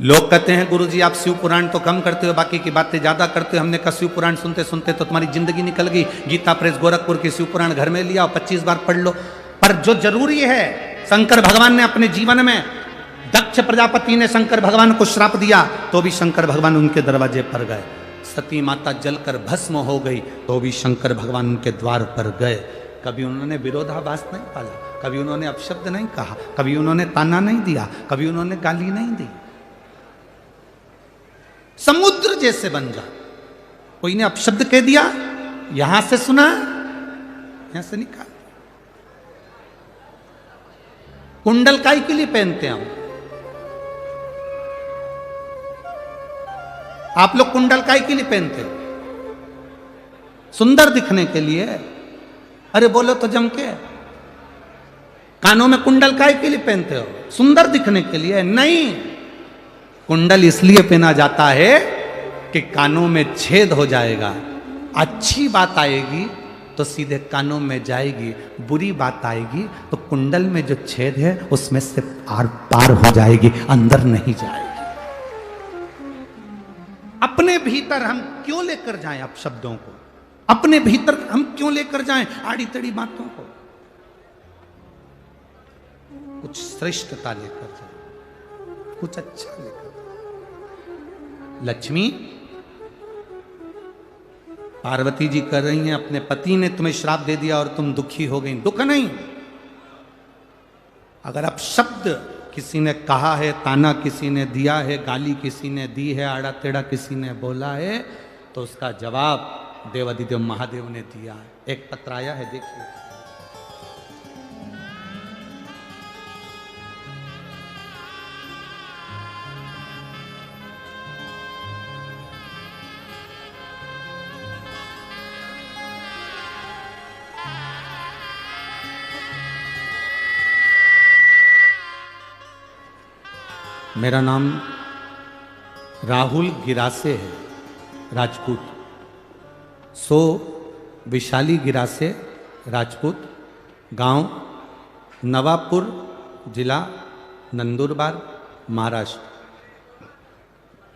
लोग कहते हैं गुरुजी आप शिव पुराण तो कम करते हो, बाकी की बातें ज्यादा करते हो। हमने कहा शिव पुराण सुनते सुनते तो तुम्हारी जिंदगी निकल गई। गीता प्रेस गोरखपुर के शिव पुराण घर में लिया और 25 बार पढ़ लो। पर जो जरूरी है, शंकर भगवान ने अपने जीवन में, दक्ष प्रजापति ने शंकर भगवान को श्राप दिया तो भी शंकर भगवान उनके दरवाजे पर गए। सती माता जलकर भस्म हो गई तो भी शंकर भगवान उनके द्वार पर गए। कभी उन्होंने विरोधाभास नहीं पाला, कभी उन्होंने अपशब्द नहीं कहा, कभी उन्होंने ताना नहीं दिया, कभी उन्होंने गाली नहीं दी। समुद्र जैसे बन जा। कोई ने अपशब्द कह दिया, यहां से सुना, यहां से निकाल। कुंडल काय के लिए पहनते हैं हम? आप लोग कुंडल काय के लिए पहनते हो? सुंदर दिखने के लिए। अरे बोलो तो जम के। कानों में कुंडल काय के लिए पहनते हो? सुंदर दिखने के लिए नहीं। कुंडल इसलिए पहना जाता है कि कानों में छेद हो जाएगा, अच्छी बात आएगी तो सीधे कानों में जाएगी, बुरी बात आएगी तो कुंडल में जो छेद है उसमें से आर पार हो जाएगी, अंदर नहीं जाएगी। अपने भीतर हम क्यों लेकर जाएं अपशब्दों को? अपने भीतर हम क्यों लेकर जाएं आड़ी तड़ी बातों को? कुछ श्रेष्ठता लेकर जाएं, कुछ अच्छा लेकर। लक्ष्मी, पार्वती जी कर रही हैं अपने पति ने तुम्हें श्राप दे दिया और तुम दुखी हो गई। दुख नहीं, अगर आप शब्द किसी ने कहा है, ताना किसी ने दिया है, गाली किसी ने दी है, आड़ा टेढ़ा किसी ने बोला है, तो उसका जवाब देवादिदेव महादेव ने दिया है। एक पत्र आया है, देखिए। मेरा नाम राहुल गिरासे है, राजपूत। सो विशाली गिरासे, राजपूत, गांव नवापुर, जिला नंदुरबार, महाराष्ट्र।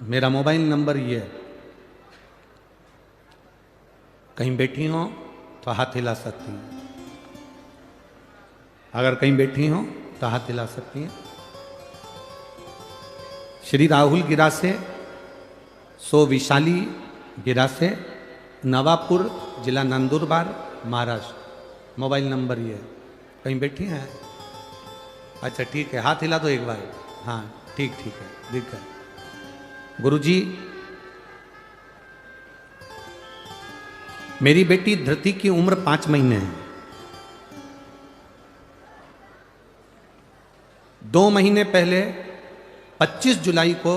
मेरा मोबाइल नंबर ये है। कहीं बैठी हो तो हाथ हिला सकती हैं। अगर कहीं बैठी हो तो हाथ हिला सकती हैं। श्री राहुल गिरासे, सो विशाली गिरासे, नवापुर, जिला नंदुरबार, महाराष्ट्र। मोबाइल नंबर ये है। कहीं बैठी हैं? अच्छा ठीक है, हाथ हिला दो एक बार। हाँ ठीक है, ठीक है। गुरुजी, मेरी बेटी धृति की उम्र 5 महीने है। 2 महीने पहले 25 जुलाई को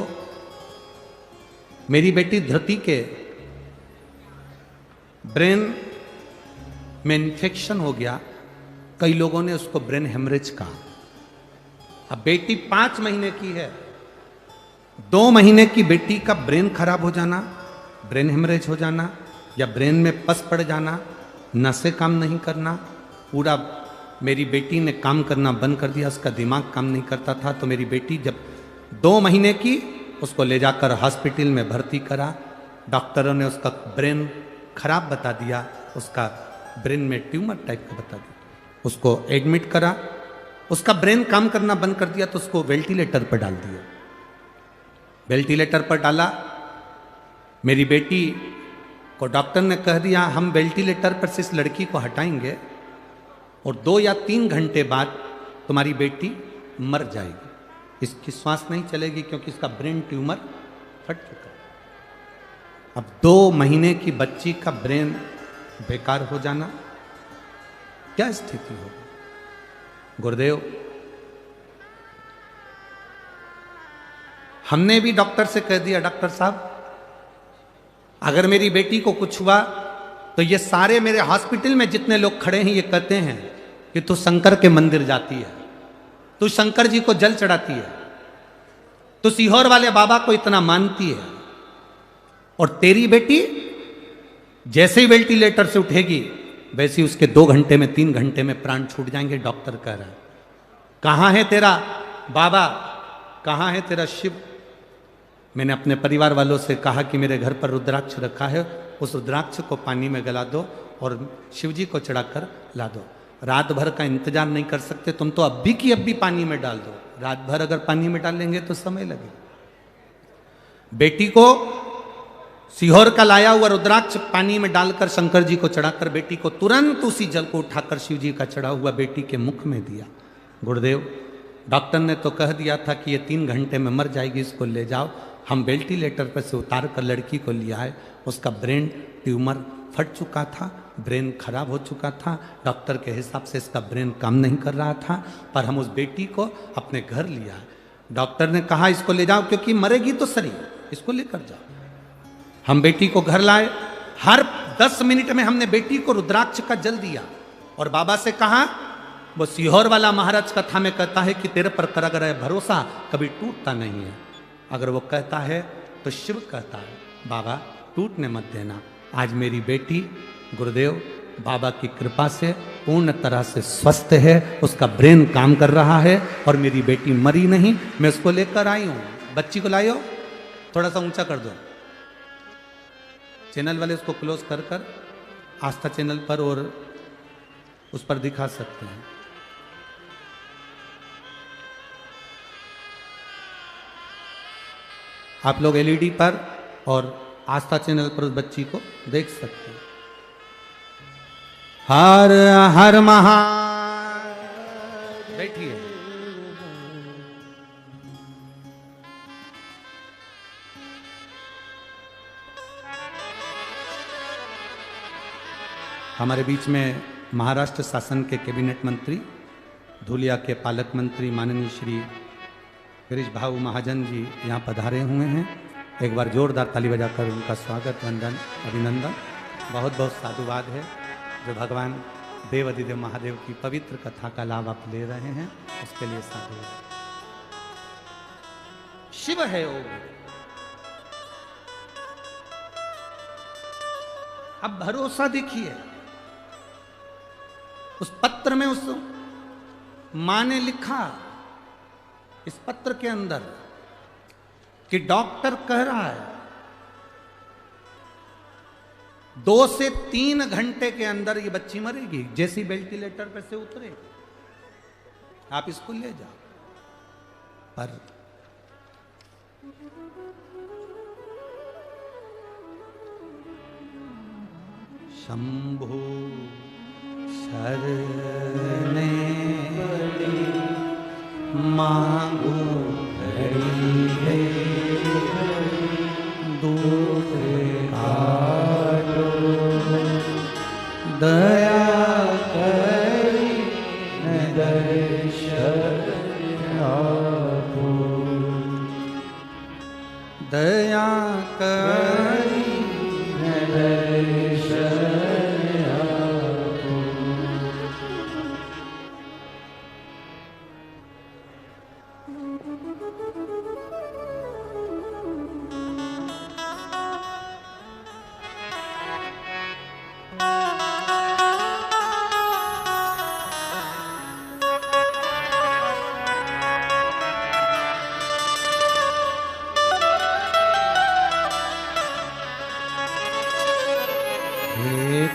मेरी बेटी धृति के ब्रेन में इन्फेक्शन हो गया। कई लोगों ने उसको ब्रेन हेमरेज कहा। अब बेटी 5 महीने की है, 2 महीने की बेटी का ब्रेन खराब हो जाना, ब्रेन हेमरेज हो जाना या ब्रेन में पस पड़ जाना, नसें काम नहीं करना, पूरा मेरी बेटी ने काम करना बंद कर दिया, उसका दिमाग काम नहीं करता था। तो मेरी बेटी जब 2 महीने की, उसको ले जाकर हॉस्पिटल में भर्ती करा। डॉक्टरों ने उसका ब्रेन खराब बता दिया, उसका ब्रेन में ट्यूमर टाइप का बता दिया। उसको एडमिट करा, उसका ब्रेन काम करना बंद कर दिया तो उसको वेंटिलेटर पर डाल दिया। वेंटिलेटर पर डाला। मेरी बेटी को डॉक्टर ने कह दिया हम वेंटिलेटर पर से इस लड़की को हटाएंगे और 2 या 3 घंटे बाद तुम्हारी बेटी मर जाएगी, इसकी श्वास नहीं चलेगी क्योंकि इसका ब्रेन ट्यूमर फट चुका है। अब 2 महीने की बच्ची का ब्रेन बेकार हो जाना, क्या स्थिति होगी? गुरुदेव, हमने भी डॉक्टर से कह दिया, डॉक्टर साहब अगर मेरी बेटी को कुछ हुआ तो ये सारे मेरे हॉस्पिटल में जितने लोग खड़े हैं ये कहते हैं कि तू शंकर के मंदिर जाती है, तू शंकर जी को जल चढ़ाती है, तू सीहोर वाले बाबा को इतना मानती है, और तेरी बेटी जैसे ही वेंटिलेटर से उठेगी वैसे ही उसके 2 घंटे में 3 घंटे में प्राण छूट जाएंगे, डॉक्टर कह रहा है। कहाँ है तेरा बाबा, कहाँ है तेरा शिव? मैंने अपने परिवार वालों से कहा कि मेरे घर पर रुद्राक्ष रखा है, उस रुद्राक्ष को पानी में गला दो और शिव जी को चढ़ाकर ला दो। रात भर का इंतजार नहीं कर सकते तुम तो अभी की अभी पानी में डाल दो। रात भर अगर पानी में डालेंगे तो समय लगेगा। बेटी को सीहोर का लाया हुआ रुद्राक्ष पानी में डालकर शंकर जी को चढ़ाकर बेटी को तुरंत उसी जल को उठाकर शिव जी का चढ़ा हुआ बेटी के मुख में दिया। गुरुदेव, डॉक्टर ने तो कह दिया था कि ये 3 घंटे में मर जाएगी, इसको ले जाओ। हम वेंटिलेटर पर से उतार कर लड़की को लिया है। उसका ब्रेन ट्यूमर फट चुका था, ब्रेन खराब हो चुका था। डॉक्टर के हिसाब से इसका ब्रेन काम नहीं कर रहा था, पर हम उस बेटी को अपने घर लिया है। डॉक्टर ने कहा इसको ले जाओ क्योंकि मरेगी तो सही, इसको लेकर जाओ। हम बेटी को घर लाए। हर 10 मिनट में हमने बेटी को रुद्राक्ष का जल दिया और बाबा से कहा, वो सीहोर वाला महाराज कथा में कहता है कि तेरे पर कर अगर भरोसा कभी टूटता नहीं है। अगर वो कहता है तो शिव कहता है बाबा टूटने मत देना। आज मेरी बेटी गुरुदेव बाबा की कृपा से पूर्ण तरह से स्वस्थ है, उसका ब्रेन काम कर रहा है और मेरी बेटी मरी नहीं। मैं उसको लेकर आई हूँ। बच्ची को लाई हो, थोड़ा सा ऊंचा कर दो। चैनल वाले उसको क्लोज कर कर आस्था चैनल पर और उस पर दिखा सकते हैं। आप लोग एलईडी पर और आस्था चैनल पर उस बच्ची को देख सकते हैं। हर हर महा बैठिए। हमारे बीच में महाराष्ट्र शासन के कैबिनेट मंत्री, धुलिया के पालक मंत्री माननीय श्री गिरीश भाऊ महाजन जी यहाँ पधारे हुए हैं। एक बार जोरदार ताली बजाकर उनका स्वागत, वंदन, अभिनंदन। बहुत बहुत साधुवाद है जो भगवान देव अधिदेव महादेव की पवित्र कथा का लाभ आप ले रहे हैं, उसके लिए साधुवाद। शिव है वो। अब भरोसा देखिए, उस पत्र में उस मां ने लिखा इस पत्र के अंदर कि डॉक्टर कह रहा है 2 से 3 घंटे के अंदर ये बच्ची मरेगी। जैसी वेंटिलेटर पर से उतरे आप इसको ले जाओ। पर शंभु शरणे मांगो घड़ी है दूध काटो दया करी न दर्शन आपो दया करी न दर्शन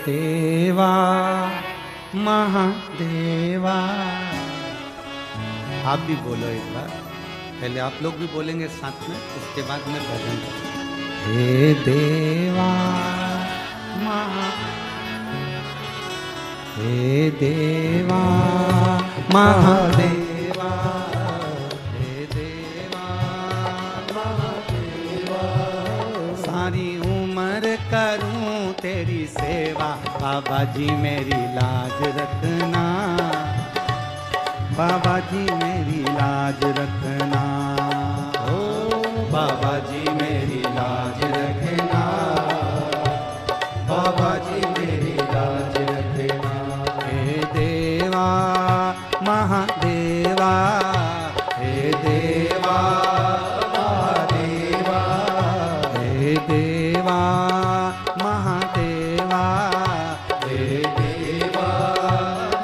देवा महादेवा। आप भी बोलो एक बार, पहले आप लोग भी बोलेंगे साथ में, उसके बाद में भजन। हे देवा हे देवा महादेवा, हे देवा महादेवा। सारी उम्र करूं तेरी सेवा, बाबा जी मेरी लाज रखना, बाबा जी मेरी लाज रखना, ओ बाबा जी मेरी लाज रखना, बाबा जी मेरी लाज रखना। हे देवा महादेवा, हे देवा महादेवा, हे देवा महादेवा, हे देवा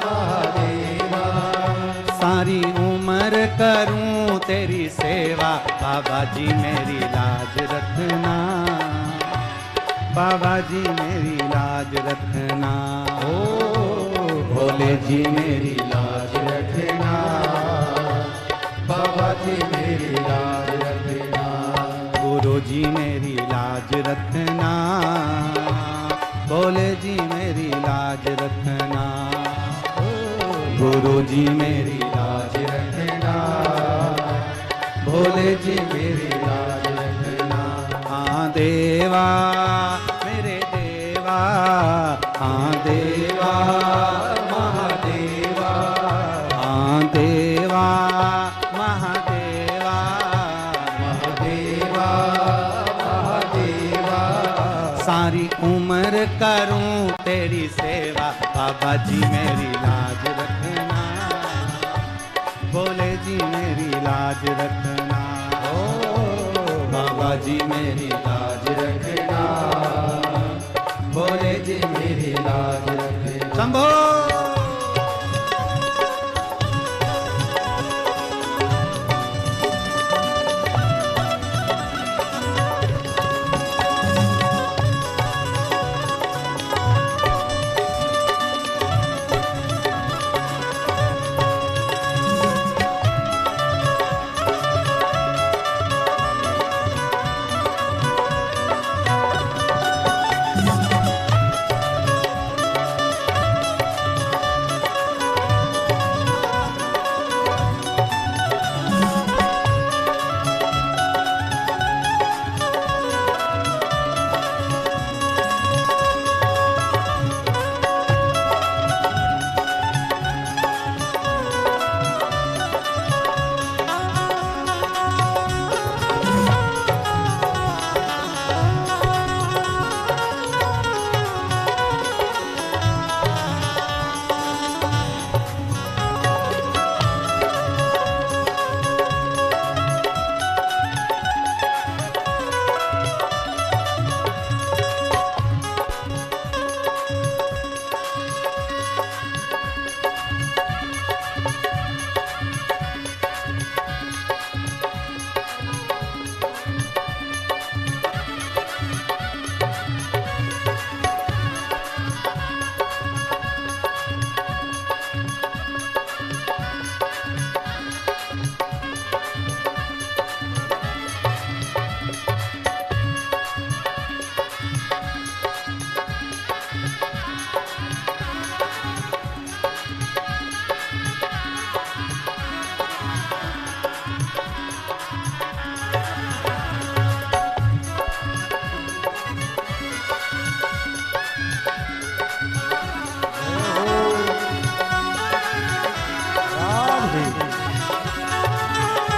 महादेवा। सारी उम्र बाबा जी मेरी लाज रखना, बाबा जी मेरी लाज रखना। ओ भोले जी मेरी लाज रखना, बाबा जी मेरी लाज रखना। गुरु जी मेरी लाज रखना, भोले जी मेरी लाज रखना। गुरु जी मेरी लाज रखना, भोले जी मेरी लाज रखना। हाँ देवा मेरे देवा, हाँ देवा महादेवा, हाँ देवा महादेवा, महादेवा महादेवा। सारी उम्र करूं तेरी सेवा, बाबा जी मेरी लाज रखना, भोले जी मेरी लाज रखना। ओ बाबा जी मेरी लाज रखना, भोले जी मेरी लाज रखना। शंभो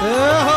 हो